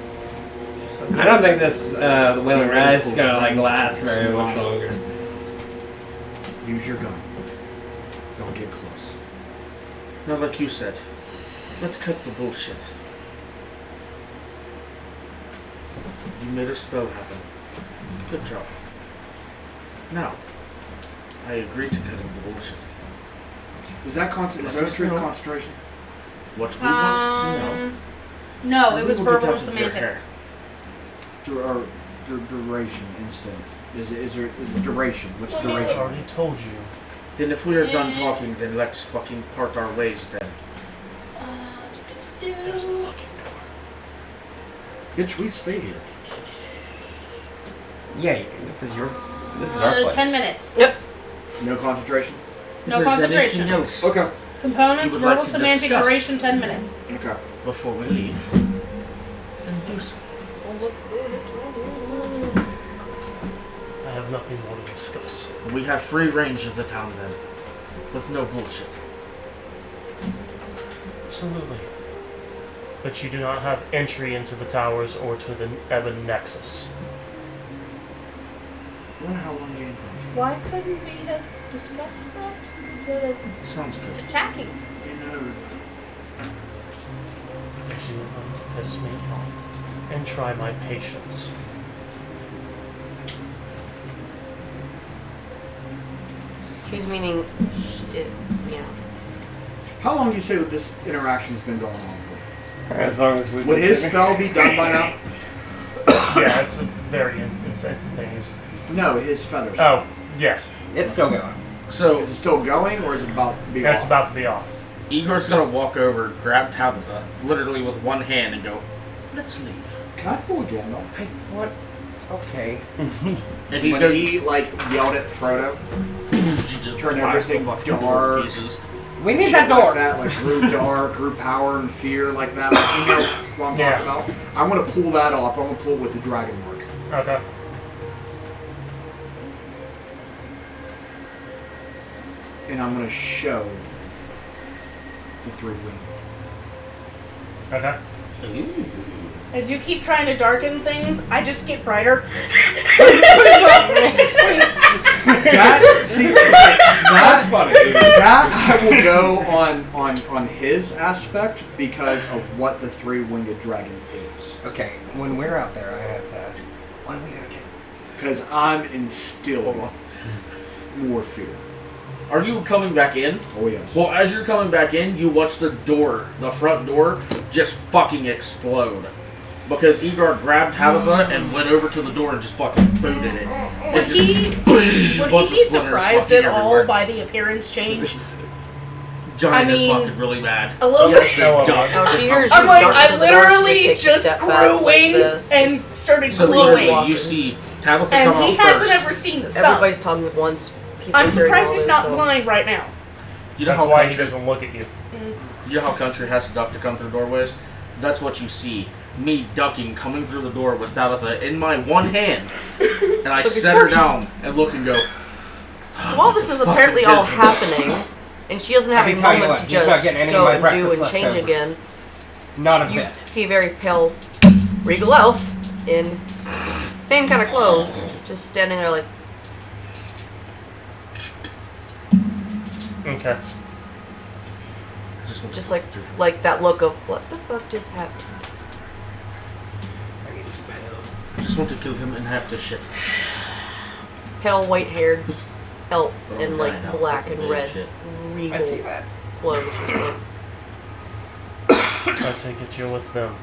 I don't think this the Wailing Rise is gonna like last very much longer.
Use your gun. Don't get close.
Now, like you said, let's cut the bullshit. You made a spell happen. Good job. Now, I agree to cutting the bullshit.
Is that truth concentration?
What we want to know.
No, it was
We will get
verbal
down
and
to your
semantic.
hair.
Duration instant. Is it duration? What's
I
duration?
already told you.
Then if we are done talking, then let's fucking part our ways then.
There's the fucking door.
Bitch, we stay here.
Yeah, this is our place.
10 minutes.
Yep.
No concentration?
No
If there's
concentration.
anything else
Okay.
Components,
You would like
verbal,
to
semantic,
discuss?
duration, 10 minutes.
Okay.
before we leave, then do so.
I have nothing more to discuss.
We have free range of the town then, with no bullshit.
Absolutely. But you do not have entry into the towers or to the Ebon Nexus.
I wonder how long you
Why couldn't we have discussed that instead of
Sounds good.
attacking us?
Because you will piss me off and try my patience.
She's meaning,
How long do you say that this interaction's been going on for?
As long as we.
Would his spell be done by now?
Yeah, it's very it's instantaneous.
No, his feathers.
Oh, yes.
It's still going.
So
Is it still going, or is it about to be
That's
off?
about to be off.
Igor's gonna walk over, grab Tabitha, literally with one hand, and go, "Let's leave."
Can I pull a Gandalf?
Hey, what? Okay.
And he's
When
gonna
he yelled at Frodo, turned everything dark.
pieces.
We need
shit
that door.
like that, grew dark, grew power and fear like that. Like, you know what I'm
Yeah.
talking about? I'm gonna pull that off. I'm gonna pull it with the dragon mark.
Okay.
And I'm gonna show the 3 wing.
Okay.
As you keep trying to darken things, I just get brighter.
That's funny. That I will go on his aspect because of what the 3-winged dragon is.
Okay, when we're out there, I have to ask, what are we gonna do?
Because I'm instilled more fear.
Are you coming back in?
Oh yes.
Well, as you're coming back in, you watch the door, the front door, just fucking explode. Because Igor grabbed Tabitha and went over to the door and just fucking booted it.
Would he be surprised at all by the appearance change?
Giant
I
is
mean,
fucking really bad.
a little
Yes,
bit.
they got
Oh, she hears
I'm
you
like,
dart
I
to the door,
literally
she takes a
just
step
grew
back like
wings
this.
and started
So
glowing.
literally, you see Tabitha
And
come
he
out
hasn't
first.
ever seen the sun.
Everybody's talking at once. People
I'm
are hearing
surprised
all
he's
this,
not
so-
blind right now.
You know
That's
how
why he
country,
doesn't look at you.
you know how country has to duck to come through doorways? That's what you see. Me ducking, coming through the door with Tabitha in my one hand. And I set her down and look and go,
So while this is
Fucking
apparently all
dead.
happening, and she doesn't have
I
a
can tell you
moment
what,
to
he's not
just
getting any of
go
my
and do
breakfast
and change
leftovers.
again,
Not a
you
bit.
see a very pale, regal elf in same kind of clothes, just standing there like,
Okay.
just
like that look of what the fuck just happened.
I need some pills.
just want to kill him and have to shit.
Pale white-haired elf
Throw
in
a
like
giant
black
outfit
and
to
red
shit.
regal
I see that.
clothes, just like.
I take it you're with them.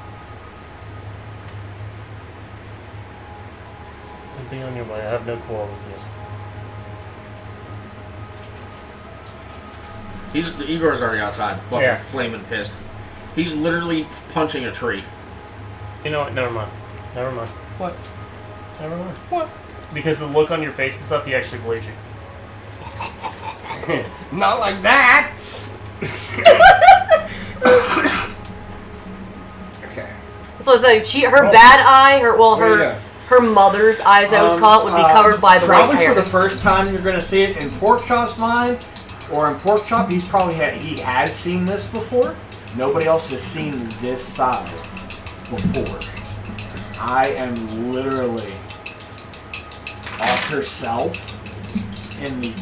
Then be on your way. I have no quarrel with you.
Igor's already outside, fucking
Yeah.
flaming pissed. He's literally punching a tree.
You know what? Never mind. Never mind.
What?
Never mind. What? Because the look on your face and stuff, he actually believes you.
Not like that! Okay.
So I say her bad eye,
What are you doing?
her mother's eyes, I would call it, would be covered by the white
Probably
hair.
for the first time you're going to see it in Porkchop's mind, or in Porkchop, he has seen this before. Nobody else has seen this side before. I am literally alter self in the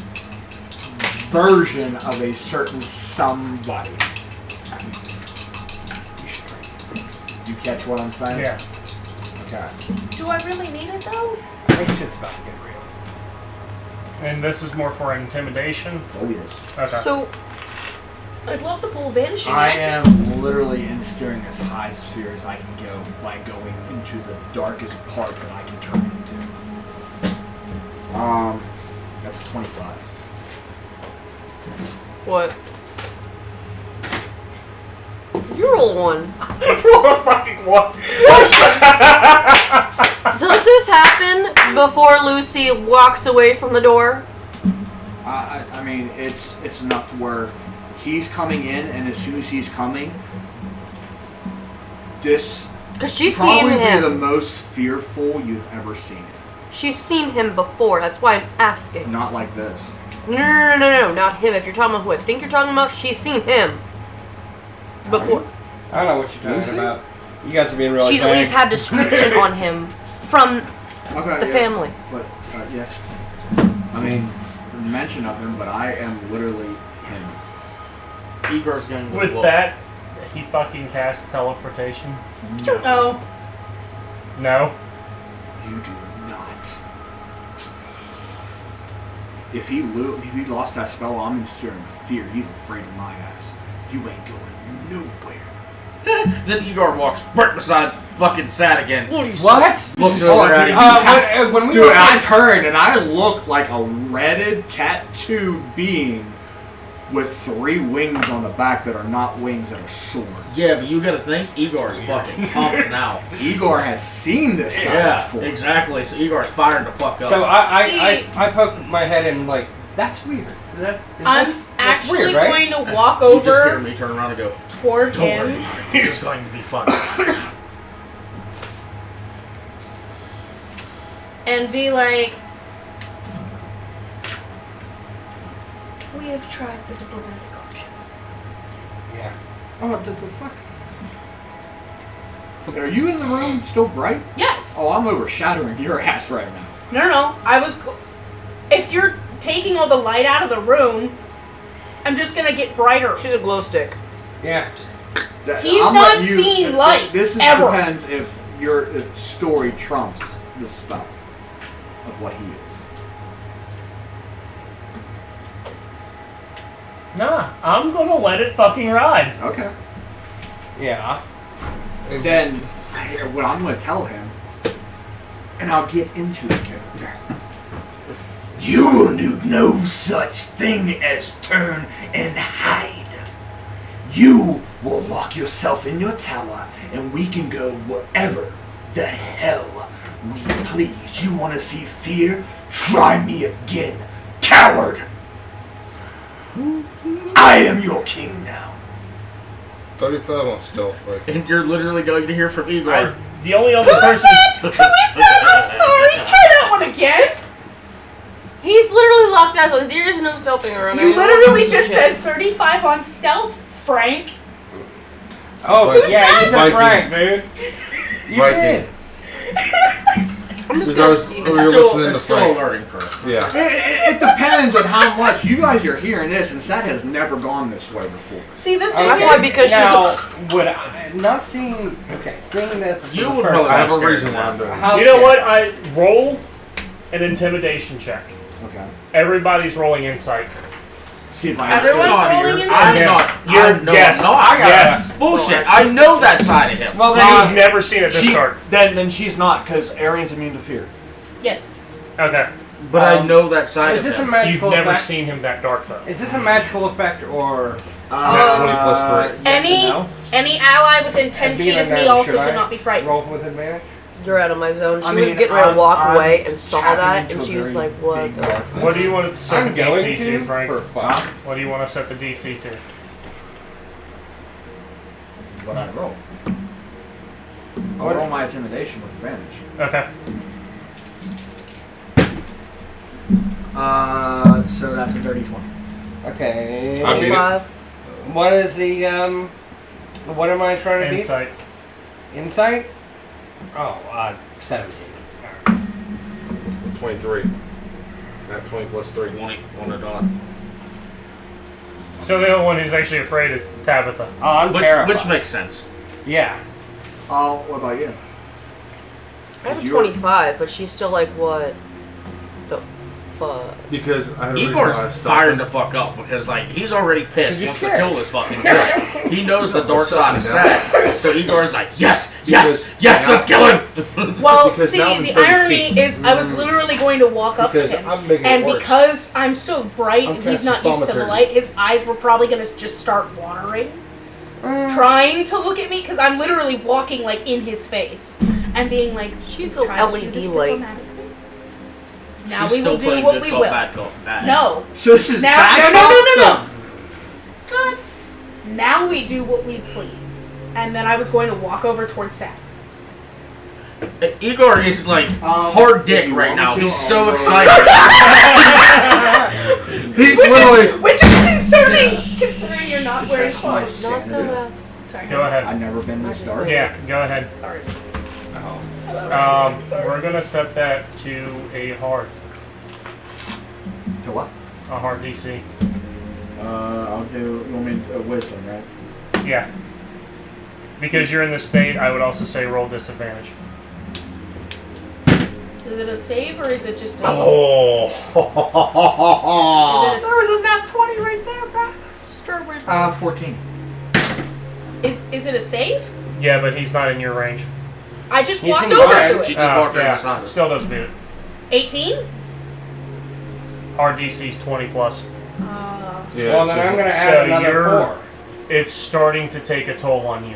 version of a certain somebody. You catch what I'm saying?
Yeah.
Okay.
Do I really need it though?
This shit's about to get real.
And this is more for intimidation.
Oh yes.
Okay.
So,
I'd love to pull vanishing
I
act.
am literally instilling as high sphere as I can go by going into the darkest part that I can turn into. That's a 25.
What? You roll one.
Roll a fucking one.
Does this happen before Lucy walks away from the door?
I mean, it's enough to where he's coming in, and as soon as he's coming, this
Because she's seen
probably be the
him.
most fearful you've ever seen it.
She's seen him before. That's why I'm asking.
Not like this.
No, not him. If you're talking about who I think you're talking about, she's seen him before.
I don't know what you're talking about. You guys are being really
She's at least had description on him from
Okay,
the family.
But yes, I mean, mention of him, but I am literally him.
Igor's going to
With
look.
that, he fucking casts teleportation.
Oh.
No.
You do not. If he lost that spell, I'm instilling fear. He's afraid of my ass. You ain't going nowhere.
Then Igor walks right beside fucking Sad again.
What?
Looks over at him.
When we
Dude,
were
I turned and I look like a redded, tattooed being with 3 wings on the back that are not wings, that are swords.
Yeah, but you gotta think, Igor's fucking pumped now.
Igor has seen this guy
Yeah,
before.
exactly. So Igor's fired the fuck up.
So I poked my head in like, that's weird.
I'm
That's
actually
weird, right?
going to walk
You just hear
over
me turn around and go,
toward
don't worry
him.
about it. This is going to be fun.
And be like, we have tried the diplomatic option.
Yeah.
Oh, the fuck? Are you in the room still bright?
Yes.
Oh, I'm overshadowing your ass right now.
No. If you're taking all the light out of the room, I'm just gonna get brighter.
She's a glow stick.
Yeah.
He's
I'm
not
letting
seeing light,
This
ever.
depends if your story trumps the spell of what he is.
Nah, I'm gonna let it fucking ride.
Okay.
Yeah.
Then, what I'm going to tell him, and I'll get into the character. You do no such thing as turn and hide. You will lock yourself in your tower, and we can go wherever the hell we please. You want to see fear? Try me again, coward! I am your king now.
35 on stealth, like.
And you're literally going to hear from Igor.
The only other person.
Who is that? I'm sorry. Try that one again.
He's literally locked out, so there is no stealthing around.
You literally just said 35 on stealth, Frank.
Oh,
Who's
yeah,
that?
you said Frank, dude. You
Viking.
did.
I'm just
Because
gonna.
we were listening to
It's still a
Frank.
learning curve.
Yeah.
It depends on how much you guys are hearing this, and Seth has never gone this way before.
See, the thing
That's
is,
why, because
now, would I not seeing? Okay, seeing this.
You
from
would
the
probably
first-
I have a
scared
reason
to
why I'm
death.
doing it.
How
You know
scared?
what? I roll an intimidation check.
Okay.
Everybody's rolling insight.
See if I
Everyone's
understand
rolling
fear.
in-
I'm
Yeah.
not.
You're-
I know
yes.
I'm not. I got
Yes.
bullshit. I know that side of him.
Well,
You've
then,
never seen it this start.
Then she's not, because Arian's immune to fear.
yes.
Okay.
But I know that side
is
of
this a
him.
You've
magical
never
effect?
seen him that dark though.
Is this a magical effect or?
Nat 20 plus 3.
Yes
Any
and no.
any ally within 10
Being
feet
a
of me
nerd,
also
should I
cannot be frightened.
Roll with advantage.
You're out of my zone. She
I
was
mean,
getting ready to walk
I'm
away and saw
tapping
that,
into
and
a
she was
very
like, "What
big
the?"
darkness.
What do you want to set
I'm
the
going
DC to, Frank?
for fun.
What do you want to set the DC to?
What I roll. I'll roll my intimidation with advantage.
Okay.
So that's a dirty 20.
Okay.
I mean-
25.
What is the What am I trying to beat?
Insight.
Insight? Oh, 17.
23. Nat 20 plus 3.
20 on the dot.
So the only one who's actually afraid is Tabitha.
Oh, I'm terrified.
Which makes sense.
Yeah.
Oh, what about you?
I have a
You're-
25, but she's still like, "What the fuck?
Because I
Igor's
realized
fired the fuck up because like he's already pissed once the kill is fucking done. He knows the dark side is sad. So Igor's like, yes, let's kill him.
Well,
Because
see,
now I'm
the
30
irony
feet.
is I was literally going to walk up to
Because
him.
I'm making it
And
worse.
because I'm so bright
I'm
and he's not
casting
used to the
thaumaturgy.
light, his eyes were probably going to just start watering. Trying to look at me because I'm literally walking like in his face and being like,
She's a
trying to do
LED
this
light.
diplomatically. Now
She's
we will
still playing
do what
good
we
cop,
will.
bad cop, bad.
No.
So this is
Now,
back
no. Good. Now we do what we please. And then I was going to walk over towards Sam.
Igor is like hard dick
if you
right
want me
now.
to,
He's
I'll
so
roll.
excited.
He's literally.
Which is concerning, considering you're not wearing
Test my
clothes.
Not so
sanity.
loud.
Sorry.
Go ahead.
I've never been this dark.
Yeah, go ahead.
Sorry.
We're gonna set that to a hard
To what?
DC.
I'll do. You want me to wisdom, right?
Yeah. Because you're in this state, I would also say roll disadvantage.
Is it a save or is it just a...
Oh.
Is it a...
nat 20 right there, bro.
Start with
14.
Is it a save?
Yeah, but he's not in your range.
I just
He's
walked
in
over
the
to
range.
it.
She just walked right
yeah,
beside us.
still doesn't beat it.
18?
Hard DC's 20 plus.
Yeah,
Well, then I'm gonna add
so
another
you're-
4.
It's starting to take a toll on you.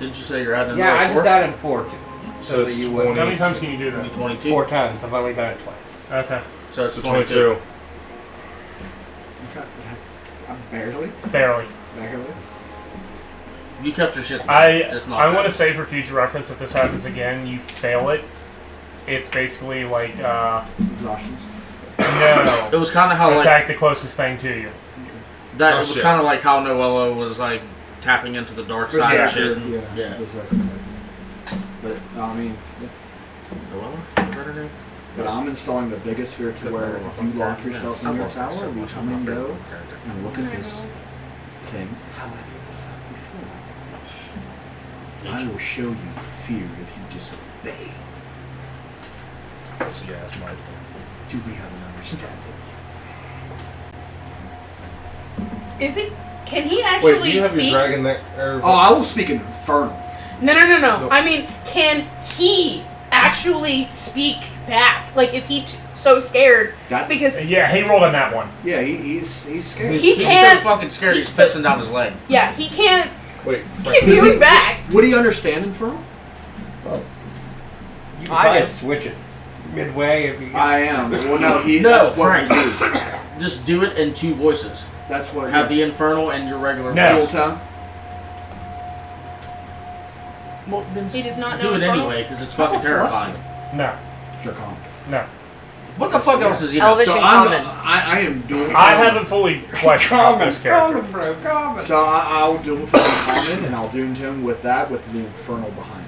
Didn't you say you're adding
Yeah, I
another
just added 4 to it.
So
So that
it's
you would.
20.
How many times can you do that?
22.
4 times. I've only done it twice.
Okay.
So it's
So
22.
22.
Barely.
Barely.
You kept your shit. Just not
I want to say for future reference, if this happens again, you fail it. It's basically like,
Exhaustions.
no.
It was kind of how like
Attack the closest thing to you.
that.
Oh,
It was
shit.
kind of like how Noella was like tapping into the dark side and shit. Yeah.
But I mean,
Noella? Was that her name?
but I'm installing the biggest fear to where if you lock yourself in your tower, we come and go and look at this thing. However the fuck we feel like it. I will show you fear if you disobey.
So yeah, that's my thing.
Do we have an understanding?
Is it... Can he
Wait,
actually
do you have
speak?
your dragon neck?
Oh, I will speak in Infernal.
No. I mean, can he actually speak back? Like, is he so scared?
That's,
Because...
Yeah, he rolled on that one.
yeah, he's scared.
He
He's
can't...
so fucking scared. He's
so-
pissing down his leg.
Yeah, he can't
Wait,
commute back.
Would he understand Infernal?
You
I
can
just-
switch it midway if you.
I am. Well, no, he.
No,
that's what
Frank.
we do.
Just do it in 2 voices.
That's what.
Have the infernal and your regular
No.
voice.
Full time.
Well, then
He does not
do
know
it
infernal?
anyway because it's
How
fucking
about
terrifying.
No.
Draconic.
No.
What the fuck else is he know?
Elvish
So
and
I'm.
common.
I am dual.
I haven't fully fleshed out this character.
bro, common.
So I'll dual tone common, and I'll doom him with that, with the infernal behind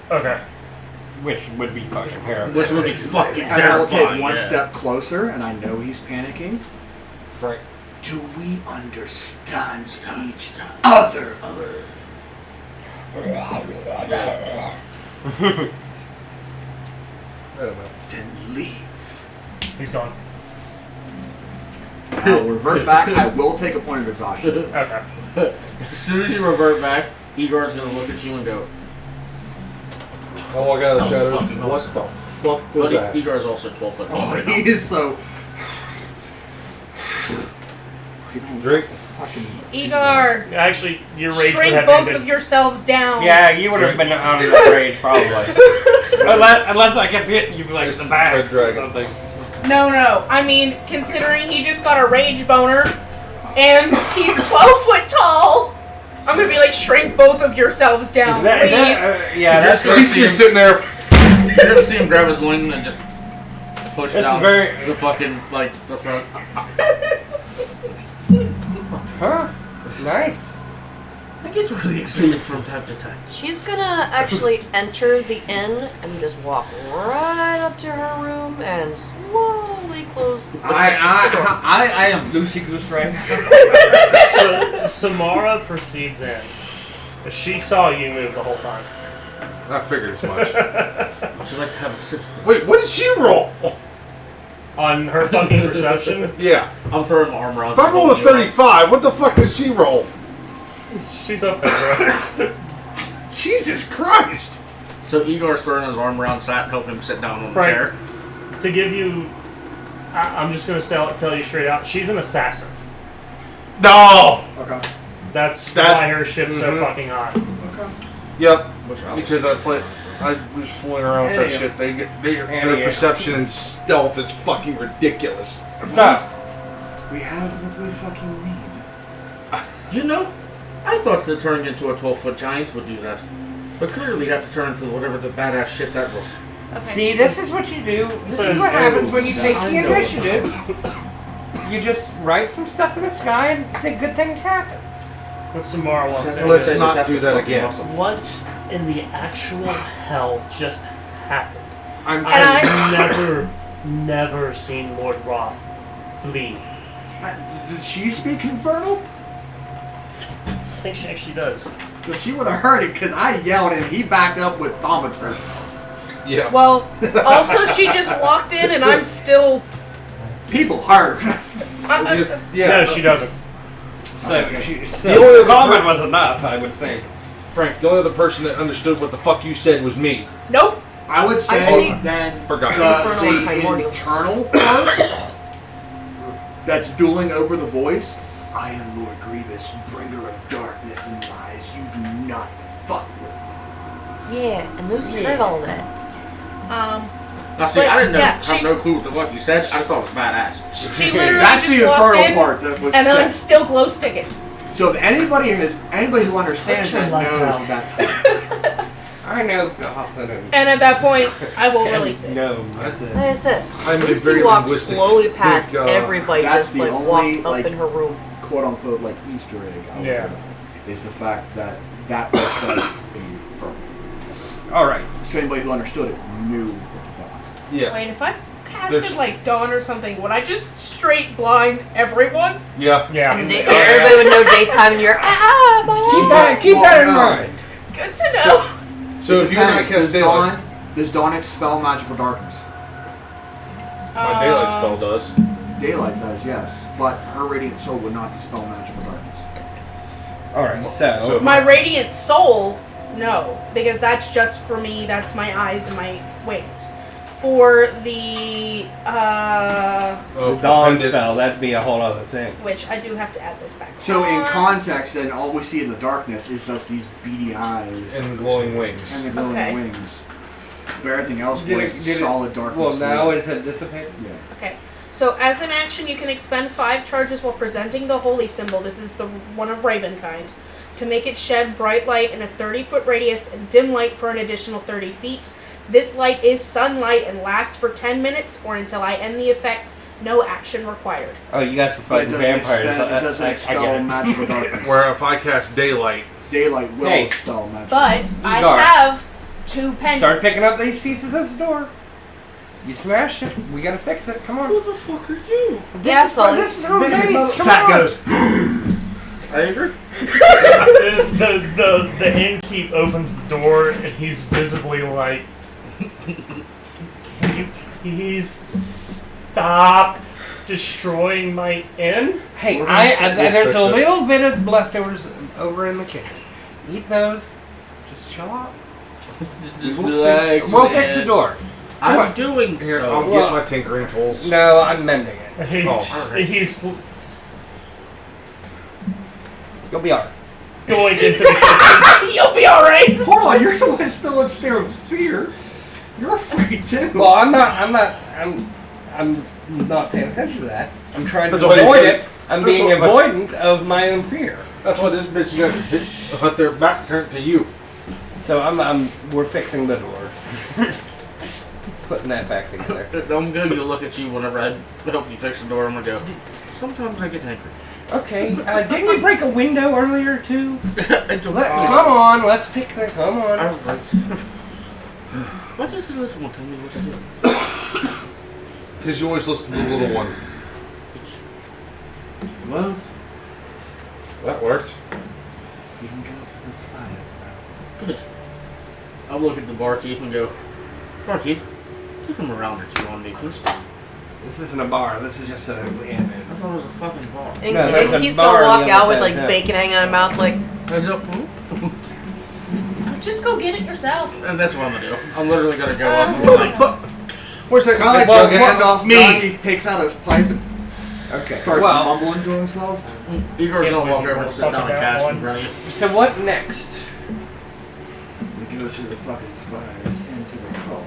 it.
Okay.
Which would be fucking terrible.
Which would be fucking
And I will
terrifying.
take one
yeah.
step closer, and I know he's panicking.
Frank.
Do we understand each other?
I don't know.
Then leave.
He's gone.
I'll revert back. I will take a point of exhaustion.
Okay.
As soon as you revert back, Igor's gonna look at you and go.
I'll walk out of the
That was
shadows.
fucking
What
awesome.
the fuck was
But
that?
Igor's also 12 foot.
Oh, he is though.
Drake.
Fucking.
Igor,
Actually, your rage would
shrink
have
both
ended.
of yourselves down.
Yeah, you would have been out of that rage probably. unless I kept hitting you like the back
Red
or
dragon.
something.
No. I mean, considering he just got a rage boner and he's 12 foot tall, I'm gonna be like, shrink both of yourselves down, please.
Yeah, that's
He's just sitting there.
You're gonna see him grab his loin and just push
That's
down
very-
the fucking like the front.
Huh? Nice.
It gets really excited from time to time.
She's gonna actually enter the inn and just walk right up to her room and slowly close the door.
I am loosey goose right now.
So Samara proceeds in. She saw you move the whole time.
I figured as much.
Would you like to have a sip?
Wait, what did she roll?
On her fucking perception?
Yeah.
I'm throwing my arm around.
If I roll a 35, what the fuck did she roll?
She's up there, bro.
Jesus Christ!
So Igor's throwing his arm around Sat and helping him sit down on the
Frank,
chair.
To give you... I'm just going to tell you straight out, she's an assassin.
No!
Okay.
That's why her shit's so fucking hot.
Okay.
Yep.
Which
Because I was fooling around with that shit. Their perception and stealth is fucking ridiculous.
So,
We have what we fucking need.
You know, I thought that turning into a 12-foot giant would do that. But clearly you have to turn into whatever the badass shit that was.
Okay.
see, this is what you do. This is what happens when you take the initiative. You just write some stuff in the sky and say good things happen.
What Samara wants to
Let's
say.
not do that again.
Awesome.
What in the actual hell just happened?
I'm
I've never seen Lord Roth flee.
Did she speak Infernal?
I think she actually does.
Because she would have heard it because I yelled and he backed up with thaumaturgy.
Yeah.
Well, also she just walked in and I'm still.
People heard.
Yeah.
No, she doesn't.
So,
The only other
comment was enough, I would think.
Frank, the only other person that understood what the fuck you said was me.
Nope.
I would say
Actually,
then
Forgot.
the
Primordial.
internal part that's dueling over the voice. I am Lord Grievous, bringer of darkness and lies. You do not fuck with me.
Yeah, and Lucy heard all that.
Now see,
But,
I didn't know,
yeah,
have
she-
no clue what the fuck you said. I just thought it was badass.
She literally
That's
just
the
walked
infernal
in,
part that was
and then I'm
said.
still glow sticking.
So if anybody who understands
Put your
that
lights
knows
out.
what that's
I know Gotham and
And at that point, I will release it.
no, that's
Like
it.
I said,
I'm a
Lucy
very
walked
linguistic.
slowly past
Big,
everybody,
that's
just
the
like
only,
walked up
like-
in her room.
quote unquote like Easter egg. I would
Yeah.
call it, is the fact that that was said in infernal.
Alright.
So anybody who understood it knew what that was.
Yeah.
Wait, if I casted
There's-
like Dawn or something, would I just straight blind everyone?
Yeah.
Yeah.
And everybody would know daytime, and you're
Keep that in
no.
mind.
Good to know.
So if you and I cast daylight,
Does Dawn expel magical darkness?
my daylight spell does.
Daylight does, yes. But her radiant soul would not dispel magical darkness.
Alright,
So-
My radiant soul, no, because that's just for me. That's my eyes and my wings. For the
Oh,
The dawn
pendant.
spell, that'd be a whole other thing.
which I do have to add this back.
So in
on.
context, then all we see in the darkness is just these beady eyes
And glowing
and
wings.
the glowing
Okay.
wings. But everything else
Did
was
it-
solid darkness.
Well, now is it dissipated?
Yeah.
Okay. So as an action, you can expend 5 charges while presenting the holy symbol. This is the one of Raven kind. To make it shed bright light in a 30-foot radius and dim light for an additional 30 feet. This light is sunlight and lasts for 10 minutes or until I end the effect. No action required.
Oh, you guys were
But it
fighting
doesn't
vampires.
expel, it doesn't
I
expel
get it.
magical darkness.
Where if I cast daylight,
Daylight will
Hey.
expel magic.
But I
Igor.
have 2 pendants.
Start picking up these pieces of the door. You smashed it. We gotta fix it. Come on.
Who the fuck are you?
Yeah, Sully.
This is home base. Come
Sat
on.
goes.
I agree.
the innkeep opens the door and he's visibly like, can you please stop destroying my inn?
Hey,
We're gonna fix it.
there's a
Fix this.
little bit of leftovers over in the kitchen. Eat those. Just chill out.
Just
We'll fix the door. Come
I'm
on.
doing
here,
so.
I'll get my tinkering tools.
No, I'm mending it.
He's
You'll be alright.
going into the kitchen.
You'll be alright.
Hold on, you're the one still in stare of fear. You're afraid too.
Well, I'm not paying attention to that. I'm trying to
That's what he
avoid
said.
it. I'm
That's
being
what-
avoidant of my own fear.
That's why this bitch got their back turned to you.
So we're fixing the door. Putting that back together.
I'm going to look at you whenever I help you fix the door. I'm going to go, sometimes I get angry.
Okay, didn't you break a window earlier too?
Come
Come on, let's pick the. Come on.
Alright. Why does the little one tell me what to do?
Because you always listen to the little one.
Well,
That worked.
we can go to the spires now.
Good. I'll look at the barkeep and go, barkeep, give him a round or two on me, please.
This isn't a bar. This is just a inn.
I thought it was a fucking bar.
And,
No, there's
and
a
Keith's
bar
gonna
on
walk
the
out
other
with
side,
like
yeah.
bacon hanging out of mouth, like.
Just go get it yourself.
And that's what I'm gonna do. I'm literally gonna go up.
Where's that
Kind of like
jug
Jug
end?
Gandalf's
Me.
gun, he takes out his pipe and
Okay.
starts
Well,
mumbling to himself.
Igor's
Can't
gonna walk
believe you
over and sit down and
fucking
cast
one.
in front of you.
so what next?
We go to the fucking spires into the cog.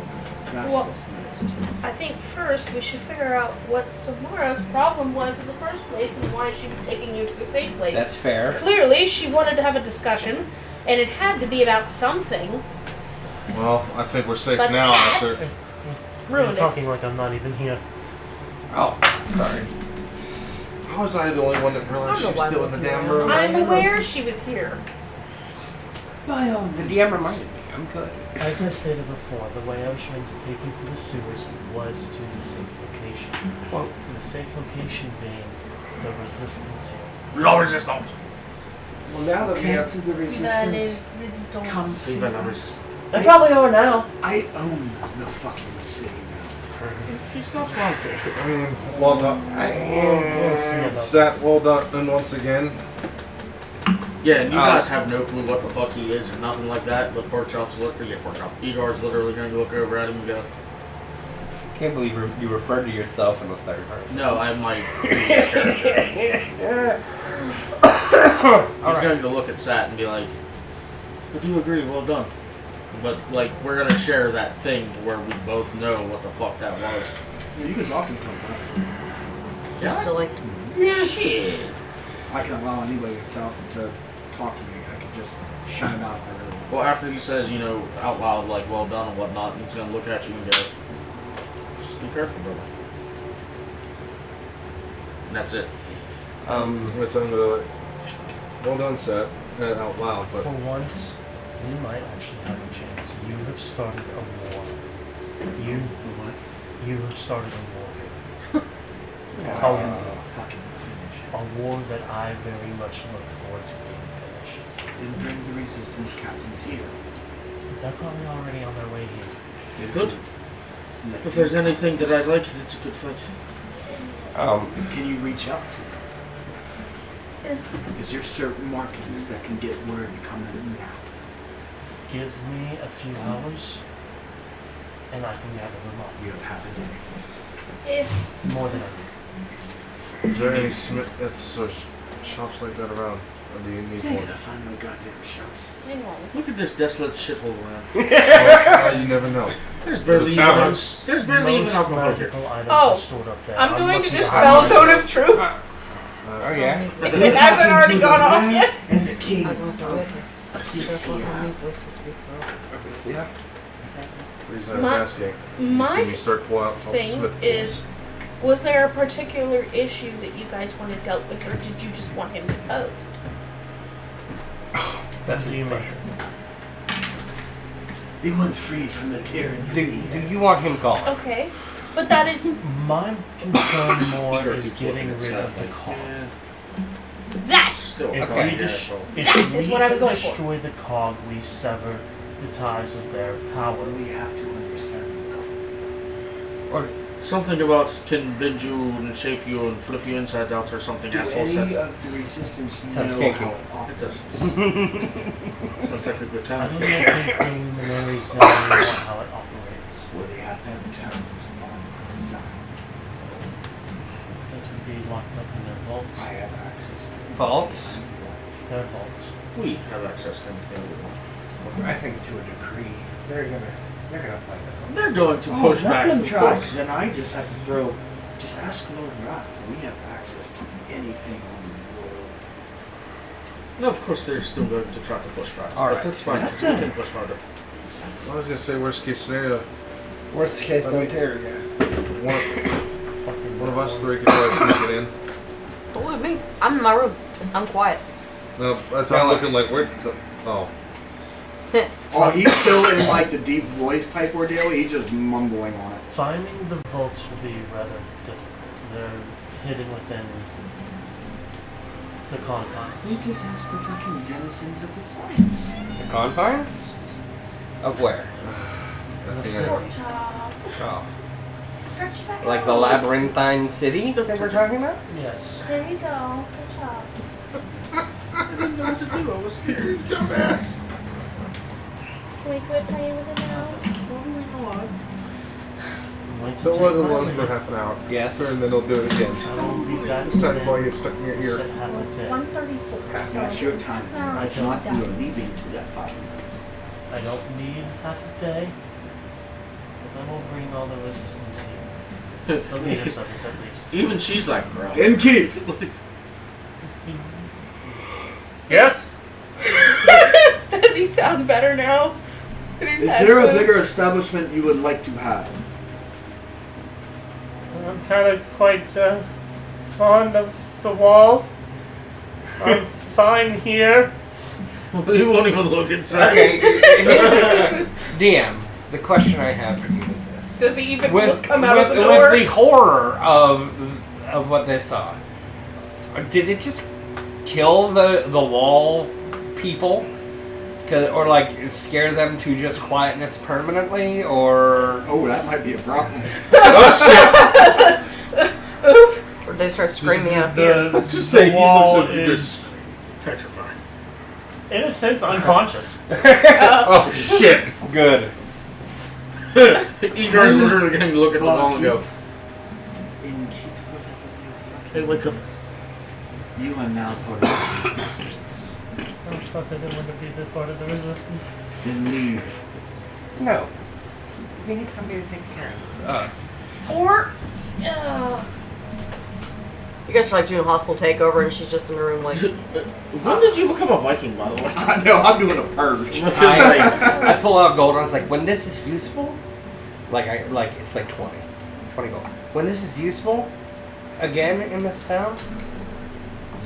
That's
Well-
what's next.
I think first we should figure out what Samara's problem was in the first place and why she was taking you to the safe place.
That's fair.
Clearly, she wanted to have a discussion, and it had to be about something.
Well, I think we're safe
But
now
the
after.
cats
You're
ruined it.
talking like I'm not even here.
Oh, sorry.
How was I the only one that realized she was still in the damn room?
I'm aware she was here.
By all
The
means.
DM reminded me. I'm good.
As I stated before, the way I was trying to take you through the sewers was to the safe location.
Well,
To the safe location being the resistance here.
No resistance.
well now that we
Can't
have...
to the resistance. Come see
Even no
us.
resistance.
They probably are now.
I own the fucking city now.
He's not wrong.
I mean, well done.
We'll see about
Sat, well done once again.
Yeah, and you guys have no clue what the fuck he is or nothing like that, but Pork Chop's Igor's literally going to look over at him and go,
Can't believe you referred to yourself in the third person.
no, I'm my previous character. He's going to look at Sat and be like, I do agree, well done. But, like, we're going to share that thing where we both know what the fuck that was.
Yeah, you can talk to me about it.
Yeah?
So like.
Yeah, shit.
I can allow anybody to talk to me. I can just shut him out if I really want.
Well, after he says, you know, out loud, like, well done and whatnot, he's going to look at you and go, just be careful, brother. And that's it.
It's I'm gonna well done, Sat, out loud, but
For once, we might actually have a chance. You have started a war. You have started a war here.
I intend to fucking finish it.
A war that I very much look forward to being finished.
Then bring the resistance captains here.
They're probably already on their way here.
They're
Good.
Let
If there's
them
anything that I like, it's a good fight.
come. Can you reach out to them?
Is
Is there certain markings that can get word to come in now?
Give me a few hours, and I can gather them up.
You have half a day.
if
More than I need.
is there any smiths or shops like that around? Or do you need
You ain't
one?
gonna find no goddamn shops.
hang on.
Look at this desolate shithole around.
Well, you never know.
There's barely even,
tower.
there's barely even
Most
alcohol here.
magical items
Oh,
are stored up there.
I'm going to
looking
dispel
for-
Zone of Truth.
Oh, yeah?
It hasn't already gone off yet.
And the king
I was also with her.
of
Careful how many
Abyssinia.
voices we throw.
Yeah.
The reason I was
My-
asking. You see
My
me start pulling out all the
thing
smith
is, was there a particular issue that you guys wanted dealt with, or did you just want him deposed?
That's what you mean.
They want freed from the tyranny.
Do you want him gone?
Okay, but that is
My concern more
Igor
is
keeps
getting
looking at
rid
Seth
of the
like,
cog.
that's
Still,
If
Okay.
we,
That
if
is
we
what I was
can
going for.
destroy the cog, we sever the ties of their power.
We have to understand the code.
something about can bend you and shape you and flip you inside out or something.
Do
Asshole
any
said.
of the resistance
Sounds
know
kinky.
how it
It
operates?
does. Sounds like a good
I
time.
don't think the luminaries know how it operates.
Well, they have to have towers on the design.
That would be locked up in their vaults.
I have access to them.
Vaults?
Their vaults.
We have access to anything we want.
I think to a degree. They're gonna fight us on.
They're going to
Oh,
push
let
back.
them
of
try,
course.
'cause then I just have to throw. Just ask Lord Wrath. We have access to anything on the world.
No, of course they're still going to try to push back.
All
But
right.
that's fine.
That's
We
it.
can push harder.
I was gonna say worst case scenario.
Worst case scenario.
One of us three could try to sneak it in.
Don't look at me. I'm in my room. I'm quiet.
No, that's how I'm looking like where the oh.
Oh, he's still in like the deep voice type ordeal. He's just mumbling on it.
Finding the vaults will be rather difficult. They're hidden within the confines.
He just has the fucking denizens of the swine.
The confines? Of where?
The
I think
city.
pork chop.
Oh.
Stretch it back
Like
out.
the labyrinthine city that we're talking about?
Yes.
There you go. Good job.
I didn't know what to do. I was scared.
Dumbass.
Can we quit playing with it now?
Don't let it run for half an hour.
Yes.
And then they'll do it again.
I will be back
This time
within
while you get stuck in your ear.
set half a day.
1:34.
That's your time.
I
It's not you are leaving to that fucking place.
I don't need half a day, but then we'll bring all the resistance here. The leaders of it, at least.
Even she's like, bro.
In keep.
Yes?
Does he sound better now?
Is there a bigger establishment you would like to have?
I'm kind of quite fond of the wall. I'm fine here.
We won't even look inside.
Okay, DM, the question I have for you is this.
Does he even
With,
come out of the
with
door?
the horror of what they saw, did it just kill the wall people? Or like scare them to just quietness permanently, or...
Oh, that might be a problem.
Or they start screaming out of fear.
The wall is,
Petrified.
in a sense, unconscious.
Oh shit! Good.
You guys were literally going to look at the wall and go,
In keep with
hey, wake up.
you are now for the resistance.
I thought I didn't want to be the part of the resistance.
Then leave.
No. We need somebody to take care of us.
Or,
You guys are like doing hostile takeover, and she's just in the room like.
When did you become a Viking, by the way?
I know, I'm doing a purge.
I pull out gold and I was like, when this is useful, it's like 20 gold. When this is useful, again in this town,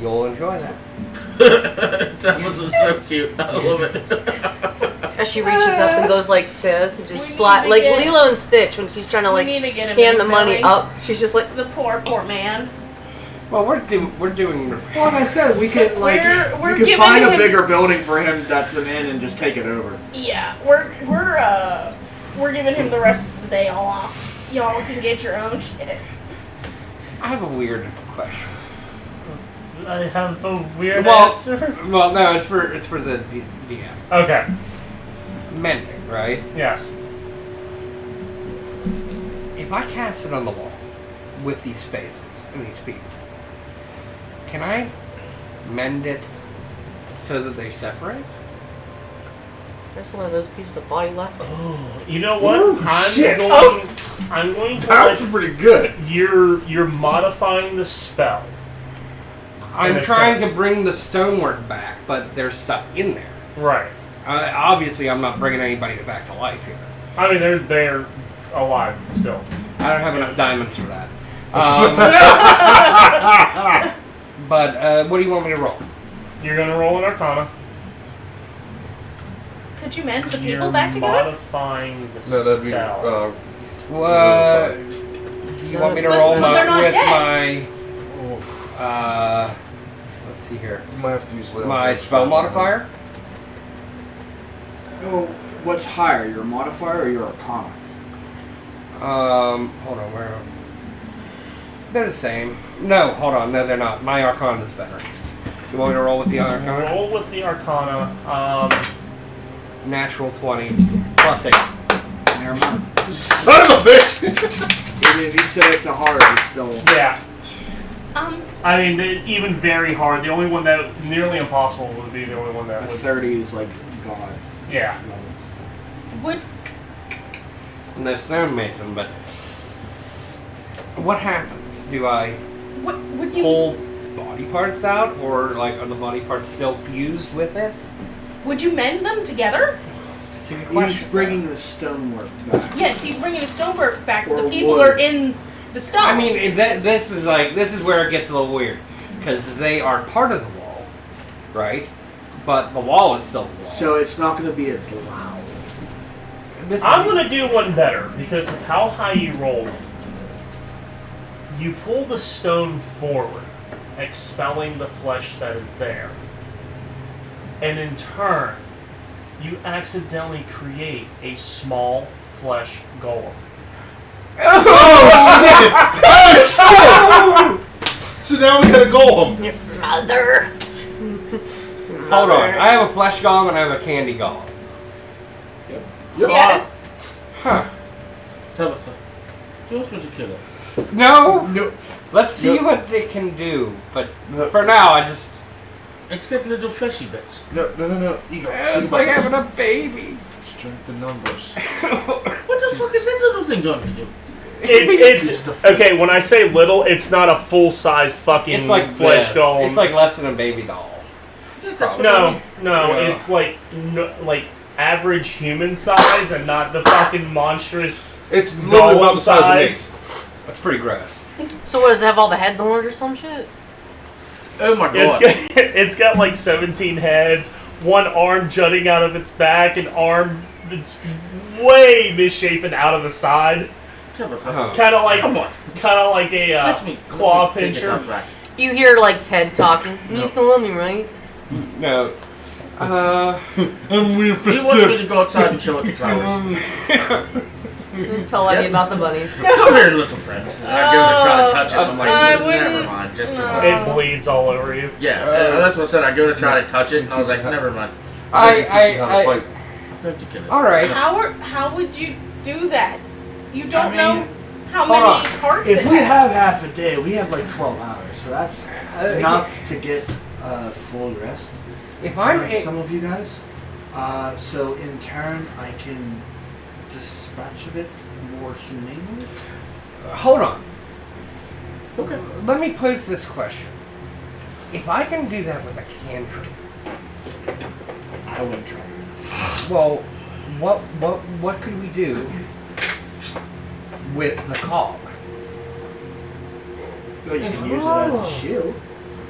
you'll enjoy that.
That was so cute. I love it.
As she reaches up and goes like this and just
We
slide,
need to
like
get-
Lilo and Stitch when she's trying to
we
like
need to get him
hand the
in
money
going.
up. She's just like,
The poor man.
Well, we're doing.
Well, like I said, we could
We're
we could
giving
find a
him-
bigger building for him that's an inn and just take it over.
Yeah, we're giving him the rest of the day off. Y'all can get your own shit.
I have a weird question.
I have a weird
Well-
answer.
Well, no, it's for the DM.
Okay.
Mending, right?
Yes.
If I cast it on the wall with these faces and these people, can I mend it so that they separate?
there's one of those pieces of body left.
You know what?
Ooh, shit.
I'm going to
That's
let
pretty good.
you're modifying the spell.
I'm
In a
trying
sense.
to bring the stonework back, but there's stuff in there.
Right.
Obviously, I'm not bringing anybody back to life here.
I mean, they're alive still.
I don't have enough diamonds for that. But what do you want me to roll?
You're gonna roll an Arcana.
Could you mend the people
You're
back together?
modifying the
No, that'd be.
spell.
What? Do you want me to
But-
roll
but they're not
with
dead.
my? Let's see here.
You might have to use
My spell modifier.
Oh, what's higher, your modifier or your arcana?
Hold on, where? They're the same. No, hold on. No, they're not. My Arcana is better. You want me to roll with the Arcana?
Roll with the Arcana.
Natural 20 plus 8.
Never mind.
Son of a bitch!
Even if you said it's a hard, it's still.
Yeah.
Um,
I mean, even very hard. The only one that nearly impossible would be the only one
A
that would.
30 is like God.
Yeah.
would
And they're stonemason, but what happens? Do I
would you
pull body parts out, or like are the body parts still fused with it?
would you mend them together?
It's a good
He's
question.
bringing the stonework back.
Yes, he's bringing the stonework back.
Or
The people
wood.
are in the stone.
I mean, this is where it gets a little weird, because they are part of the wall, right? But the wall is still the wall.
So it's not going to be as loud.
This
I'm
is,
gonna do one better because of how high you rolled. You pull the stone forward, expelling the flesh that is there. And in turn, you accidentally create a small flesh golem.
Oh, So now we got a golem.
Your mother.
Hold on. I have a flesh golem and I have a candy golem.
Yes.
Huh.
Tabitha, tell us what you kill it.
No.
No.
Let's see
No.
what they can do. But for now, I just.
It's got little fleshy bits.
No. Ego.
It's like having a baby.
Strength in numbers.
What the fuck is that little thing going to do?
It's okay. When I say little, it's not a full-sized fucking
It's like
flesh
this.
golem.
It's like less than a baby doll.
That's what I
no,
mean.
no.
Yeah.
It's like average human size and not the fucking monstrous.
It's literally about
golem
the size of me.
That's pretty gross.
So what, does it have all the heads on it or some shit?
Oh my god.
It's got like 17 heads, one arm jutting out of its back, an arm that's way misshapen out of the side.
Tabitha,
Kind of like,
come on.
a claw pincher.
You hear like Ted talking. You still love me, right?
No.
I'm weird.
You want me to go outside and chill with the flowers?
Tell Eddie about the bunnies.
Come here, little friend. And I go to try to touch it. I'm like,
I
never
wouldn't-
mind. Just
no.
It bleeds all over you.
yeah, that's what I said. I go to try to touch it, and I was like, never mind.
I
I'm going to kill it.
all right.
How would you do that? You don't
I mean,
know how
hold
many
on.
parts
If
it
we
has.
have half a day, we have like 12 hours, so that's enough to get full rest.
If I'm
Like some of you guys. So in turn, I can dispatch a bit more humanely.
hold on.
Okay.
Let me pose this question. If I can do that with a cantrip,
I wouldn't try.
well, what could we do with the cog?
Well, you can use it as a shield.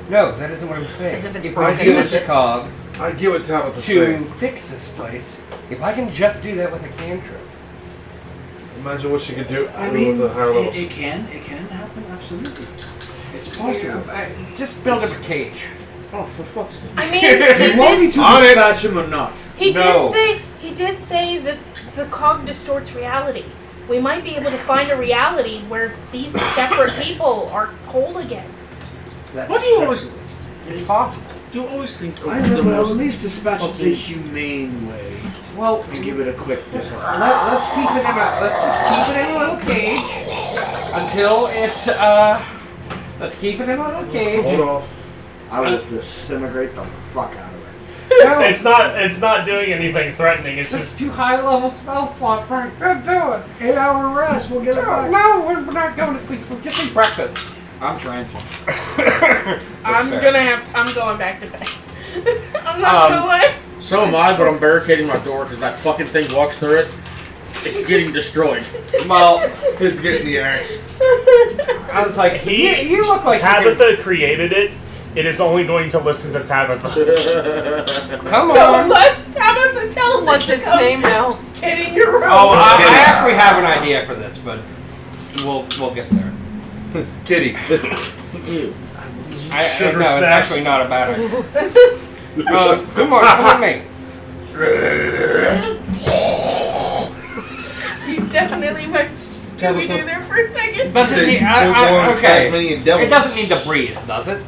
No, that isn't what I'm saying.
As if it's
if
broken.
I use the cog
I get what Tabitha
to
saying.
fix this place, if I can just do that with a cantrip,
Imagine what you could do
I mean,
with the higher levels.
it can happen, absolutely. It's
you know,
possible.
just build up a cage.
Oh, for fuck's sake.
I mean,
You want me
he
to
On it.
dispatch him or not?
No.
did say that the cog distorts reality. We might be able to find a reality where these separate people are whole again.
That's
What do you
true.
always...
It's possible.
You always think of
I
the
know, but I'll at
most...
least dispatch it the
fucking-
humane way
Well,
and give it a quick death.
let's just keep it in a little cage until it's let's keep it in a little cage.
Hold off.
I will disintegrate the fuck out of it.
No,
It's not doing anything threatening. It's
it's
just
too high level spell slot, Frank. Don't do it.
8-hour rest, we'll get it back.
No, we're not going to sleep. We're getting breakfast.
I'm trancing.
I'm going back to bed. I'm not
Um,
gonna lie.
So am I, but I'm barricading my door because that fucking thing walks through it. It's getting destroyed.
Well,
It's getting the axe.
I was like, you look like you
Tabitha created it. It is only going to listen to Tabitha.
can- Come
So
on.
unless Tabitha tells
What's
us to
its
come
name now?
get in your room.
Oh, I actually have an idea for this, but we'll get there.
Kitty.
Ew.
Sugar
no, it's
snaps.
actually not a bad idea. Come on, come with me.
You definitely went Scooby-Doo there for a second.
Doesn't
Say
need,
full-blown
okay.
Tasmanian devil.
It doesn't need to breathe, does it?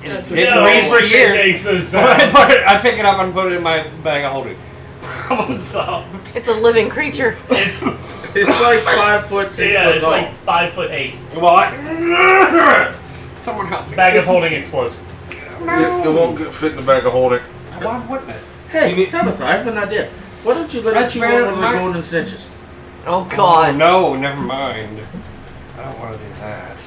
It
No,
didn't breathe for
it
years.
makes those
So I
sounds.
I pick it up and put it in my bag of holding. Problem solved.
It's a living creature.
It's
It's like 5 foot, 6
yeah,
foot
it's
tall.
like 5'8".
Well, someone help me.
Bag of holding explodes.
It won't fit in the bag of holding.
Why wouldn't it?
Hey, Tabitha, I have an idea. Why don't you let
That's
it chew
fair,
on the
Mike.
golden stitches?
Oh
Oh,
god.
no, never mind. I don't want to do that.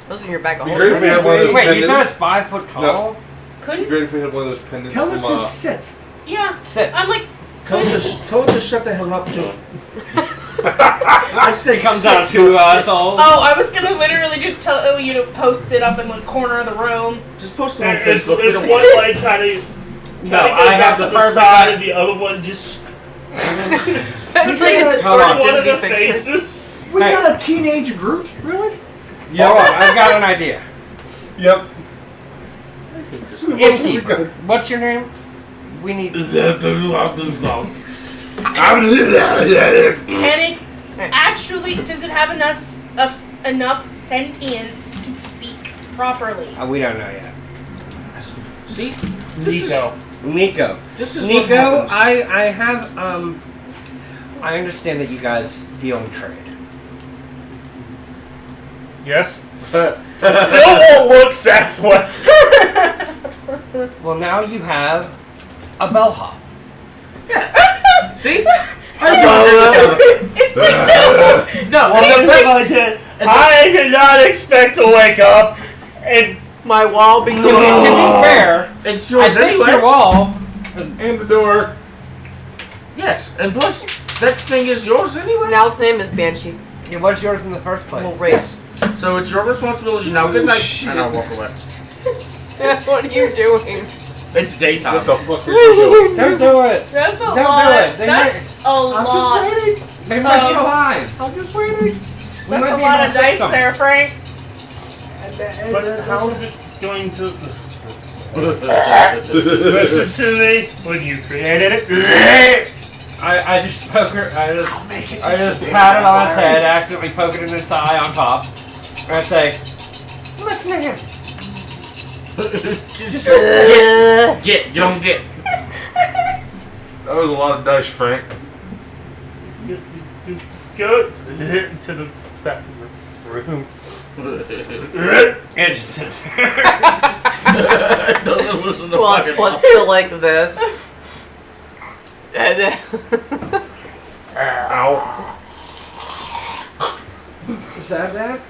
Those are in your bag of
Be
holding.
great if we had one of those
Wait, you said
pendants.
it's 5 foot tall?
Be
Couldn't?
great if we had one of those pendants
Tell it
from,
to sit.
Yeah.
Sit.
I'm like,
Tell her to shut the hell up, too. I say
It comes
sit,
out to
you shit.
souls.
oh, I was gonna literally just tell you to post it up in the corner of the room.
Just post it on
It's
Facebook.
one like kind of
No,
goes
I have
out to
the
the
perfect
side,
idea.
and the other one just
It's like it's
Hold on.
one of the
Disney picture.
faces.
We
Hey.
got a teenage Groot? Really?
Hold on, I've got an idea.
Yep.
Innkeeper, what's your name? We need.
And actually, does it have enough sentience to speak properly?
We don't know yet.
See?
Nico.
This is
Nico,
what happens.
I have, I understand that you guys deal in trade.
Yes. Still won't look that's what.
Well, now you have a bellhop.
Yes. See?
It's like
No,
I did not expect to wake up and
My wall
To
begins.
be fair,
it's
I
yours
fixed
anyway.
your wall and the door.
Yes, and plus, that thing is yours anyway.
Now its name is Banshee.
It was yours in the first place.
We'll race.
So it's your responsibility now. Good night.
And I walk away.
What are you doing?
It's daytime.
What the fuck are you doing?
Don't do it.
that's a
Don't do
lot.
it. They
That's a
I'm
lot.
just waiting.
They might be alive.
I'm just waiting.
We
That's
might
a
be
lot
able
of
to fix
dice
them.
there, Frank.
but how is it going to listen to me when you created it?
I just poke her. I just pat it on its head, accidentally poke it in its eye on top, and I say, "Listen to him."
Get on get.
That was a lot of dice, Frank.
Go to the back of the room.
And just sits there.
Doesn't listen to
Well, it's
fucking
what's still like this. And then
Ow.
Is that?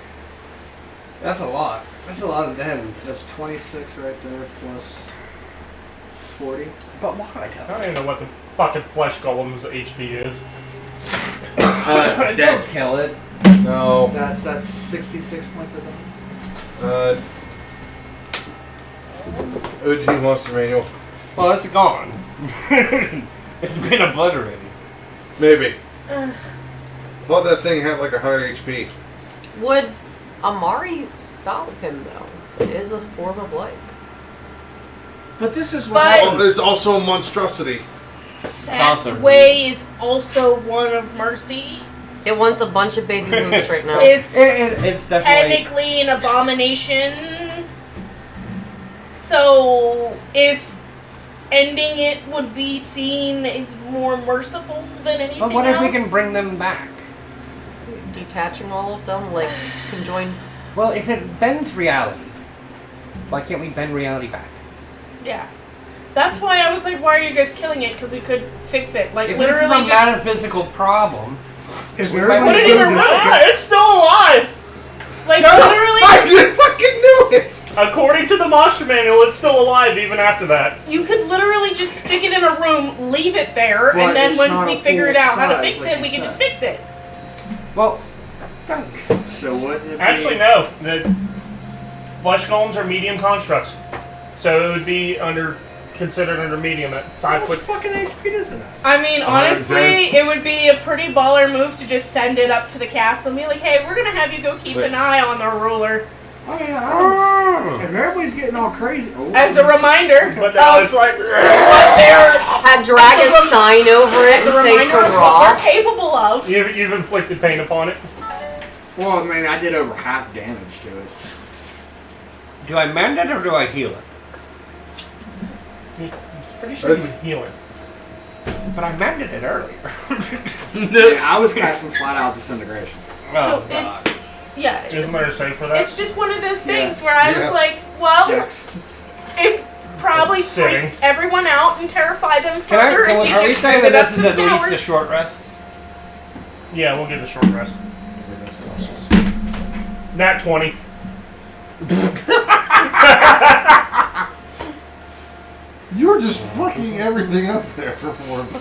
That's a lot. That's a lot of dens.
That's 26 right there plus 40.
But why?
I don't even know what the fucking flesh golem's HP is.
Don't kill it.
No.
That's 66 points of damage.
OG Monster Manual.
Well, it's gone. It's been obliterated.
Maybe. Thought that thing had like 100 HP.
would Amari stop him though? It is a form of life.
But this is what
But-
happens.
It's also a monstrosity.
Sat's way is also one of mercy.
It wants a bunch of baby boobs right now.
It's
It's definitely.
technically an abomination. So if ending it would be seen as more merciful than anything
But what if we
else.
can bring them back?
Detaching all of them, like, conjoined.
Well, if it bends reality, why can't we bend reality back?
Yeah. That's why I was like, why are you guys killing it? Because we could fix it. Like,
If this is a
literally just...
metaphysical problem,
If
We
everybody
might-
Put it in a
voted to skip-
Ah, it's still alive!
Like, literally...
I fucking knew it!
According to the monster manual, it's still alive even after that.
You could literally just stick it in a room, leave it there,
But
and then
it's
when
not
we
a
figured
full
out how to
size,
fix
like
it,
you
we could
said.
just fix it.
well, don't.
So wouldn't it be...
Actually, no. The flesh golems are medium constructs. So it would be considered under medium at 5
What
foot.
fucking HP does it have?
I mean, honestly, it would be a pretty baller move to just send it up to the castle and be like, hey, we're gonna have you go keep an eye on the ruler.
I mean, I don't... If everybody's getting all crazy... Oh.
As a reminder
But now
of
it's like.
what they're...
Have drag a sign over it
As a
and say
reminder
to
of what
raw.
we're capable of.
You've inflicted pain upon it.
Well, I mean, I did over half damage to it.
Do I mend it or do I heal it?
Pretty sure you would heal it.
But I mended it earlier.
Yeah, I was casting flat out disintegration.
Oh,
So
God.
it's... Yeah,
Isn't there a save for that?
it's just one of those things
Yeah.
where I was
Yeah.
like, well,
Dex.
it probably
It's sitting.
freaked everyone out and terrified them
Can I,
further
can
if
we,
you
are we
just
saying
send
that
it up
this
to
is
the
at least a
towers.
short rest?
Yeah, we'll give it a short rest. Nat 20.
You're just fucking everything up there for me.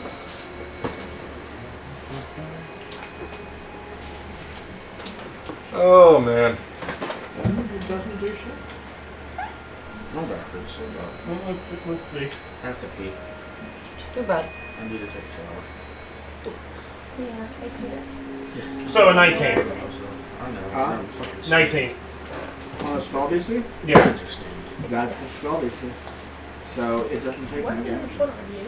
Oh man.
It doesn't do shit.
My back hurts so bad.
Well, let's see.
I have to pee.
Too bad.
I need to take a shower.
Yeah, I see that.
So a 19.
I know.
Huh?
I'm fucking
19.
On a spell DC?
Yeah.
That's a spell DC. So it doesn't take no damage.
Which one are you?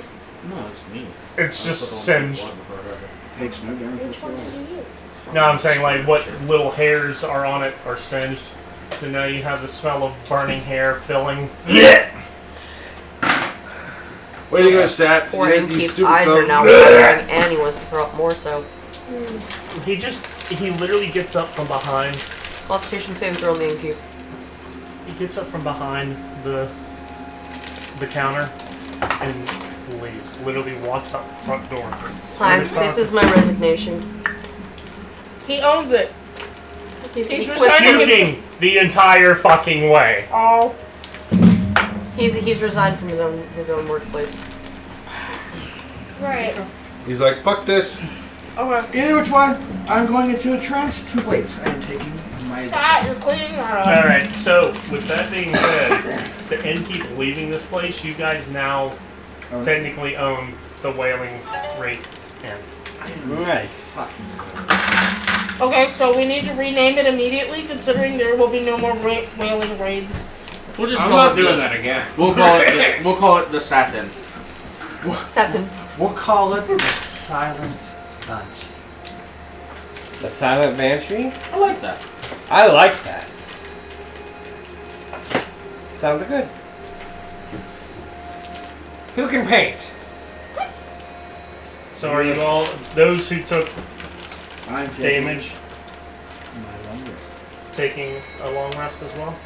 No, it's me.
It's
I
just
put on
singed.
blood before I got
Takes no damage
Which one
whatsoever.
did you use?
No, I'm saying like what little hairs are on it are singed. So now you have the smell of burning hair filling.
Where you go, Sat?
Poor
You
Innkeep's
stupid
eyes
son
are
of-
now watering, and he wants to throw up more so.
He literally gets up from behind.
Constitution saving throw on the Innkeep.
He gets up from behind the counter and leaves. Literally walks out the front door.
Sign. This is my resignation.
He owns it. He's
Puking the entire fucking way.
Oh.
He's resigned from his own workplace.
Right.
He's like, fuck this.
Okay.
Either which way, I'm going into a trance to wait. I am taking my.
Ah, you're cleaning that up.
Alright, so with that being said, the Innkeep leaving this place, you guys now technically own the Wailing Rate Inn.
Nice.
Okay, so we need to rename it immediately, considering there will be no more whaling raids.
We'll just
I'm
call
not
it
doing
the,
that again.
We'll call it the Satin.
Satin.
We'll call it the Silent Bunch.
The Silent Banshee?
I like that.
I like that. Sounds good. Who can paint?
So are you all, those who took
I'm taking
damage,
My longest.
taking a long rest as well?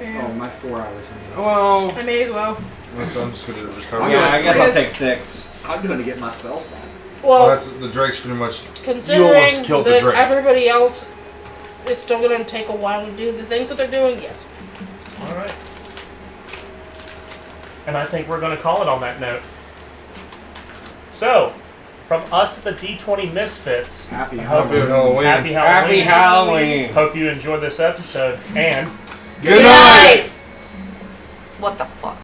Oh, my 4 hours.
Well,
I may as well.
I'm just gonna recover.
yeah, I guess I'll take 6.
I'm going to get my spells back.
Well,
That's the Drake's pretty much.
considering
killed the
that
Drake.
everybody else is still going to take a while to do the things that they're doing, yes.
Alright. And I think we're going to call it on that note. So, from us at the D20 Misfits,
Happy
Happy
Halloween.
Halloween.
happy Halloween.
Happy Halloween.
Hope you enjoyed this episode, and
Good night.
What the fuck?